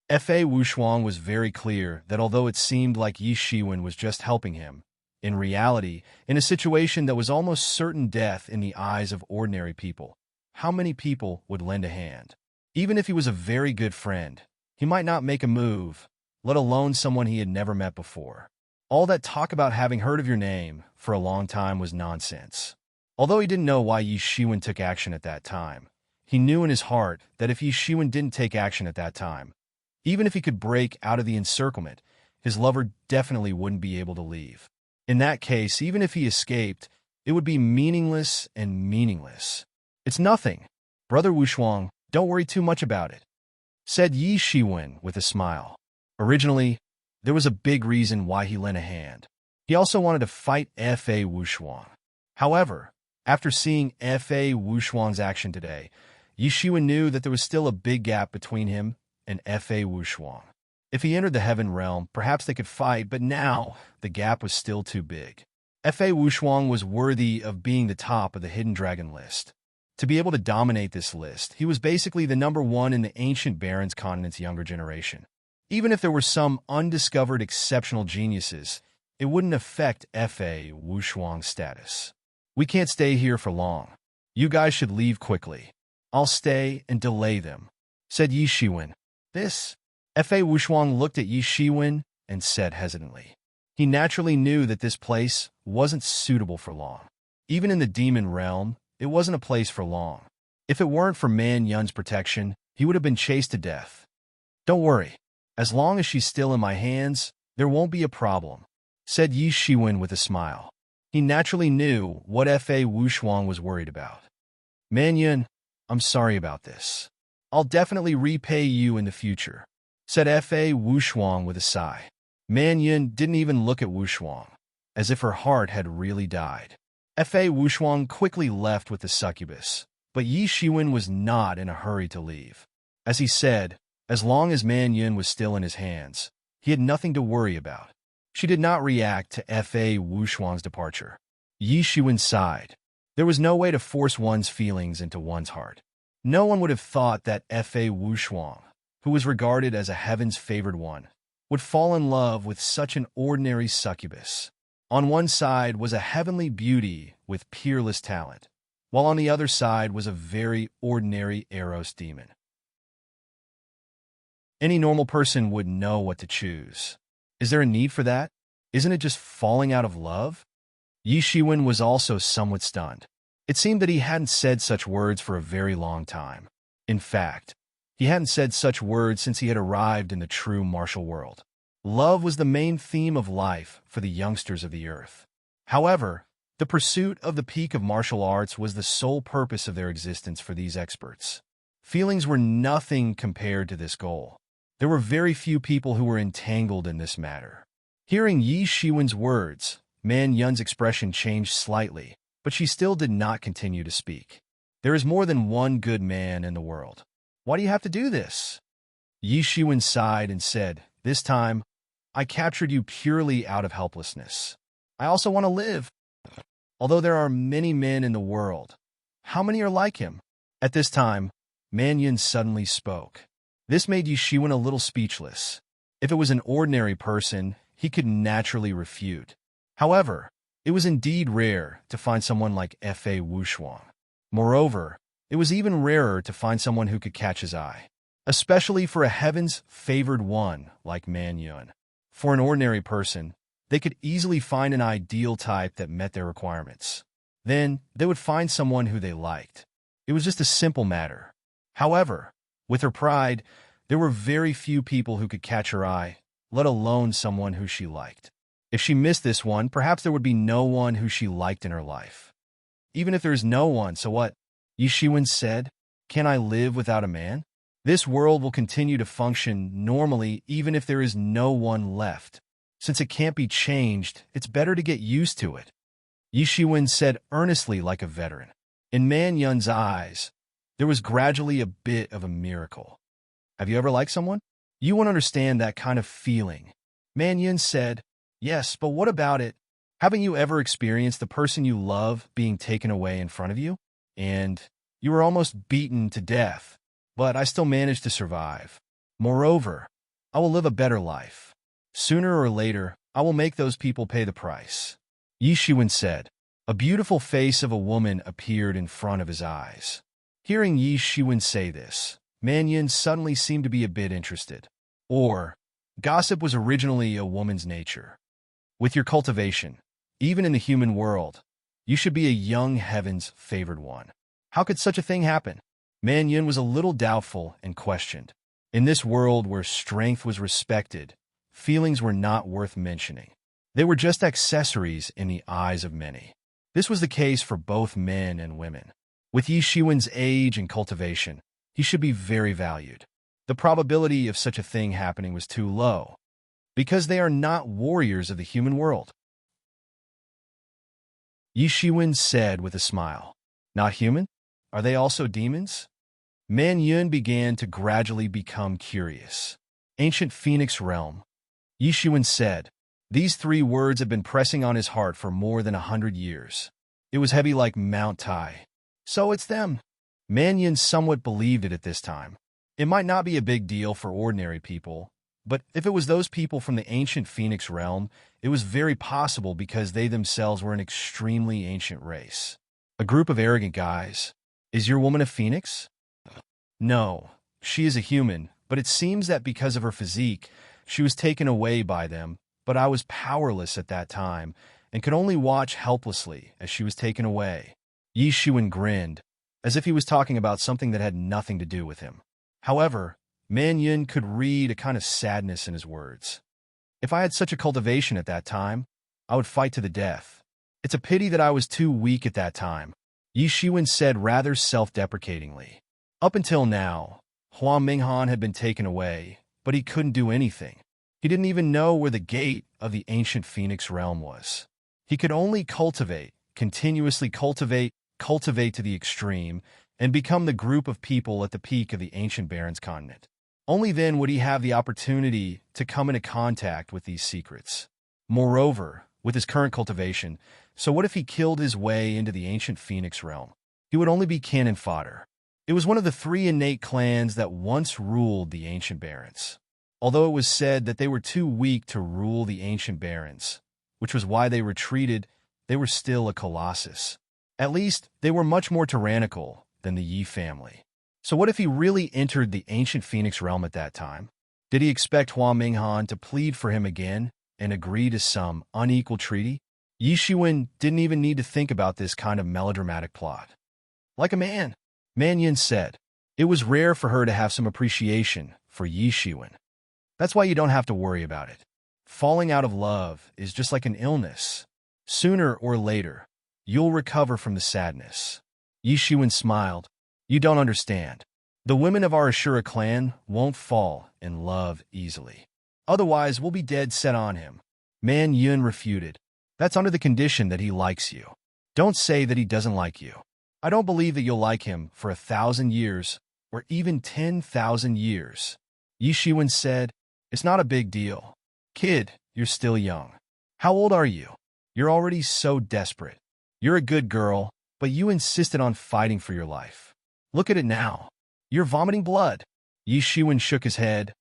Fa Wushuang was very clear that although it seemed like Yi Shiwen was just helping him, in reality, in a situation that was almost certain death in the eyes of ordinary people, how many people would lend a hand? Even if he was a very good friend, he might not make a move, let alone someone he had never met before. All that talk about having heard of your name for a long time was nonsense. Although he didn't know why Yi Shiwen took action at that time, he knew in his heart that if Yi Shiwen didn't take action at that time, even if he could break out of the encirclement, his lover definitely wouldn't be able to leave. In that case, even if he escaped, it would be meaningless and meaningless. It's nothing. Brother Wushuang, don't worry too much about it, said Yi Shiwen with a smile. Originally, there was a big reason why he lent a hand. He also wanted to fight Fa Wushuang. However, after seeing Fa Wushuang's action today, Yi Shiwen knew that there was still a big gap between him and Fa Wushuang. If he entered the heaven realm, perhaps they could fight, but now the gap was still too big. Fa Wushuang was worthy of being the top of the Hidden Dragon list. To be able to dominate this list, he was basically the #1 in the ancient Barons continent's younger generation. Even if there were some undiscovered exceptional geniuses, it wouldn't affect Fa Wushuang's status. We can't stay here for long. You guys should leave quickly. I'll stay and delay them, said Yi Shiwen. This? Fa Wushuang looked at Yi Shiwen and said hesitantly. He naturally knew that this place wasn't suitable for long. Even in the demon realm, it wasn't a place for long. If it weren't for Man Yun's protection, he would have been chased to death. Don't worry. As long as she's still in my hands, there won't be a problem, said Yi Shiwen with a smile. He naturally knew what Fa Wushuang was worried about. Man Yun, I'm sorry about this. I'll definitely repay you in the future, said Fa Wushuang with a sigh. Man Yun didn't even look at Wushuang, as if her heart had really died. Fa Wushuang quickly left with the succubus, but Yi Shiwen was not in a hurry to leave. As he said, as long as Man Yun was still in his hands, he had nothing to worry about. She did not react to Fa Wushuang's departure. Yi Shiwen sighed. There was no way to force one's feelings into one's heart. No one would have thought that Fa Wushuang, who was regarded as a heaven's favored one, would fall in love with such an ordinary succubus. On one side was a heavenly beauty with peerless talent, while on the other side was a very ordinary Eros demon. Any normal person would know what to choose. Is there a need for that? Isn't it just falling out of love? Yi Shiwen was also somewhat stunned. It seemed that he hadn't said such words for a very long time. In fact, he hadn't said such words since he had arrived in the true martial world. Love was the main theme of life for the youngsters of the earth. However, the pursuit of the peak of martial arts was the sole purpose of their existence for these experts. Feelings were nothing compared to this goal. There were very few people who were entangled in this matter. Hearing Yi Shiwen's words, Man Yun's expression changed slightly, but she still did not continue to speak. There is more than one good man in the world. Why do you have to do this? Yi Shiwen sighed and said, this time, I captured you purely out of helplessness. I also want to live. Although there are many men in the world, how many are like him? At this time, Man Yun suddenly spoke. This made Yi Shiwen a little speechless. If it was an ordinary person, he could naturally refute. However, it was indeed rare to find someone like Fa Wushuang. Moreover, it was even rarer to find someone who could catch his eye, especially for a heaven's favored one like Man Yun. For an ordinary person, they could easily find an ideal type that met their requirements. Then, they would find someone who they liked. It was just a simple matter. However, with her pride, there were very few people who could catch her eye, let alone someone who she liked. If she missed this one, perhaps there would be no one who she liked in her life. Even if there's no one, so what? Yi Shiwen said, can I live without a man? This world will continue to function normally even if there is no one left. Since it can't be changed, it's better to get used to it. Yi Shiwen said earnestly like a veteran. In Man Yun's eyes, there was gradually a bit of a miracle. Have you ever liked someone? You won't understand that kind of feeling. Man Yun said, yes, but what about it? Haven't you ever experienced the person you love being taken away in front of you? And you were almost beaten to death, but I still managed to survive. Moreover, I will live a better life. Sooner or later, I will make those people pay the price. Yi Shiwen said. A beautiful face of a woman appeared in front of his eyes. Hearing Yi Shiwen say this, Man Yun suddenly seemed to be a bit interested. Or, gossip was originally a woman's nature. With your cultivation, even in the human world, you should be a young heaven's favored one. How could such a thing happen? Man Yun was a little doubtful and questioned. In this world where strength was respected, feelings were not worth mentioning. They were just accessories in the eyes of many. This was the case for both men and women. With Yi Shiwen's age and cultivation, he should be very valued. The probability of such a thing happening was too low, because they are not warriors of the human world. Yi Shiwen said with a smile, not human? Are they also demons? Man Yun began to gradually become curious. Ancient Phoenix Realm. Yi Shiwen said. These three words had been pressing on his heart for more than 100 years. It was heavy like Mount Tai. So it's them. Man Yun somewhat believed it at this time. It might not be a big deal for ordinary people, but if it was those people from the ancient Phoenix Realm, it was very possible because they themselves were an extremely ancient race. A group of arrogant guys. Is your woman a phoenix? No, she is a human, but it seems that because of her physique, she was taken away by them, but I was powerless at that time and could only watch helplessly as she was taken away. Yi Shiwen grinned, as if he was talking about something that had nothing to do with him. However, Man Yun could read a kind of sadness in his words. If I had such a cultivation at that time, I would fight to the death. It's a pity that I was too weak at that time, Yi Shiwen said rather self-deprecatingly. Up until now, Hua Minghan had been taken away, but he couldn't do anything. He didn't even know where the gate of the ancient Phoenix Realm was. He could only cultivate, continuously cultivate to the extreme, and become the group of people at the peak of the ancient Barrens continent. Only then would he have the opportunity to come into contact with these secrets. Moreover, with his current cultivation, so what if he killed his way into the ancient Phoenix Realm? He would only be cannon fodder. It was one of the three innate clans that once ruled the ancient Barrens. Although it was said that they were too weak to rule the ancient Barrens, which was why they retreated, they were still a colossus. At least, they were much more tyrannical than the Yi family. So what if he really entered the ancient Phoenix Realm at that time? Did he expect Hua Minghan to plead for him again and agree to some unequal treaty? Yi Shiwen didn't even need to think about this kind of melodramatic plot. Like a man, Man Yun said. It was rare for her to have some appreciation for Yi Shiwen. That's why you don't have to worry about it. Falling out of love is just like an illness. Sooner or later, you'll recover from the sadness. Yi Shiwen smiled. You don't understand. The women of our Ashura clan won't fall in love easily. Otherwise, we'll be dead set on him. Man Yun refuted. That's under the condition that he likes you. Don't say that he doesn't like you. I don't believe that you'll like him for 1,000 years or even 10,000 years. Yi Shiwen said, it's not a big deal. Kid, you're still young. How old are you? You're already so desperate. You're a good girl, but you insisted on fighting for your life. Look at it now. You're vomiting blood. Yi Shiwen shook his head,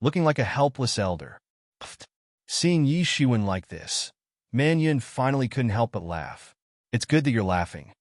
looking like a helpless elder. Seeing Yi Shiwen like this, Man Yun finally couldn't help but laugh. It's good that you're laughing.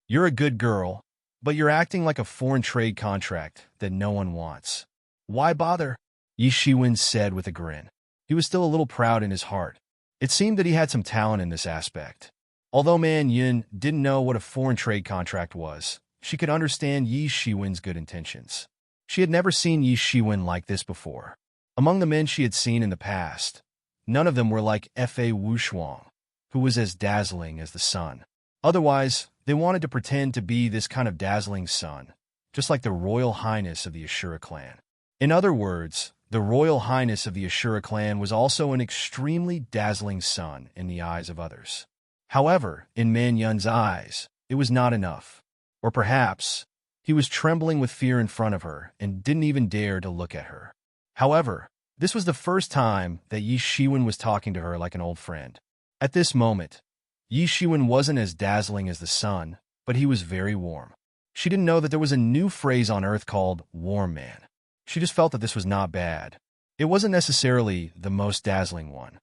You're a good girl, but you're acting like a foreign trade contract that no one wants. Why bother? Yi Shiwen said with a grin. He was still a little proud in his heart. It seemed that he had some talent in this aspect. Although Man Yun didn't know what a foreign trade contract was, she could understand Yi Shiwen's good intentions. She had never seen Yi Shiwen like this before. Among the men she had seen in the past, none of them were like Fa Wushuang, who was as dazzling as the sun. Otherwise, they wanted to pretend to be this kind of dazzling sun, just like the royal highness of the Ashura clan. In other words, The royal highness of the Ashura clan was also an extremely dazzling sun in the eyes of others. However, in Man Yun's eyes, it was not enough. Or perhaps, he was trembling with fear in front of her and didn't even dare to look at her. However, this was the first time that Yi Shiwen was talking to her like an old friend. At this moment, Yi Shiwen wasn't as dazzling as the sun, but he was very warm. She didn't know that there was a new phrase on Earth called warm man. She just felt that this was not bad. It wasn't necessarily the most dazzling one.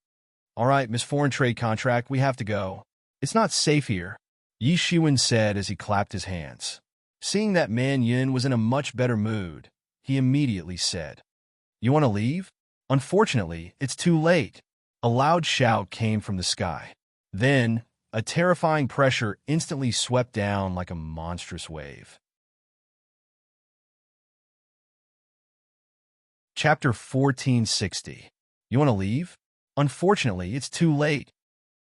All right, Miss Foreign Trade Contract, we have to go. It's not safe here, Yi Shiwen said as he clapped his hands. Seeing that Man Yun was in a much better mood, he immediately said, "You want to leave?" Unfortunately, it's too late. A loud shout came from the sky. Then, a terrifying pressure instantly swept down like a monstrous wave. Chapter 1460. You want to leave? Unfortunately, it's too late.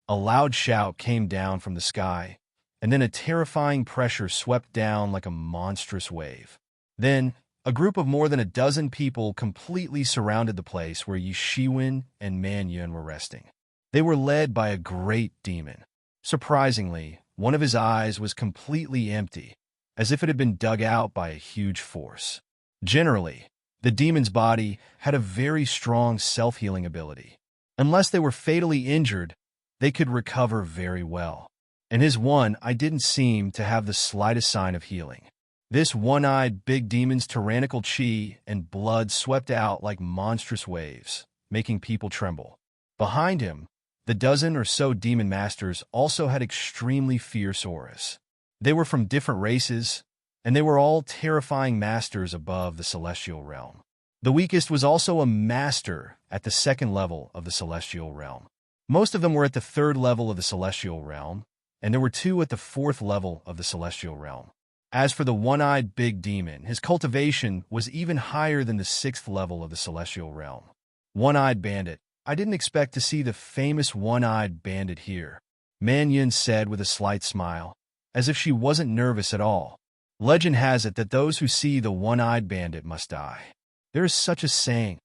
A loud shout came down from the sky, and then a terrifying pressure swept down like a monstrous wave. Then, a group of more than a dozen people completely surrounded the place where Yi Shiwen and Man Yun were resting. They were led by a great demon. Surprisingly, one of his eyes was completely empty, as if it had been dug out by a huge force. Generally, the demon's body had a very strong self-healing ability. Unless they were fatally injured, they could recover very well. And his one eye didn't seem to have the slightest sign of healing. This one-eyed big demon's tyrannical chi and blood swept out like monstrous waves, making people tremble. Behind him, the dozen or so demon masters also had extremely fierce auras. They were from different races, and they were all terrifying masters above the celestial realm. The weakest was also a master at the second level of the celestial realm. Most of them were at the third level of the celestial realm, and there were two at the fourth level of the celestial realm. As for the one-eyed big demon, his cultivation was even higher than the sixth level of the celestial realm. One-eyed bandit. I didn't expect to see the famous one-eyed bandit here, Man Yun said with a slight smile, as if she wasn't nervous at all. Legend has it that those who see the one-eyed bandit must die. There is such a saying.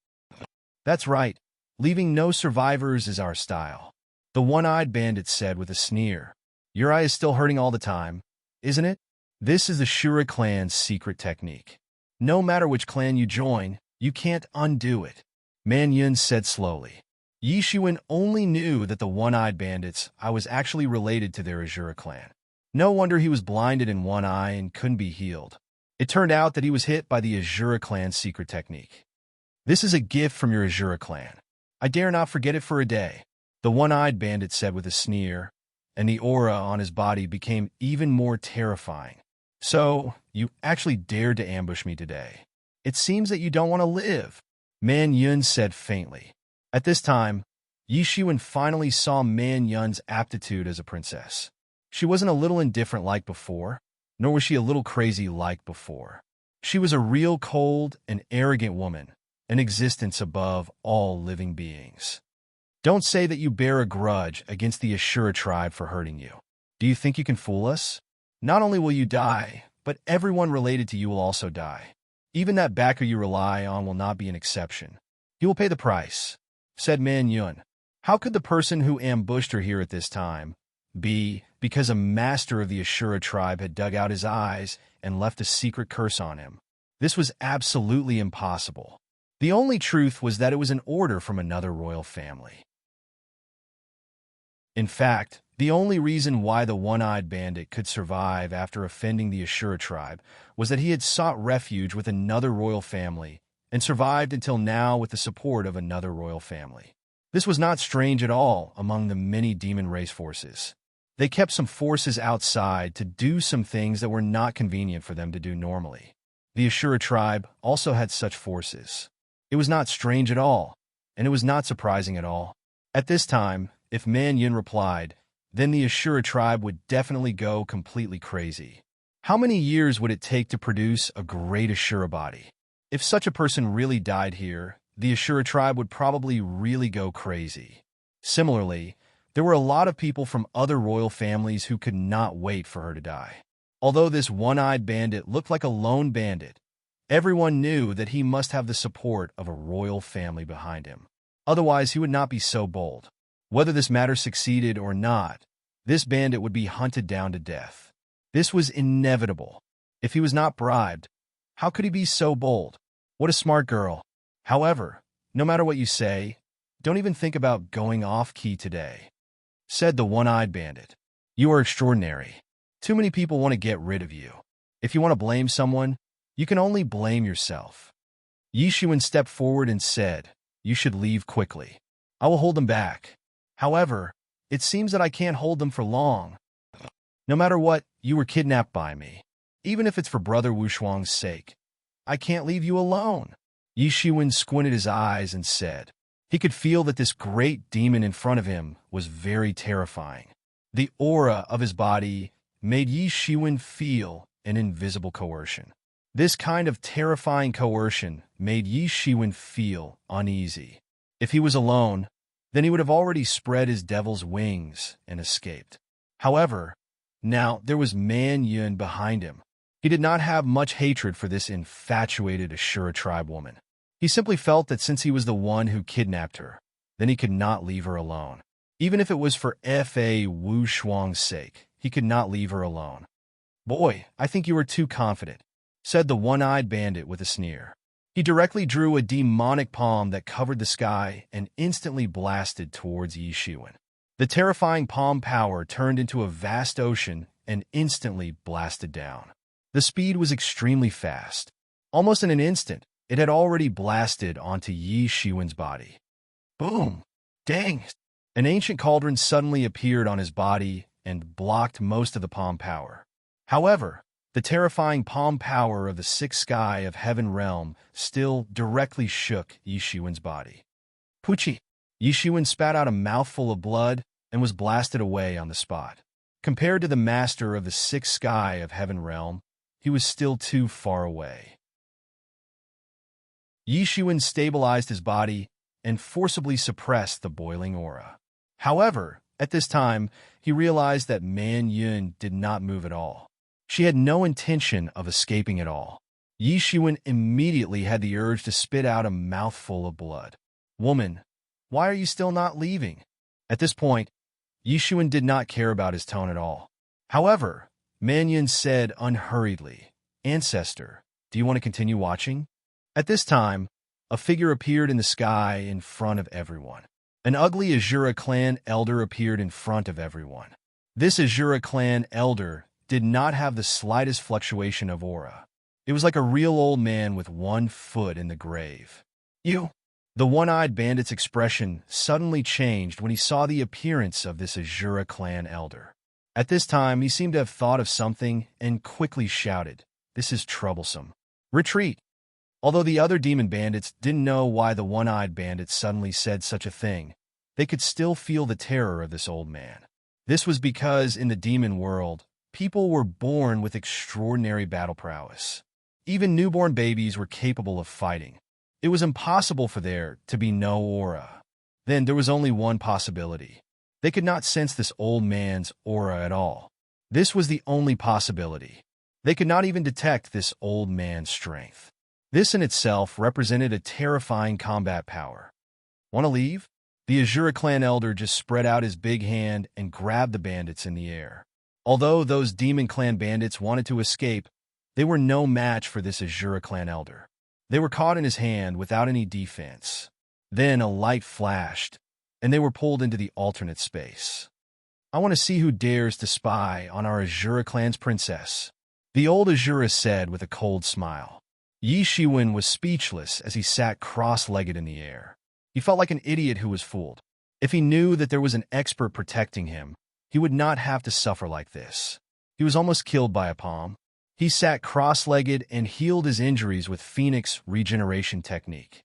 That's right, leaving no survivors is our style, the one-eyed bandit said with a sneer. Your eye is still hurting all the time, isn't it? This is the Shura clan's secret technique. No matter which clan you join, you can't undo it, Man Yun said slowly. Yi Shiwen only knew that the one-eyed bandits I was actually related to their Ashura clan. No wonder he was blinded in one eye and couldn't be healed. It turned out that he was hit by the Ashura clan's secret technique. This is a gift from your Ashura clan. I dare not forget it for a day, the one-eyed bandit said with a sneer, and the aura on his body became even more terrifying. So, you actually dared to ambush me today. It seems that you don't want to live, Man Yun said faintly. At this time, Yi Shiwen finally saw Man Yun's aptitude as a princess. She wasn't a little indifferent like before, nor was she a little crazy like before. She was a real cold and arrogant woman, an existence above all living beings. Don't say that you bear a grudge against the Ashura tribe for hurting you. Do you think you can fool us? Not only will you die, but everyone related to you will also die. Even that backer you rely on will not be an exception. He will pay the price, said Man Yun. How could the person who ambushed her here at this time be because a master of the Ashura tribe had dug out his eyes and left a secret curse on him? This was absolutely impossible. The only truth was that it was an order from another royal family. In fact, the only reason why the one-eyed bandit could survive after offending the Ashura tribe was that he had sought refuge with another royal family and survived until now with the support of another royal family. This was not strange at all among the many demon race forces. They kept some forces outside to do some things that were not convenient for them to do normally. The Ashura tribe also had such forces. It was not strange at all, and it was not surprising at all. At this time, if Man Yun replied, then the Ashura tribe would definitely go completely crazy. How many years would it take to produce a great Ashura body? If such a person really died here, the Ashura tribe would probably really go crazy. Similarly, there were a lot of people from other royal families who could not wait for her to die. Although this one-eyed bandit looked like a lone bandit, Everyone knew that he must have the support of a royal family behind him. Otherwise, he would not be so bold. Whether this matter succeeded or not, this bandit would be hunted down to death. This was inevitable. If he was not bribed, how could he be so bold? What a smart girl. However, no matter what you say, don't even think about going off-key today, said the one-eyed bandit. You are extraordinary. Too many people want to get rid of you. If you want to blame someone, you can only blame yourself. Yi Xuan stepped forward and said, you should leave quickly. I will hold them back. However, it seems that I can't hold them for long. No matter what, you were kidnapped by me. Even if it's for Brother Wushuang's sake, I can't leave you alone. Yi Xuan squinted his eyes and said, he could feel that this great demon in front of him was very terrifying. The aura of his body made Yi Xuan feel an invisible coercion. This kind of terrifying coercion made Yi Xuan feel uneasy. If he was alone, then he would have already spread his devil's wings and escaped. However, now there was Man Yun behind him. He did not have much hatred for this infatuated Ashura tribe woman. He simply felt that since he was the one who kidnapped her, then he could not leave her alone. Even if it was for Fa Wu Shuang's sake, he could not leave her alone. Boy, I think you are too confident, said the one-eyed bandit with a sneer. He directly drew a demonic palm that covered the sky and instantly blasted towards Yi Xuan. The terrifying palm power turned into a vast ocean and instantly blasted down. The speed was extremely fast. Almost in an instant, it had already blasted onto Yi Xuan's body. Boom! Dang! An ancient cauldron suddenly appeared on his body and blocked most of the palm power. However, the terrifying palm power of the sixth sky of Heaven Realm still directly shook Yi Xuan's body. Puchi! Yi Xuan spat out a mouthful of blood and was blasted away on the spot. Compared to the master of the sixth sky of Heaven Realm, he was still too far away. Yi Xuan stabilized his body and forcibly suppressed the boiling aura. However, at this time, he realized that Man Yun did not move at all. She had no intention of escaping at all. Yi Xuan immediately had the urge to spit out a mouthful of blood. Woman, why are you still not leaving? At this point, Yi Xuan did not care about his tone at all. However, Man Yun said unhurriedly, Ancestor, do you want to continue watching? At this time, a figure appeared in the sky in front of everyone. An ugly Ashura clan elder appeared in front of everyone. This Ashura clan elder did not have the slightest fluctuation of aura. It was like a real old man with one foot in the grave. You! The one-eyed bandit's expression suddenly changed when he saw the appearance of this Ashura clan elder. At this time, he seemed to have thought of something and quickly shouted, This is troublesome. Retreat! Although the other demon bandits didn't know why the one-eyed bandit suddenly said such a thing, they could still feel the terror of this old man. This was because in the demon world, people were born with extraordinary battle prowess. Even newborn babies were capable of fighting. It was impossible for there to be no aura. Then there was only one possibility. They could not sense this old man's aura at all. This was the only possibility. They could not even detect this old man's strength. This in itself represented a terrifying combat power. Want to leave? The Ashura clan elder just spread out his big hand and grabbed the bandits in the air. Although those demon clan bandits wanted to escape, they were no match for this Ashura clan elder. They were caught in his hand without any defense. Then a light flashed, and they were pulled into the alternate space. I want to see who dares to spy on our Ashura clan's princess, the old Ashura said with a cold smile. Yi Xuan was speechless as he sat cross-legged in the air. He felt like an idiot who was fooled. If he knew that there was an expert protecting him, he would not have to suffer like this. He was almost killed by a palm. He sat cross-legged and healed his injuries with Phoenix regeneration technique.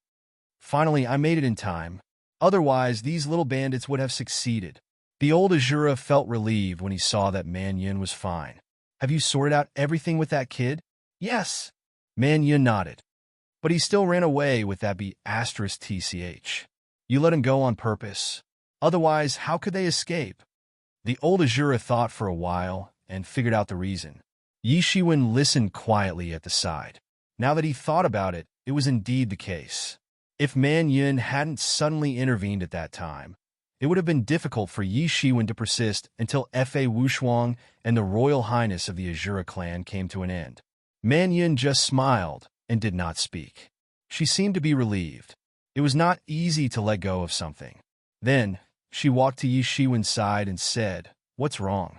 Finally, I made it in time. Otherwise, these little bandits would have succeeded. The old Ashura felt relieved when he saw that Man Yun was fine. Have you sorted out everything with that kid? Yes. Man Yun nodded. But he still ran away with that *TCH. You let him go on purpose. Otherwise, how could they escape? The old Ashura thought for a while and figured out the reason. Yi Xuan listened quietly at the side. Now that he thought about it, it was indeed the case. If Man Yun hadn't suddenly intervened at that time, it would have been difficult for Yi Shiwen to persist until Fa Wushuang and the Royal Highness of the Azura clan came to an end. Man Yun just smiled and did not speak. She seemed to be relieved. It was not easy to let go of something. Then, she walked to Yi Shiwen's side and said, "What's wrong?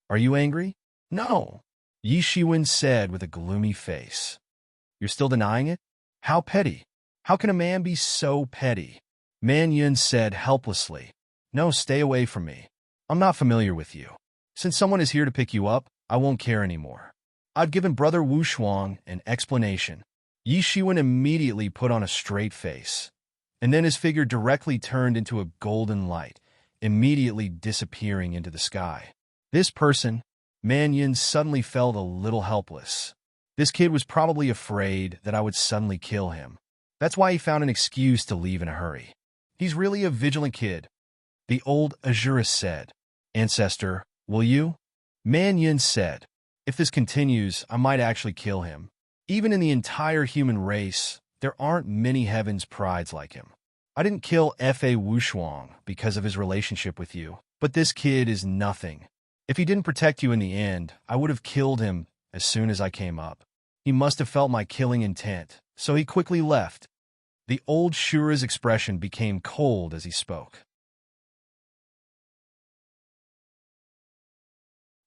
Are you angry?" "No," Yi Shiwen said with a gloomy face. "You're still denying it? How petty. How can a man be so petty?" Man Yun said helplessly, "No, stay away from me. I'm not familiar with you. Since someone is here to pick you up, I won't care anymore. I've given Brother Wushuang an explanation." Yi Shiwen immediately put on a straight face, and then his figure directly turned into a golden light, immediately disappearing into the sky. This person, Man Yun suddenly felt a little helpless. This kid was probably afraid that I would suddenly kill him. That's why he found an excuse to leave in a hurry. He's really a vigilant kid, the old Azura said. "Ancestor, will you?" Man Yun said, "If this continues, I might actually kill him. Even in the entire human race, there aren't many heaven's prides like him. I didn't kill Fa Wushuang because of his relationship with you, but this kid is nothing. If he didn't protect you in the end, I would have killed him as soon as I came up. He must have felt my killing intent, so he quickly left." The old Shura's expression became cold as he spoke.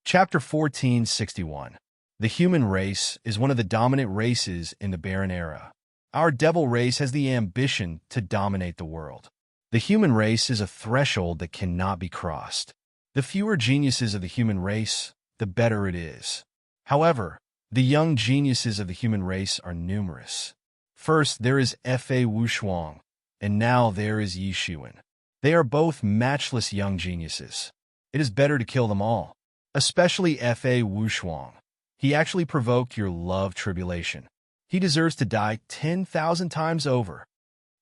Chapter 1461. The human race is one of the dominant races in the Barren Era. Our devil race has the ambition to dominate the world. The human race is a threshold that cannot be crossed. The fewer geniuses of the human race, the better it is. However, the young geniuses of the human race are numerous. First, there is Fa Wushuang, and now there is Yi Shiwen. They are both matchless young geniuses. It is better to kill them all, especially Fa Wushuang. He actually provoked your love tribulation. He deserves to die 10,000 times over.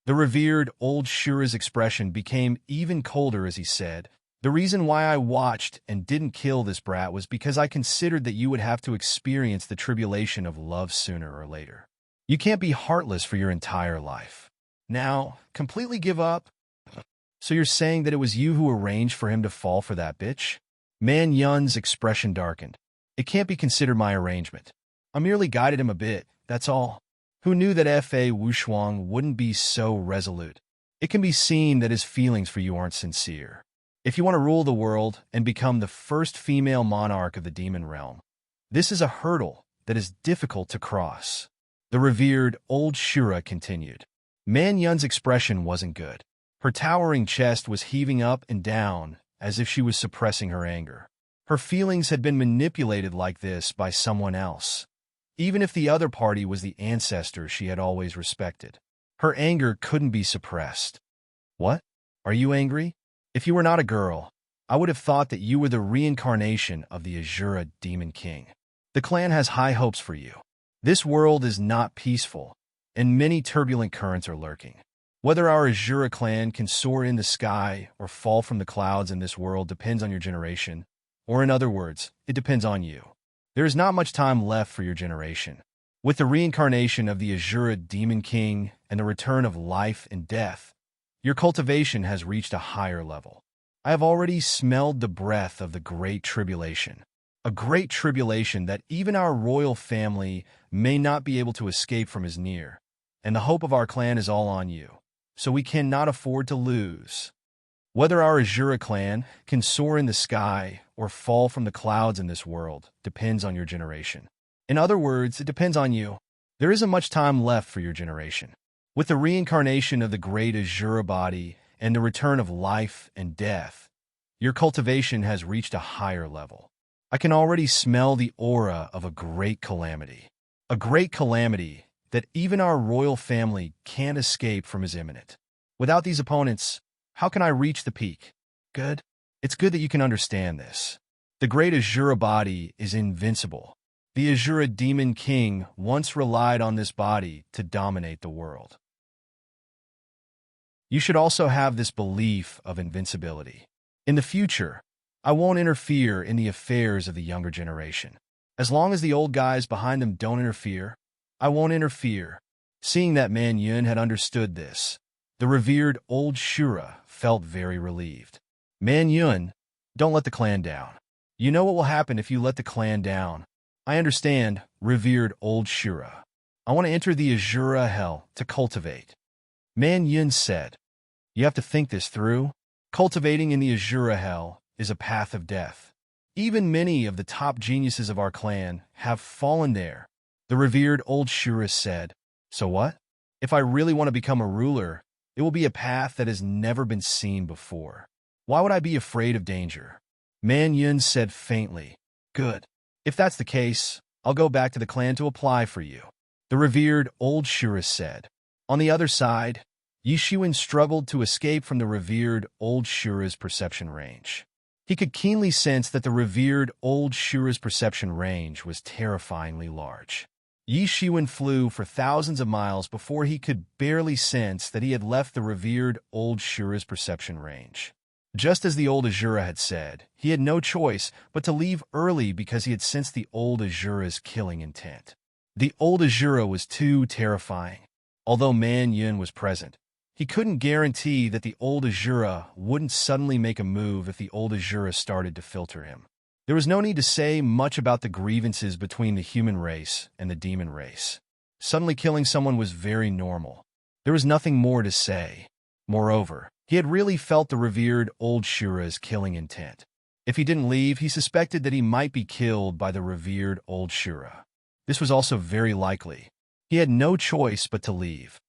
The revered old Shura's expression became even colder as he said, "The reason why I watched and didn't kill this brat was because I considered that you would have to experience the tribulation of love sooner or later. You can't be heartless for your entire life. Now, completely give up? So you're saying that it was you who arranged for him to fall for that bitch?" Man Yun's expression darkened. "It can't be considered my arrangement. I merely guided him a bit, that's all. Who knew that Fa Wushuang wouldn't be so resolute? It can be seen that his feelings for you aren't sincere. If you want to rule the world and become the first female monarch of the demon realm, this is a hurdle that is difficult to cross." The revered old Shura continued. Man Yun's expression wasn't good. Her towering chest was heaving up and down as if she was suppressing her anger. Her feelings had been manipulated like this by someone else, even if the other party was the ancestor she had always respected. Her anger couldn't be suppressed. "What? Are you angry? If you were not a girl, I would have thought that you were the reincarnation of the Azura Demon King. The clan has high hopes for you. This world is not peaceful, and many turbulent currents are lurking. Whether our Azura clan can soar in the sky or fall from the clouds in this world depends on your generation, or in other words, it depends on you. There is not much time left for your generation. With the reincarnation of the Azura Demon King and the return of life and death, your cultivation has reached a higher level. I have already smelled the breath of the Great Tribulation, a great tribulation that even our royal family may not be able to escape from is near, and the hope of our clan is all on you, so we cannot afford to lose. Whether our Azura clan can soar in the sky or fall from the clouds in this world depends on your generation. In other words, it depends on you. There isn't much time left for your generation. With the reincarnation of the great Azura body and the return of life and death, your cultivation has reached a higher level. I can already smell the aura of a great calamity that even our royal family can't escape from is imminent. Without these opponents, how can I reach the peak? Good. It's good that you can understand this. The great Azura body is invincible. The Azura Demon King once relied on this body to dominate the world. You should also have this belief of invincibility. In the future, I won't interfere in the affairs of the younger generation. As long as the old guys behind them don't interfere, I won't interfere. Seeing that Man Yun had understood this, the revered old Shura felt very relieved. Man Yun, don't let the clan down. You know what will happen if you let the clan down. I understand, revered old Shura. I want to enter the Azura Hell to cultivate. Man Yun said, you have to think this through. Cultivating in the Azura Hell is a path of death. Even many of the top geniuses of our clan have fallen there. The revered old Shura said, so what? If I really want to become a ruler, it will be a path that has never been seen before. Why would I be afraid of danger? Man Yun said faintly, good. If that's the case, I'll go back to the clan to apply for you. The revered old Shura said. On the other side, Yishuin struggled to escape from the revered old Shura's perception range. He could keenly sense that the revered old Shura's perception range was terrifyingly large. Yishuin flew for thousands of miles before he could barely sense that he had left the revered old Shura's perception range. Just as the old Azura had said, he had no choice but to leave early because he had sensed the old Azura's killing intent. The old Azura was too terrifying. Although Man Yun was present, he couldn't guarantee that the old Azura wouldn't suddenly make a move if the old Azura started to filter him. There was no need to say much about the grievances between the human race and the demon race. Suddenly killing someone was very normal. There was nothing more to say. Moreover, he had really felt the revered old Shura's killing intent. If he didn't leave, he suspected that he might be killed by the revered old Shura. This was also very likely. He had no choice but to leave.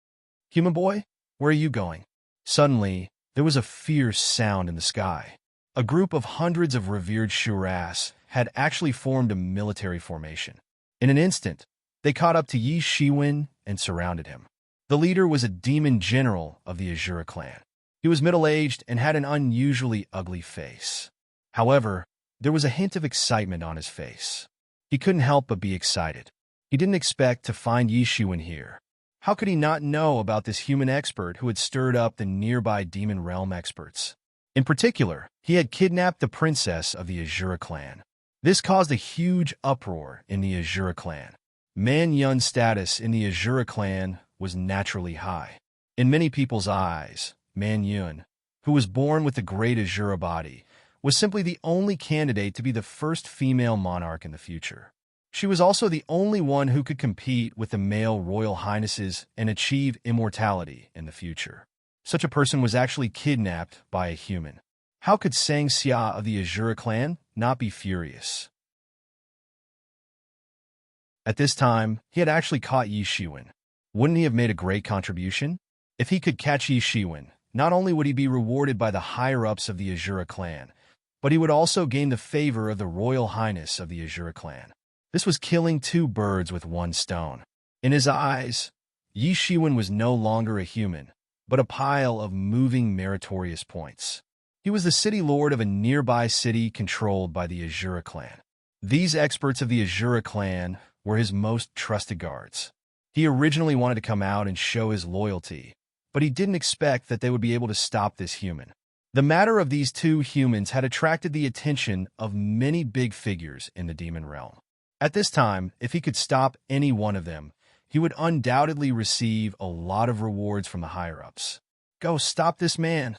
Human boy? Where are you going? Suddenly, there was a fierce sound in the sky. A group of hundreds of revered Shuras had actually formed a military formation. In an instant, they caught up to Yi Shiwen and surrounded him. The leader was a demon general of the Azura clan. He was middle-aged and had an unusually ugly face. However, there was a hint of excitement on his face. He couldn't help but be excited. He didn't expect to find Yi Shiwen here. How could he not know about this human expert who had stirred up the nearby demon realm experts? In particular, he had kidnapped the princess of the Azura clan. This caused a huge uproar in the Azura clan. Man Yun's status in the Azura clan was naturally high. In many people's eyes, Man Yun, who was born with the great Azura body, was simply the only candidate to be the first female monarch in the future. She was also the only one who could compete with the male royal highnesses and achieve immortality in the future. Such a person was actually kidnapped by a human. How could Sang Xia of the Azura clan not be furious? At this time, he had actually caught Yi Shiwen. Wouldn't he have made a great contribution? If he could catch Yi Shiwen, not only would he be rewarded by the higher-ups of the Azura clan, but he would also gain the favor of the royal highness of the Azura clan. This was killing two birds with one stone. In his eyes, Yi Shiwen was no longer a human, but a pile of moving meritorious points. He was the city lord of a nearby city controlled by the Azura clan. These experts of the Azura clan were his most trusted guards. He originally wanted to come out and show his loyalty, but he didn't expect that they would be able to stop this human. The matter of these two humans had attracted the attention of many big figures in the demon realm. At this time, if he could stop any one of them, he would undoubtedly receive a lot of rewards from the higher-ups. Go stop this man!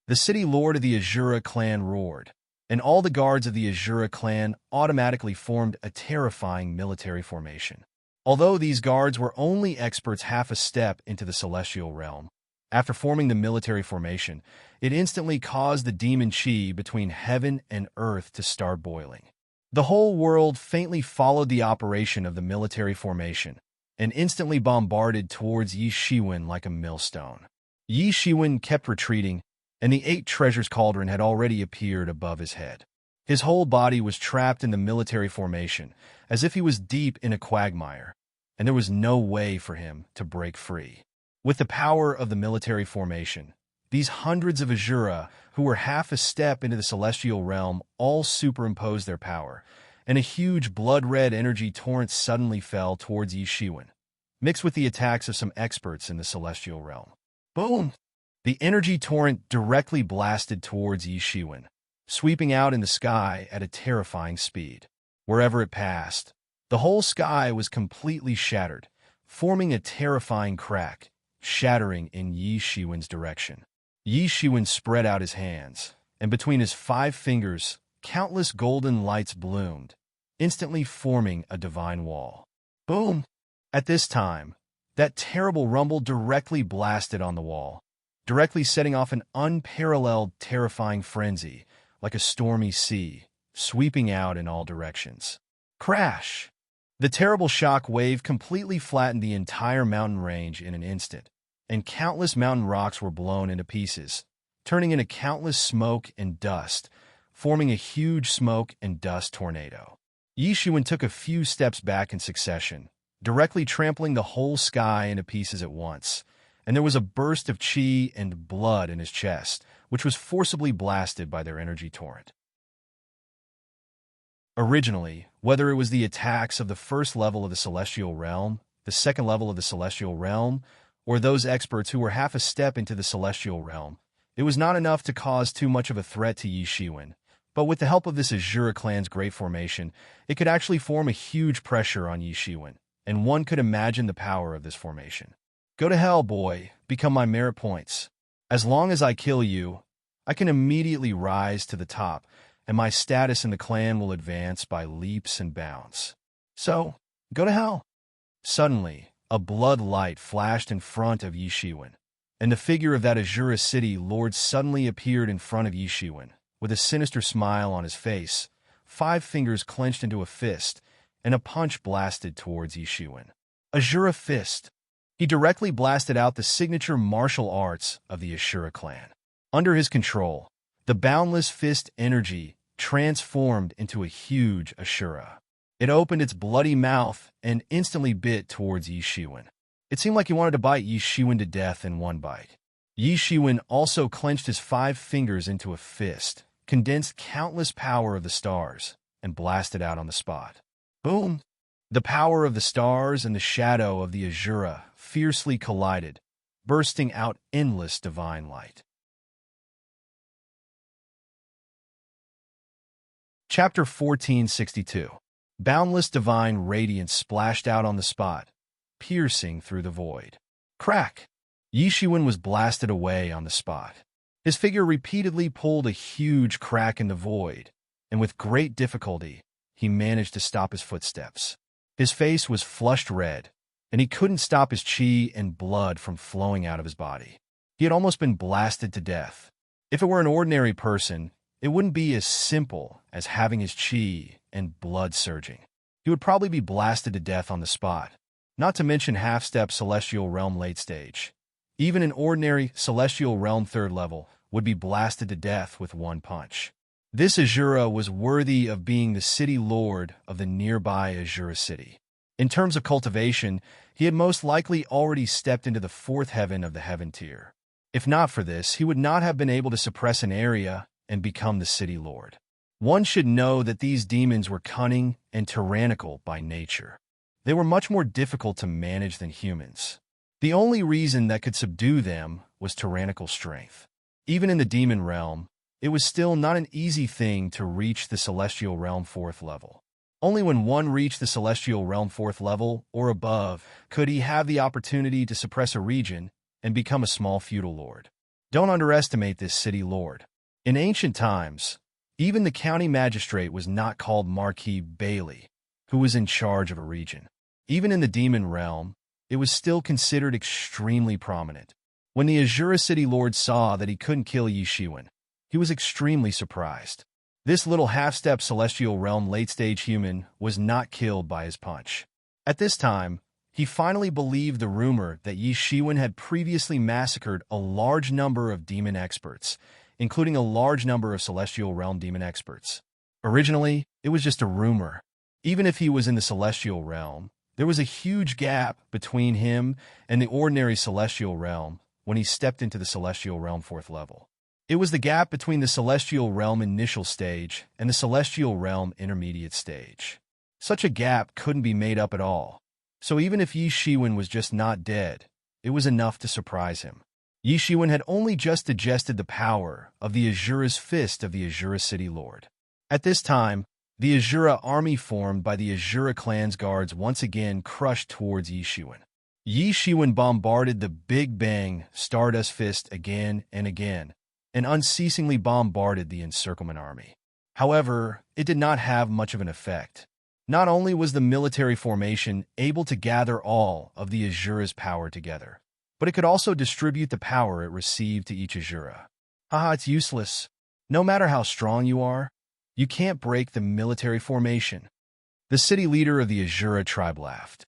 The city lord of the Azura clan roared, and all the guards of the Azura clan automatically formed a terrifying military formation. Although these guards were only experts half a step into the celestial realm, after forming the military formation, it instantly caused the demon chi between heaven and earth to start boiling. The whole world faintly followed the operation of the military formation and instantly bombarded towards Yi Shiwen like a millstone. Yi Shiwen kept retreating, and the 8 treasures cauldron had already appeared above his head. His whole body was trapped in the military formation, as if he was deep in a quagmire, and there was no way for him to break free. With the power of the military formation, these hundreds of Azura, who were half a step into the celestial realm, all superimposed their power, and a huge blood-red energy torrent suddenly fell towards Yi Shiwen, mixed with the attacks of some experts in the celestial realm. Boom! The energy torrent directly blasted towards Yi Shiwen, sweeping out in the sky at a terrifying speed. Wherever it passed, The whole sky was completely shattered, forming a terrifying crack, shattering in Yi Shiwen's direction. Yi Shiwen spread out his hands, and between his 5 fingers, countless golden lights bloomed, instantly forming a divine wall. Boom! At this time, that terrible rumble directly blasted on the wall, directly setting off an unparalleled, terrifying frenzy, like a stormy sea, sweeping out in all directions. Crash! The terrible shock wave completely flattened the entire mountain range in an instant, and countless mountain rocks were blown into pieces, turning into countless smoke and dust, forming a huge smoke and dust tornado. Yi Shiwen took a few steps back in succession, directly trampling the whole sky into pieces at once, and there was a burst of chi and blood in his chest, which was forcibly blasted by their energy torrent. Originally, whether it was the attacks of the first level of the Celestial Realm, the second level of the Celestial Realm, or those experts who were half a step into the Celestial Realm, it was not enough to cause too much of a threat to Yi Shiwen. But with the help of this Azura clan's great formation, it could actually form a huge pressure on Yi Shiwen, and one could imagine the power of this formation. Go to hell, boy, become my merit points. As long as I kill you, I can immediately rise to the top, and my status in the clan will advance by leaps and bounds. So, go to hell. Suddenly, a blood light flashed in front of Yi Shiwen, and the figure of that Azura City Lord suddenly appeared in front of Yi Shiwen, with a sinister smile on his face, 5 fingers clenched into a fist, and a punch blasted towards Yi Shiwen. Azura Fist. He directly blasted out the signature martial arts of the Ashura clan. Under his control, the boundless fist energy transformed into a huge Ashura. It opened its bloody mouth and instantly bit towards Yi Shiwen. It seemed like he wanted to bite Yi Shiwen to death in one bite. Yi Shiwen also clenched his 5 fingers into a fist, condensed countless power of the stars, and blasted out on the spot. Boom! The power of the stars and the shadow of the Azura fiercely collided, bursting out endless divine light. Chapter 1462. Boundless divine radiance splashed out on the spot, piercing through the void. Crack! Yi Shiwen was blasted away on the spot. His figure repeatedly pulled a huge crack in the void, and with great difficulty, he managed to stop his footsteps. His face was flushed red, and he couldn't stop his chi and blood from flowing out of his body. He had almost been blasted to death. If it were an ordinary person, it wouldn't be as simple as having his chi and blood surging. He would probably be blasted to death on the spot, not to mention half-step Celestial Realm late stage. Even an ordinary Celestial Realm 3rd level would be blasted to death with one punch. This Azura was worthy of being the city lord of the nearby Azura city. In terms of cultivation, he had most likely already stepped into the 4th heaven of the heaven tier. If not for this, he would not have been able to suppress an area and become the city lord. One should know that these demons were cunning and tyrannical by nature. They were much more difficult to manage than humans. The only reason that could subdue them was tyrannical strength. Even in the demon realm, it was still not an easy thing to reach the Celestial Realm 4th level. Only when one reached the Celestial Realm 4th level or above could he have the opportunity to suppress a region and become a small feudal lord. Don't underestimate this city lord. In ancient times, even the county magistrate was not called Marquis Bailey, who was in charge of a region. Even in the demon realm, it was still considered extremely prominent. When the Azura city lord saw that he couldn't kill Yi Shiwen, he was extremely surprised. This little half-step Celestial Realm late-stage human was not killed by his punch. At this time, he finally believed the rumor that Yi Shiwen had previously massacred a large number of demon experts, including a large number of Celestial Realm demon experts. Originally, it was just a rumor. Even if he was in the Celestial Realm, there was a huge gap between him and the ordinary Celestial Realm when he stepped into the Celestial Realm 4th level. It was the gap between the Celestial Realm initial stage and the Celestial Realm intermediate stage. Such a gap couldn't be made up at all. So even if Yi Shiwen was just not dead, it was enough to surprise him. Yi Shiwen had only just digested the power of the Azura's fist of the Azura City Lord. At this time, The Azura army formed by the Azura clan's guards once again crushed towards Yi Shiwen. Yi Shiwen bombarded the Big Bang Stardust Fist again and again, and unceasingly bombarded the encirclement army. However, it did not have much of an effect. Not only was the military formation able to gather all of the Azura's power together, but it could also distribute the power it received to each Azura. Haha, it's useless. No matter how strong you are, you can't break the military formation. The city leader of the Azura tribe laughed.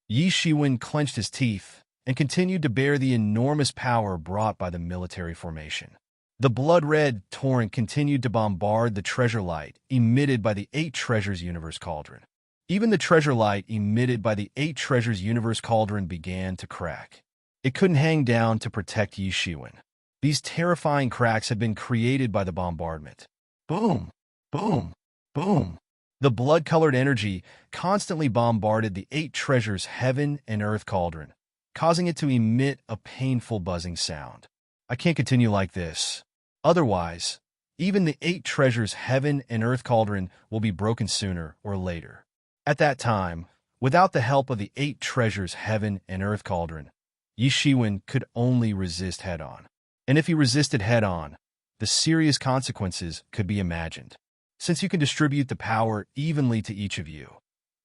Yi Shiwen clenched his teeth and continued to bear the enormous power brought by the military formation. The blood-red torrent continued to bombard the treasure light emitted by the 8 Treasures Universe Cauldron. Even the treasure light emitted by the 8 Treasures Universe Cauldron began to crack. It couldn't hang down to protect Yi Shiwen. These terrifying cracks had been created by the bombardment. Boom! Boom! Boom! The blood-colored energy constantly bombarded the 8 Treasures Heaven and Earth Cauldron, causing it to emit a painful buzzing sound. I can't continue like this. Otherwise, even the 8 Treasures Heaven and Earth Cauldron will be broken sooner or later. At that time, without the help of the 8 Treasures Heaven and Earth Cauldron, Yi Shiwen could only resist head-on. And if he resisted head-on, the serious consequences could be imagined. Since you can distribute the power evenly to each of you,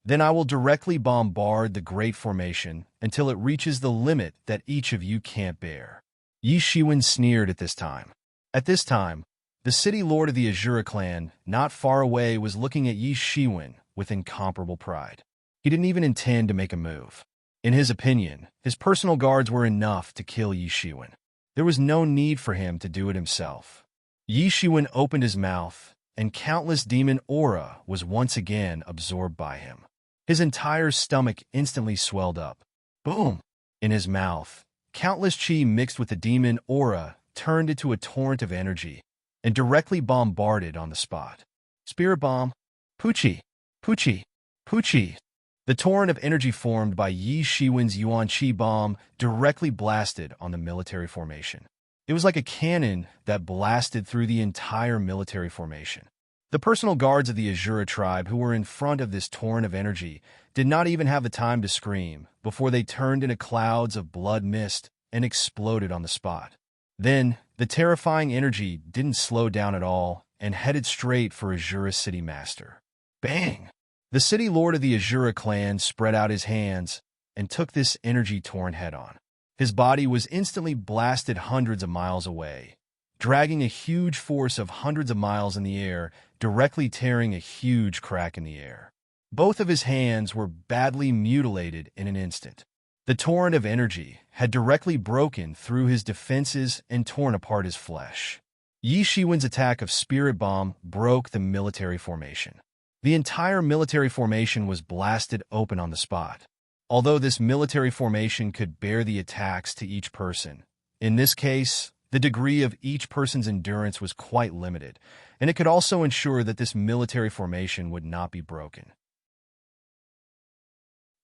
then I will directly bombard the Great Formation until it reaches the limit that each of you can't bear. Yi Shiwen sneered at this time. At this time, the city lord of the Azura clan, not far away, was looking at Yi Shiwen with incomparable pride. He didn't even intend to make a move. In his opinion, his personal guards were enough to kill Yi Shiwen. There was no need for him to do it himself. Yi Shiwen opened his mouth, and countless demon aura was once again absorbed by him. His entire stomach instantly swelled up. Boom! In his mouth, countless chi mixed with the demon aura turned into a torrent of energy and directly bombarded on the spot. Spirit Bomb! Puchi! Puchi! Puchi! The torrent of energy formed by Yi Shiwen's Yuan Chi Bomb directly blasted on the military formation. It was like a cannon that blasted through the entire military formation. The personal guards of the Azura tribe who were in front of this torrent of energy did not even have the time to scream before they turned into clouds of blood mist and exploded on the spot. Then, the terrifying energy didn't slow down at all and headed straight for Azura's city master. Bang! The city lord of the Azura clan spread out his hands and took this energy torrent head-on. His body was instantly blasted hundreds of miles away, dragging a huge force of hundreds of miles in the air, directly tearing a huge crack in the air. Both of his hands were badly mutilated in an instant. The torrent of energy had directly broken through his defenses and torn apart his flesh. Yi Shiwen's attack of Spirit Bomb broke the military formation. The entire military formation was blasted open on the spot. Although this military formation could bear the attacks to each person, in this case, the degree of each person's endurance was quite limited, and it could also ensure that this military formation would not be broken.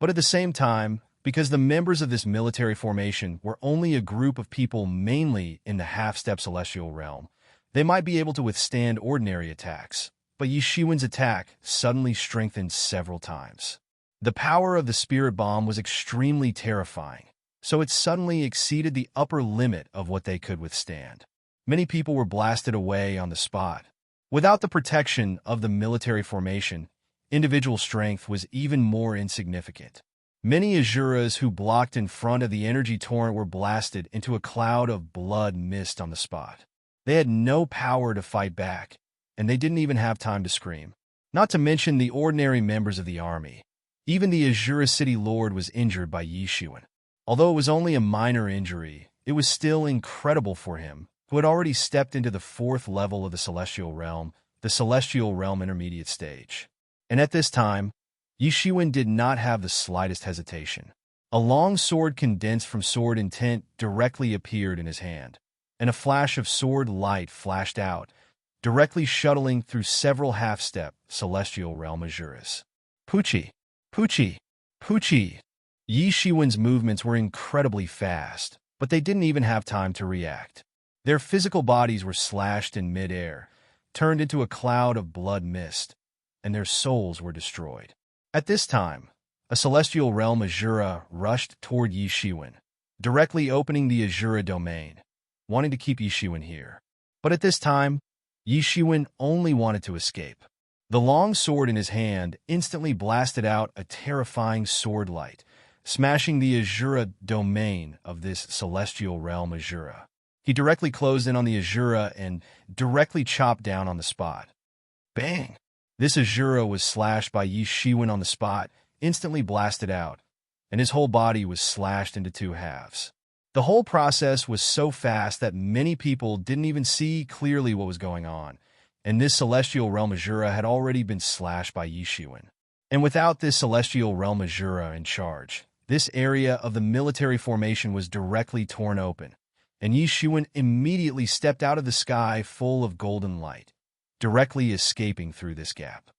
But at the same time, because the members of this military formation were only a group of people mainly in the half-step celestial realm, they might be able to withstand ordinary attacks, but Yi Shiwen's attack suddenly strengthened several times. The power of the Spirit Bomb was extremely terrifying, so it suddenly exceeded the upper limit of what they could withstand. Many people were blasted away on the spot. Without the protection of the military formation, individual strength was even more insignificant. Many Azuras who blocked in front of the energy torrent were blasted into a cloud of blood mist on the spot. They had no power to fight back, and they didn't even have time to scream. Not to mention the ordinary members of the army. Even the Azura city lord was injured by Yi Shiwen. Although it was only a minor injury, it was still incredible for him, who had already stepped into the 4th level of the Celestial Realm, the Celestial Realm Intermediate Stage. And at this time, Yi Shiwen did not have the slightest hesitation. A long sword condensed from sword intent directly appeared in his hand, and a flash of sword light flashed out, directly shuttling through several half-step Celestial Realm Azuras. Puchi! Puchi! Puchi! Yi Shiwen's movements were incredibly fast, but they didn't even have time to react. Their physical bodies were slashed in mid-air, turned into a cloud of blood mist, and their souls were destroyed. At this time, a celestial realm Azura rushed toward Yi Shiwen, directly opening the Azura domain, wanting to keep Yi Shiwen here. But at this time, Yi Shiwen only wanted to escape. The long sword in his hand instantly blasted out a terrifying sword light, smashing the Azura domain of this celestial realm Azura. He directly closed in on the Azura and directly chopped down on the spot. Bang! This Azura was slashed by Yi Shiwen on the spot, instantly blasted out, and his whole body was slashed into two halves. The whole process was so fast that many people didn't even see clearly what was going on, and this celestial realm Azura had already been slashed by Yi Shiwen. And without this celestial realm Azura in charge, this area of the military formation was directly torn open, and Yi Shiwen immediately stepped out of the sky full of golden light, directly escaping through this gap.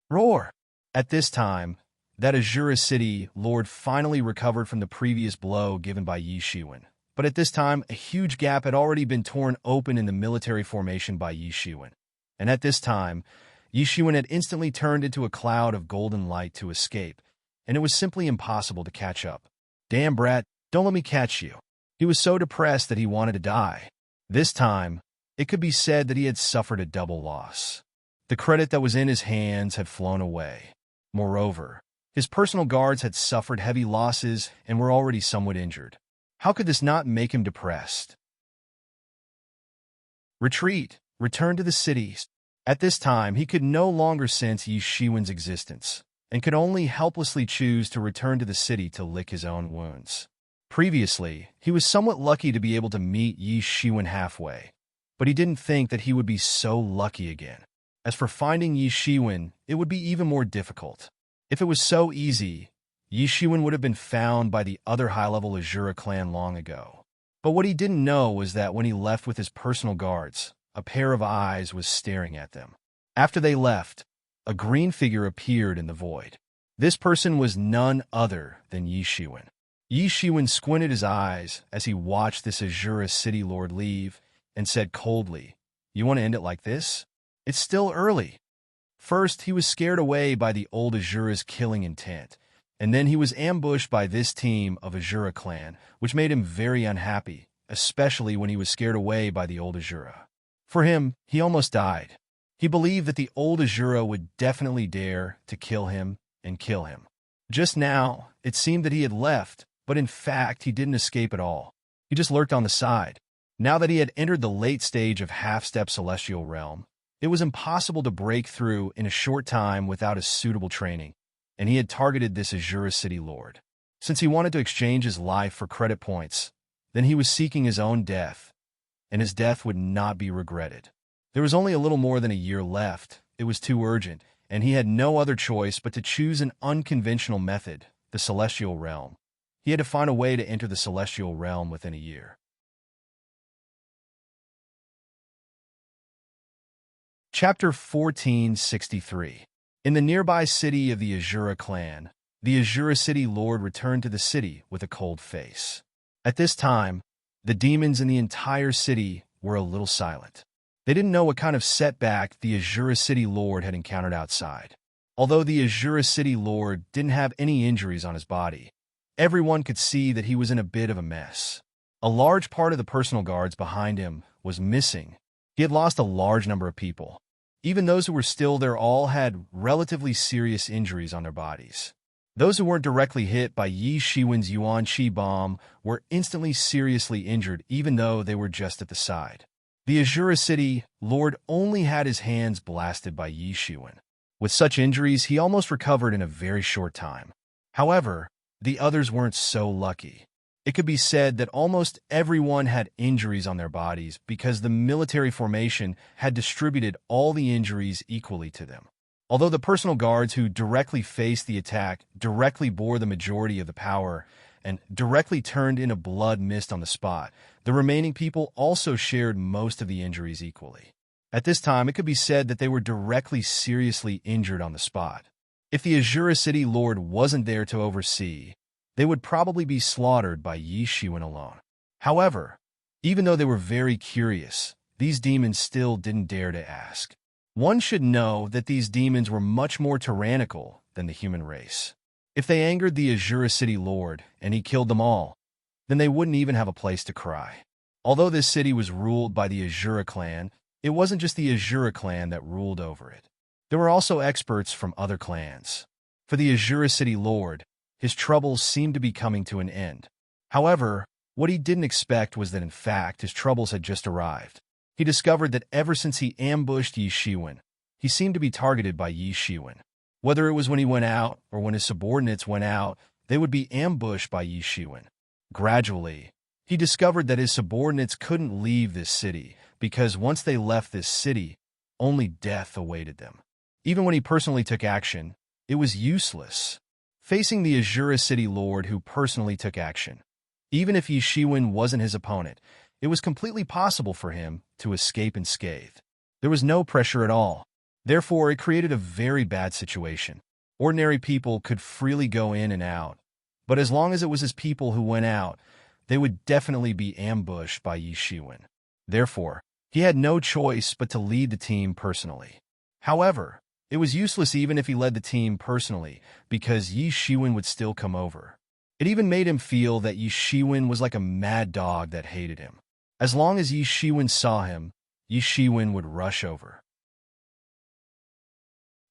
Roar! At this time, that Azura City Lord finally recovered from the previous blow given by Yi Shiwen. But at this time, a huge gap had already been torn open in the military formation by Yi Shiwen. And at this time, Yi Shiwen had instantly turned into a cloud of golden light to escape, and it was simply impossible to catch up. Damn, brat, don't let me catch you. He was so depressed that he wanted to die. This time, it could be said that he had suffered a double loss. The credit that was in his hands had flown away. Moreover, his personal guards had suffered heavy losses and were already somewhat injured. How could this not make him depressed? Retreat. Return to the cities. At this time, he could no longer sense Yi Shiwen's existence, and could only helplessly choose to return to the city to lick his own wounds. Previously, he was somewhat lucky to be able to meet Yi Shiwen halfway, but he didn't think that he would be so lucky again. As for finding Yi Shiwen, it would be even more difficult. If it was so easy, Yi Shiwen would have been found by the other high-level Azura clan long ago. But what he didn't know was that when he left with his personal guards, a pair of eyes was staring at them. After they left, a green figure appeared in the void. This person was none other than Yi Shiwen. Yi Shiwen squinted his eyes as he watched this Azura City Lord leave and said coldly, "You want to end it like this? It's still early." First, he was scared away by the old Azura's killing intent, and then he was ambushed by this team of Azura clan, which made him very unhappy, especially when he was scared away by the old Azura. For him, he almost died. He believed that the old Azura would definitely dare to kill him and kill him. Just now, it seemed that he had left, but in fact, he didn't escape at all. He just lurked on the side. Now that he had entered the late stage of half-step celestial realm, it was impossible to break through in a short time without a suitable training, and he had targeted this Azura City Lord. Since he wanted to exchange his life for credit points, then he was seeking his own death, and his death would not be regretted. There was only a little more than a year left. It was too urgent, and he had no other choice but to choose an unconventional method, the celestial realm. He had to find a way to enter the celestial realm within a year. Chapter 1463. In the nearby city of the Azura clan, the Azura City Lord returned to the city with a cold face. At this time, the demons in the entire city were a little silent. They didn't know what kind of setback the Azura City Lord had encountered outside. Although the Azura City Lord didn't have any injuries on his body, everyone could see that he was in a bit of a mess. A large part of the personal guards behind him was missing. He had lost a large number of people. Even those who were still there all had relatively serious injuries on their bodies. Those who weren't directly hit by Yi Shiwen's Yuan Qi bomb were instantly seriously injured, even though they were just at the side. The Azura City Lord only had his hands blasted by Yi Shiwen. With such injuries, he almost recovered in a very short time. However, the others weren't so lucky. It could be said that almost everyone had injuries on their bodies because the military formation had distributed all the injuries equally to them. Although the personal guards who directly faced the attack directly bore the majority of the power and directly turned in a blood mist on the spot, the remaining people also shared most of the injuries equally. At this time, it could be said that they were directly seriously injured on the spot. If the Azura City Lord wasn't there to oversee, they would probably be slaughtered by Yi Shiwen alone. However, even though they were very curious, these demons still didn't dare to ask. One should know that these demons were much more tyrannical than the human race. If they angered the Azura City Lord and he killed them all, then they wouldn't even have a place to cry. Although this city was ruled by the Azura clan, it wasn't just the Azura clan that ruled over it. There were also experts from other clans. For the Azura City Lord, his troubles seemed to be coming to an end. However, what he didn't expect was that in fact his troubles had just arrived. He discovered that ever since he ambushed Yi Shiwen, he seemed to be targeted by Yi Shiwen. Whether it was when he went out or when his subordinates went out, they would be ambushed by Yi Shiwen. Gradually, he discovered that his subordinates couldn't leave this city because once they left this city, only death awaited them. Even when he personally took action, it was useless. Facing the Azura City Lord who personally took action, even if Yi Shiwen wasn't his opponent, it was completely possible for him to escape unscathed. There was no pressure at all. Therefore, it created a very bad situation. Ordinary people could freely go in and out, but as long as it was his people who went out, they would definitely be ambushed by Yi Shiwen. Therefore, he had no choice but to lead the team personally. However, it was useless even if he led the team personally, because Yi Shiwen would still come over. It even made him feel that Yi Shiwen was like a mad dog that hated him. As long as Yi Shiwen saw him, Yi Shiwen would rush over.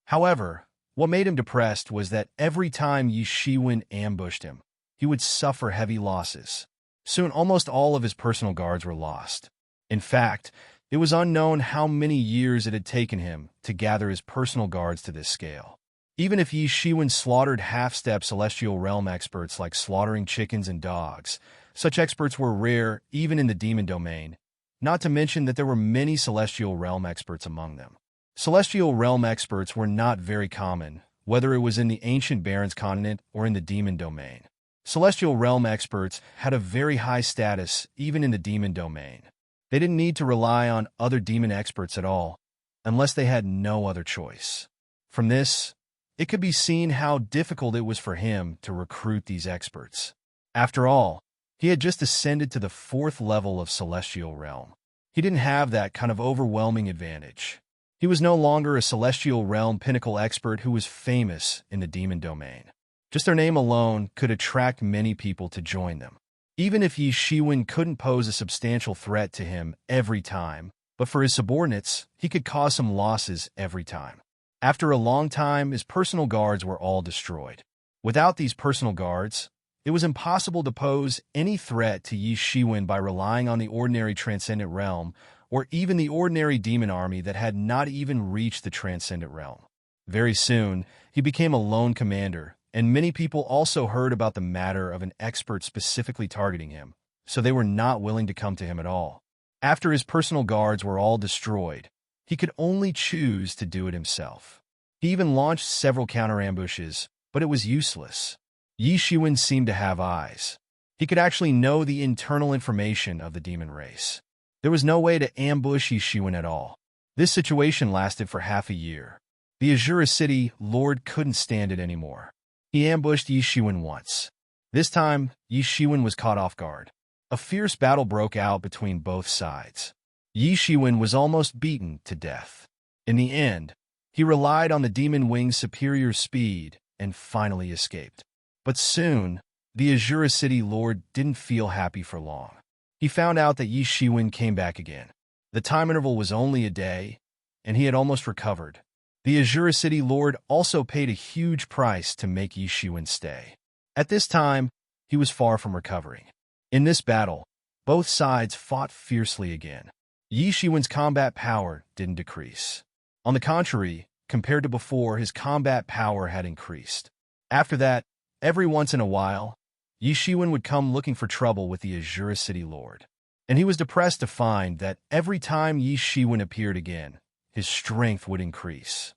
However, what made him depressed was that every time Yi Shiwen ambushed him, he would suffer heavy losses. Soon, almost all of his personal guards were lost. In fact, it was unknown how many years it had taken him to gather his personal guards to this scale. Even if Yi Shiwen slaughtered half-step celestial realm experts like slaughtering chickens and dogs, such experts were rare even in the demon domain, not to mention that there were many celestial realm experts among them. Celestial realm experts were not very common, whether it was in the ancient Barrens continent or in the demon domain. Celestial realm experts had a very high status even in the demon domain. They didn't need to rely on other demon experts at all, unless they had no other choice. From this, it could be seen how difficult it was for him to recruit these experts. After all, he had just ascended to the 4th level of Celestial Realm. He didn't have that kind of overwhelming advantage. He was no longer a Celestial Realm pinnacle expert who was famous in the demon domain. Just their name alone could attract many people to join them. Even if Yi Shiwen couldn't pose a substantial threat to him every time, but for his subordinates, he could cause some losses every time. After a long time, his personal guards were all destroyed. Without these personal guards, it was impossible to pose any threat to Yi Shiwen by relying on the ordinary Transcendent Realm or even the ordinary demon army that had not even reached the Transcendent Realm. Very soon, he became a lone commander, and many people also heard about the matter of an expert specifically targeting him, so they were not willing to come to him at all. After his personal guards were all destroyed, he could only choose to do it himself. He even launched several counter-ambushes, but it was useless. Yi Shiwen seemed to have eyes. He could actually know the internal information of the demon race. There was no way to ambush Yi Shiwen at all. This situation lasted for half a year. The Azura City Lord couldn't stand it anymore. He ambushed Yi Shiwen once. This time, Yi Shiwen was caught off guard. A fierce battle broke out between both sides. Yi Shiwen was almost beaten to death. In the end, he relied on the demon wing's superior speed and finally escaped. But soon, the Azura City Lord didn't feel happy for long. He found out that Yi Shiwen came back again. The time interval was only a day, and he had almost recovered. The Azura City Lord also paid a huge price to make Yi Shiwen stay. At this time, he was far from recovering. In this battle, both sides fought fiercely again. Yi Shiwen's combat power didn't decrease. On the contrary, compared to before, his combat power had increased. After that, every once in a while, Yi Shiwen would come looking for trouble with the Azura City Lord. And he was depressed to find that every time Yi Shiwen appeared again, his strength would increase.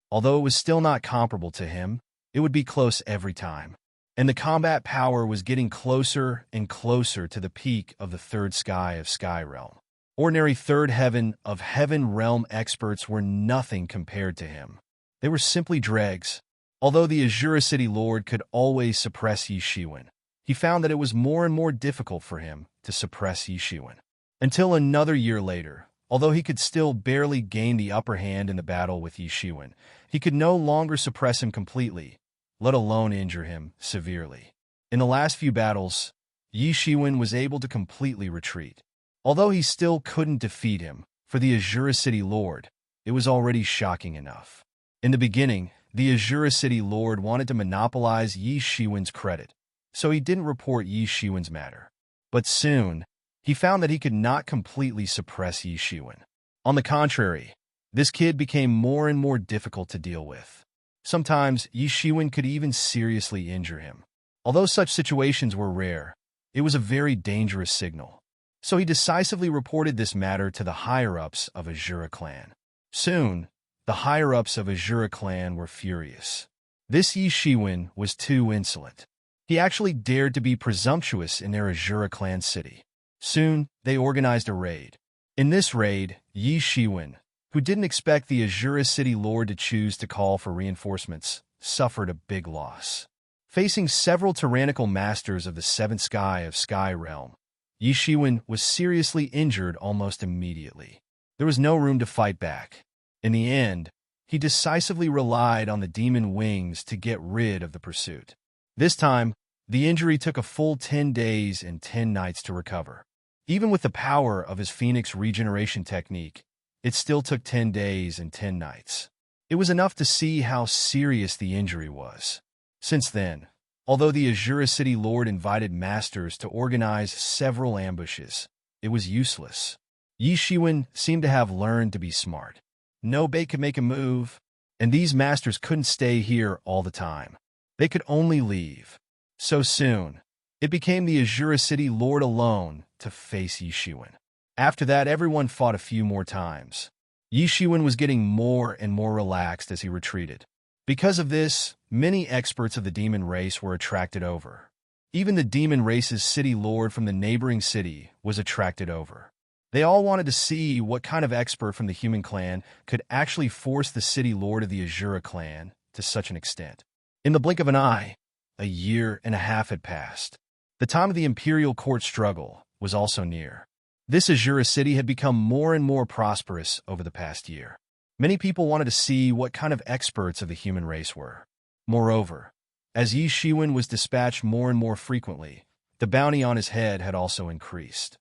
Although it was still not comparable to him, it would be close every time. And the combat power was getting closer and closer to the peak of the 3rd sky of Sky Realm. Ordinary 3rd heaven of Heaven Realm experts were nothing compared to him. They were simply dregs. Although the Azura City Lord could always suppress Yi Shiwen, he found that it was more and more difficult for him to suppress Yi Shiwen. Until another year later, although he could still barely gain the upper hand in the battle with Yi Shiwen, he could no longer suppress him completely, let alone injure him severely. In the last few battles, Yi Shiwen was able to completely retreat. Although he still couldn't defeat him, for the Azura City Lord, it was already shocking enough. In the beginning, the Azura City Lord wanted to monopolize Yi Shiwen's credit, so he didn't report Yi Shiwen's matter. But soon, he found that he could not completely suppress Yi Shiwen. On the contrary, this kid became more and more difficult to deal with. Sometimes, Yi Shiwen could even seriously injure him. Although such situations were rare, it was a very dangerous signal. So he decisively reported this matter to the higher-ups of Azura clan. Soon, the higher-ups of Azura clan were furious. This Yi Shiwen was too insolent. He actually dared to be presumptuous in their Azura clan city. Soon, they organized a raid. In this raid, Yi Shiwen, who didn't expect the Azura City Lord to choose to call for reinforcements, suffered a big loss. Facing several tyrannical masters of the Seventh Sky of Sky Realm, Yi Shiwen was seriously injured almost immediately. There was no room to fight back. In the end, he decisively relied on the demon wings to get rid of the pursuit. This time, the injury took a full 10 days and 10 nights to recover. Even with the power of his Phoenix regeneration technique, it still took 10 days and 10 nights. It was enough to see how serious the injury was. Since then, although the Azura City Lord invited masters to organize several ambushes, it was useless. Yi Shiwen seemed to have learned to be smart. No bait could make a move, and these masters couldn't stay here all the time. They could only leave. So soon, it became the Azura City Lord alone to face Yi Shiwen. After that, everyone fought a few more times. Yi Shiwen was getting more and more relaxed as he retreated. Because of this, many experts of the demon race were attracted over. Even the demon race's city lord from the neighboring city was attracted over. They all wanted to see what kind of expert from the human clan could actually force the city lord of the Azura clan to such an extent. In the blink of an eye, a year and a half had passed. The time of the imperial court struggle was also near. This Azura city had become more and more prosperous over the past year. Many people wanted to see what kind of experts of the human race were. Moreover, as Yi Shiwen was dispatched more and more frequently, the bounty on his head had also increased.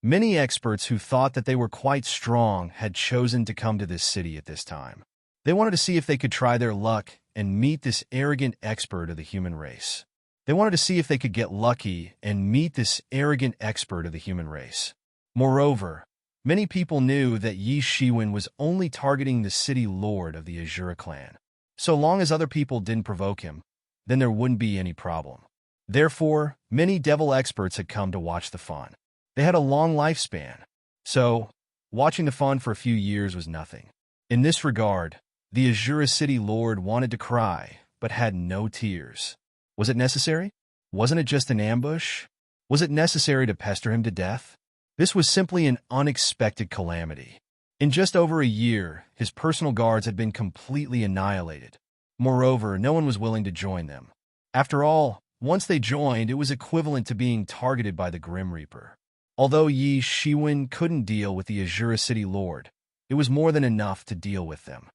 Many experts who thought that they were quite strong had chosen to come to this city at this time. They wanted to see if they could try their luck and meet this arrogant expert of the human race. They wanted to see if they could get lucky and meet this arrogant expert of the human race. Moreover, many people knew that Yi Shiwen was only targeting the city lord of the Azura clan. So long as other people didn't provoke him, then there wouldn't be any problem. Therefore, many devil experts had come to watch the fun. They had a long lifespan, so watching the fun for a few years was nothing. In this regard, the Azura City Lord wanted to cry, but had no tears. Was it necessary? Wasn't it just an ambush? Was it necessary to pester him to death? This was simply an unexpected calamity. In just over a year, his personal guards had been completely annihilated. Moreover, no one was willing to join them. After all, once they joined, it was equivalent to being targeted by the Grim Reaper. Although Yi Shiwen couldn't deal with the Azura City Lord, it was more than enough to deal with them.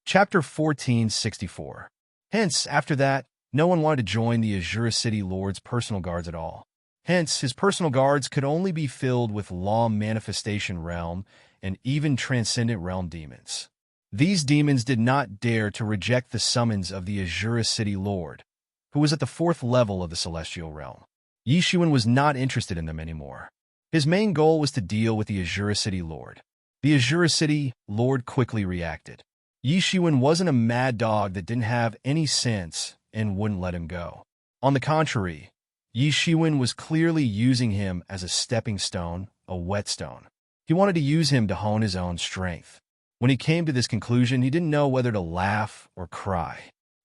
Chapter 1464. Hence, after that, no one wanted to join the Azura City Lord's personal guards at all. Hence, his personal guards could only be filled with Law Manifestation Realm and even Transcendent Realm demons. These demons did not dare to reject the summons of the Azura City Lord, who was at the 4th level of the Celestial Realm. Yi Shiwen was not interested in them anymore. His main goal was to deal with the Azura City Lord. The Azura City Lord quickly reacted. Yi Shiwen wasn't a mad dog that didn't have any sense and wouldn't let him go. On the contrary, Yi Shiwen was clearly using him as a stepping stone, a whetstone. He wanted to use him to hone his own strength. When he came to this conclusion, he didn't know whether to laugh or cry.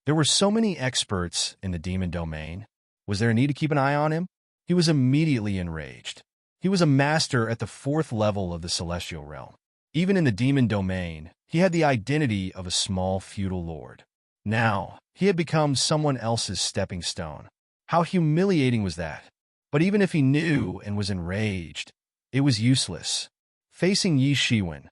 There were so many experts in the demon domain. Was there a need to keep an eye on him? He was immediately enraged. He was a master at the 4th level of the Celestial Realm. Even in the demon domain, he had the identity of a small feudal lord. Now, He had become someone else's stepping stone. How humiliating was that? But even if he knew and was enraged, it was useless. Facing Yi Shiwen,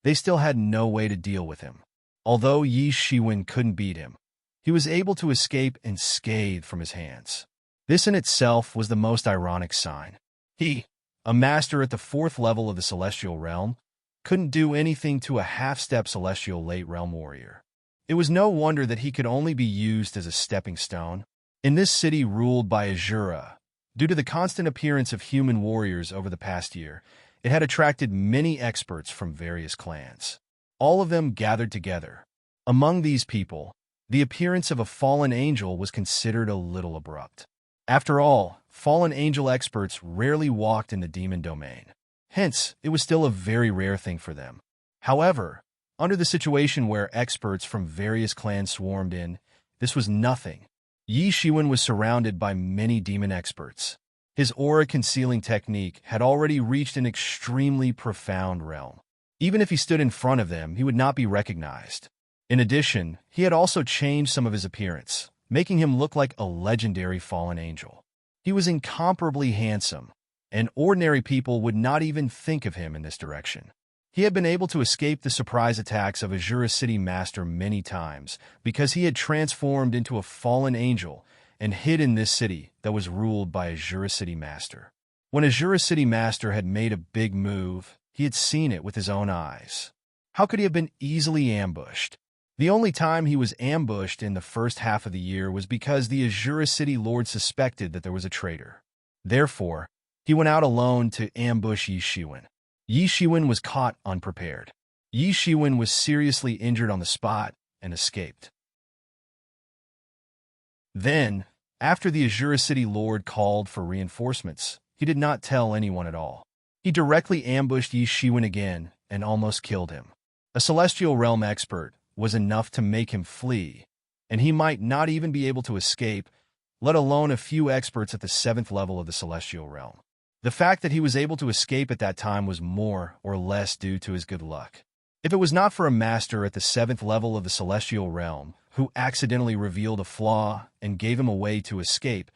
they still had no way to deal with him. Although Yi Shiwen couldn't beat him, he was able to escape unscathed from his hands. This in itself was the most ironic sign. He, a master at the 4th level of the Celestial Realm, couldn't do anything to a half-step Celestial Late Realm warrior. It was no wonder that he could only be used as a stepping stone. In this city ruled by Azura, due to the constant appearance of human warriors over the past year, it had attracted many experts from various clans. All of them gathered together. Among these people, the appearance of a fallen angel was considered a little abrupt. After all, fallen angel experts rarely walked in the demon domain. Hence, it was still a very rare thing for them. However, under the situation where experts from various clans swarmed in, this was nothing. Yi Shiwen was surrounded by many demon experts. His aura concealing technique had already reached an extremely profound realm. Even if he stood in front of them, he would not be recognized. In addition, he had also changed some of his appearance, making him look like a legendary fallen angel. He was incomparably handsome, and ordinary people would not even think of him in this direction. He had been able to escape the surprise attacks of Azura City Master many times because he had transformed into a fallen angel and hid in this city that was ruled by Azura City Master. When Azura City Master had made a big move, he had seen it with his own eyes. How could he have been easily ambushed? The only time he was ambushed in the first half of the year was because the Azura City Lord suspected that there was a traitor. Therefore, he went out alone to ambush Yi Shiwen. Yi Shiwen was caught unprepared. Yi Shiwen was seriously injured on the spot and escaped. Then, after the Azura City Lord called for reinforcements, he did not tell anyone at all. He directly ambushed Yi Shiwen again and almost killed him. A Celestial Realm expert was enough to make him flee, and he might not even be able to escape, let alone a few experts at the 7th level of the Celestial Realm. The fact that he was able to escape at that time was more or less due to his good luck. If it was not for a master at the 7th level of the Celestial Realm who accidentally revealed a flaw and gave him a way to escape,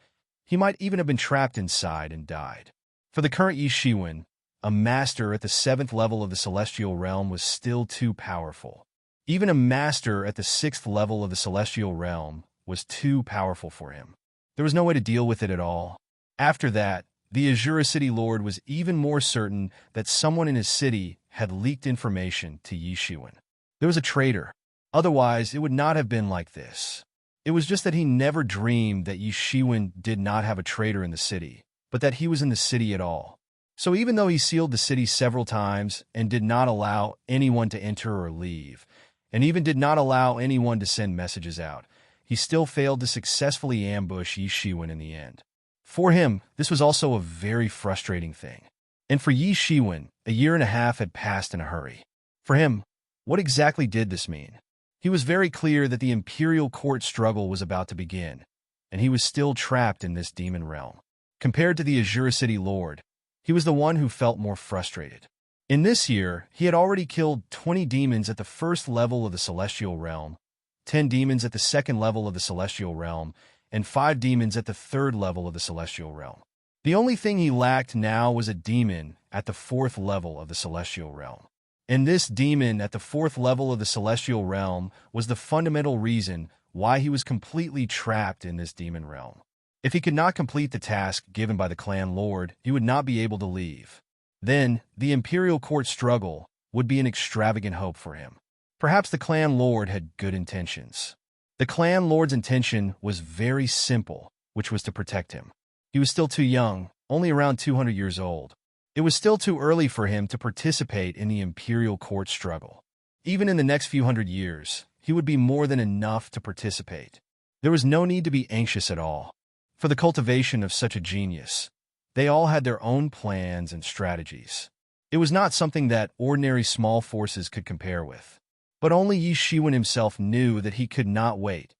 he might even have been trapped inside and died. For the current Yi Shiwen, a master at the 7th level of the Celestial Realm was still too powerful. Even a master at the 6th level of the Celestial Realm was too powerful for him. There was no way to deal with it at all. After that, the Azura City Lord was even more certain that someone in his city had leaked information to Yi Shiwen. There was a traitor. Otherwise, it would not have been like this. It was just that he never dreamed that Yi Shiwen did not have a traitor in the city, but that he was in the city at all. So even though he sealed the city several times and did not allow anyone to enter or leave, and even did not allow anyone to send messages out, he still failed to successfully ambush Yi Shiwen in the end. For him, this was also a very frustrating thing. And for Yi Shiwen, a year and a half had passed in a hurry. For him, what exactly did this mean? He was very clear that the Imperial Court struggle was about to begin, and he was still trapped in this demon realm. Compared to the Azura City Lord, he was the one who felt more frustrated. In this year, he had already killed 20 demons at the 1st level of the Celestial Realm, 10 demons at the 2nd level of the Celestial Realm, and 5 demons at the 3rd level of the Celestial Realm. The only thing he lacked now was a demon at the 4th level of the Celestial Realm. And this demon at the 4th level of the Celestial Realm was the fundamental reason why he was completely trapped in this demon realm. If he could not complete the task given by the clan lord, he would not be able to leave. Then, the Imperial Court struggle would be an extravagant hope for him. Perhaps the clan lord had good intentions. The clan lord's intention was very simple, which was to protect him. He was still too young, only around 200 years old. It was still too early for him to participate in the Imperial Court struggle. Even in the next few hundred years, he would be more than enough to participate. There was no need to be anxious at all. For the cultivation of such a genius, they all had their own plans and strategies. It was not something that ordinary small forces could compare with. But only Yi Shiwen himself knew that he could not wait,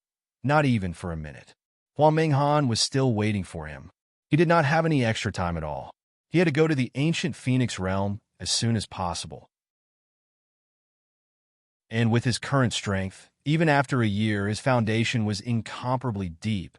not even for a minute. While Menghan was still waiting for him, he did not have any extra time at all. He had to go to the ancient Phoenix realm as soon as possible. And with his current strength, Even after a year, his foundation was incomparably deep,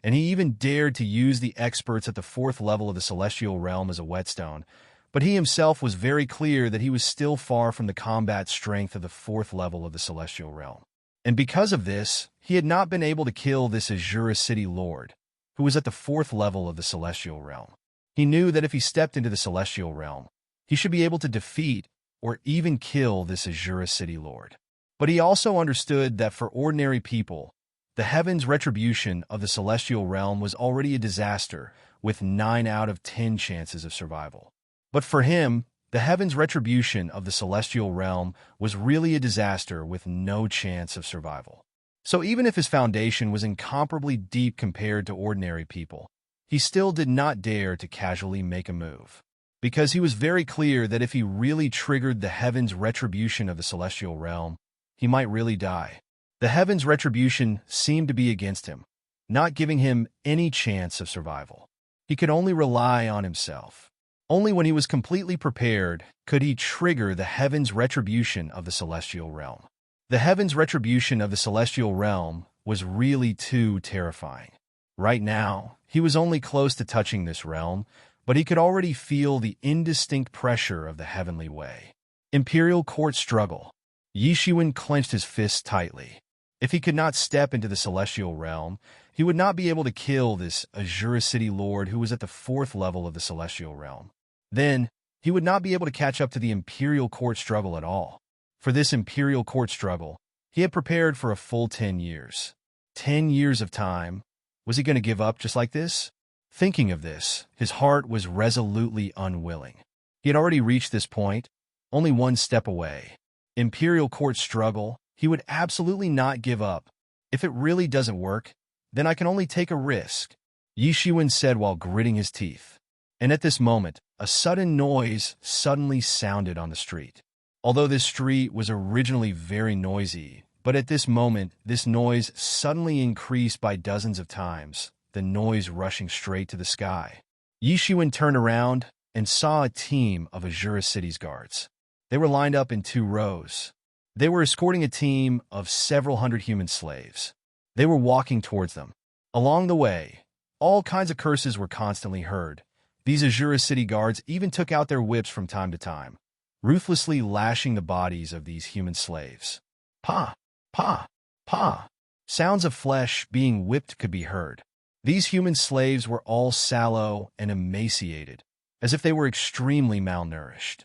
and he even dared to use the experts at the fourth level of the celestial realm as a whetstone. But he himself was very clear that he was still far from the combat strength of the fourth level of the celestial realm. And because of this, he had not been able to kill this Azura City Lord, who was at the fourth level of the celestial realm. He knew that if he stepped into the celestial realm, he should be able to defeat or even kill this Azura City Lord. But he also understood that for ordinary people, the heaven's retribution of the celestial realm was already a disaster with 9 out of 10 chances of survival. But for him, the heaven's retribution of the celestial realm was really a disaster with no chance of survival. So even if his foundation was incomparably deep compared to ordinary people, he still did not dare to casually make a move. Because he was very clear that if he really triggered the heaven's retribution of the celestial realm, he might really die. The heaven's retribution seemed to be against him, not giving him any chance of survival. He could only rely on himself. Only when he was completely prepared could he trigger the heaven's retribution of the celestial realm. The heaven's retribution of the celestial realm was really too terrifying. Right now, he was only close to touching this realm, but he could already feel the indistinct pressure of the heavenly way. Imperial Court Struggle. Yi Shiwen clenched his fists tightly. If he could not step into the celestial realm, he would not be able to kill this Azura City Lord who was at the fourth level of the celestial realm. Then, he would not be able to catch up to the Imperial Court Struggle at all. For this Imperial Court Struggle, he had prepared for a full 10 years. 10 years of time. Was he going to give up just like this? Thinking of this, his heart was resolutely unwilling. He had already reached this point, only one step away. Imperial Court Struggle, he would absolutely not give up. If it really doesn't work, then I can only take a risk, Yi Shiwen said while gritting his teeth. And at this moment, a sudden noise suddenly sounded on the street. Although this street was originally very noisy, but at this moment, this noise suddenly increased by dozens of times, the noise rushing straight to the sky. Yi Shiwen turned around and saw a team of Azura City's guards. They were lined up in 2 rows. They were escorting a team of several hundred human slaves. They were walking towards them. Along the way, all kinds of curses were constantly heard. These Azura City guards even took out their whips from time to time, ruthlessly lashing the bodies of these human slaves. Pa, pa, pa. Sounds of flesh being whipped could be heard. These human slaves were all sallow and emaciated, as if they were extremely malnourished.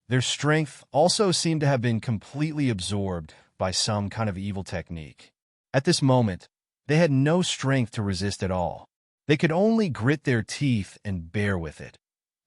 Their strength also seemed to have been completely absorbed by some kind of evil technique. At this moment, they had no strength to resist at all. They could only grit their teeth and bear with it,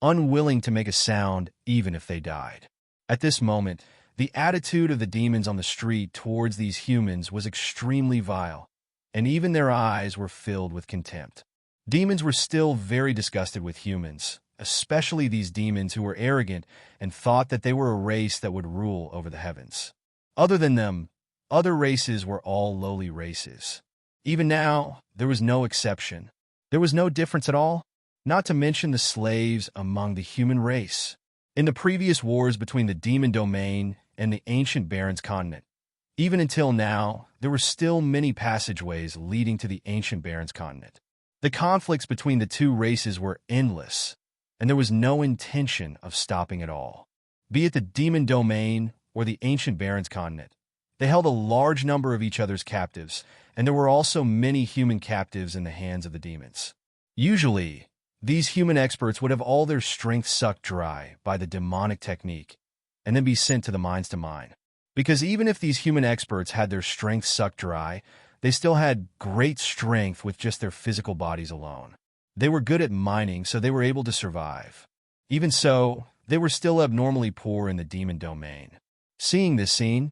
unwilling to make a sound even if they died. At this moment, the attitude of the demons on the street towards these humans was extremely vile, and even their eyes were filled with contempt. Demons were still very disgusted with humans, especially these demons who were arrogant and thought that they were a race that would rule over the heavens. Other than them, other races were all lowly races. Even now, there was no exception. There was no difference at all, not to mention the slaves among the human race. In the previous wars between the demon domain and the ancient Barons continent, even until now, there were still many passageways leading to the ancient Barons continent. The conflicts between the 2 races were endless, and there was no intention of stopping at all. Be it the demon domain or the ancient Barons continent, they held a large number of each other's captives, and there were also many human captives in the hands of the demons. Usually, these human experts would have all their strength sucked dry by the demonic technique, and then be sent to the mines to mine. Because even if these human experts had their strength sucked dry, they still had great strength with just their physical bodies alone. They were good at mining, so they were able to survive. Even so, they were still abnormally poor in the demon domain. Seeing this scene,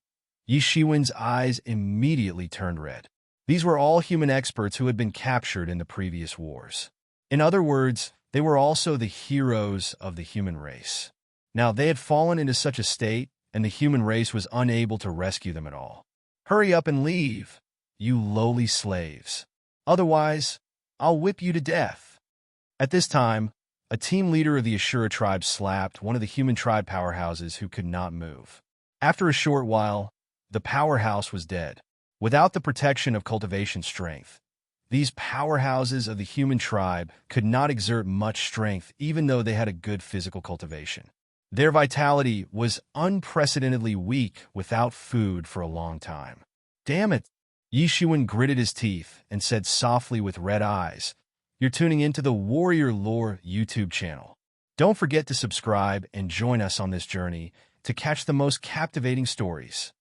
Yi Shiwen's eyes immediately turned red. These were all human experts who had been captured in the previous wars. In other words, they were also the heroes of the human race. Now, they had fallen into such a state, and the human race was unable to rescue them at all. Hurry up and leave, you lowly slaves. Otherwise, I'll whip you to death. At this time, a team leader of the Ashura tribe slapped one of the human tribe powerhouses who could not move. After a short while, The powerhouse was dead. Without the protection of cultivation strength, these powerhouses of the human tribe could not exert much strength even though they had a good physical cultivation. Their vitality was unprecedentedly weak without food for a long time. Damn it! Yishuan gritted his teeth and said softly with red eyes, "You're tuning into the Warrior Lore YouTube channel. Don't forget to subscribe and join us on this journey to catch the most captivating stories."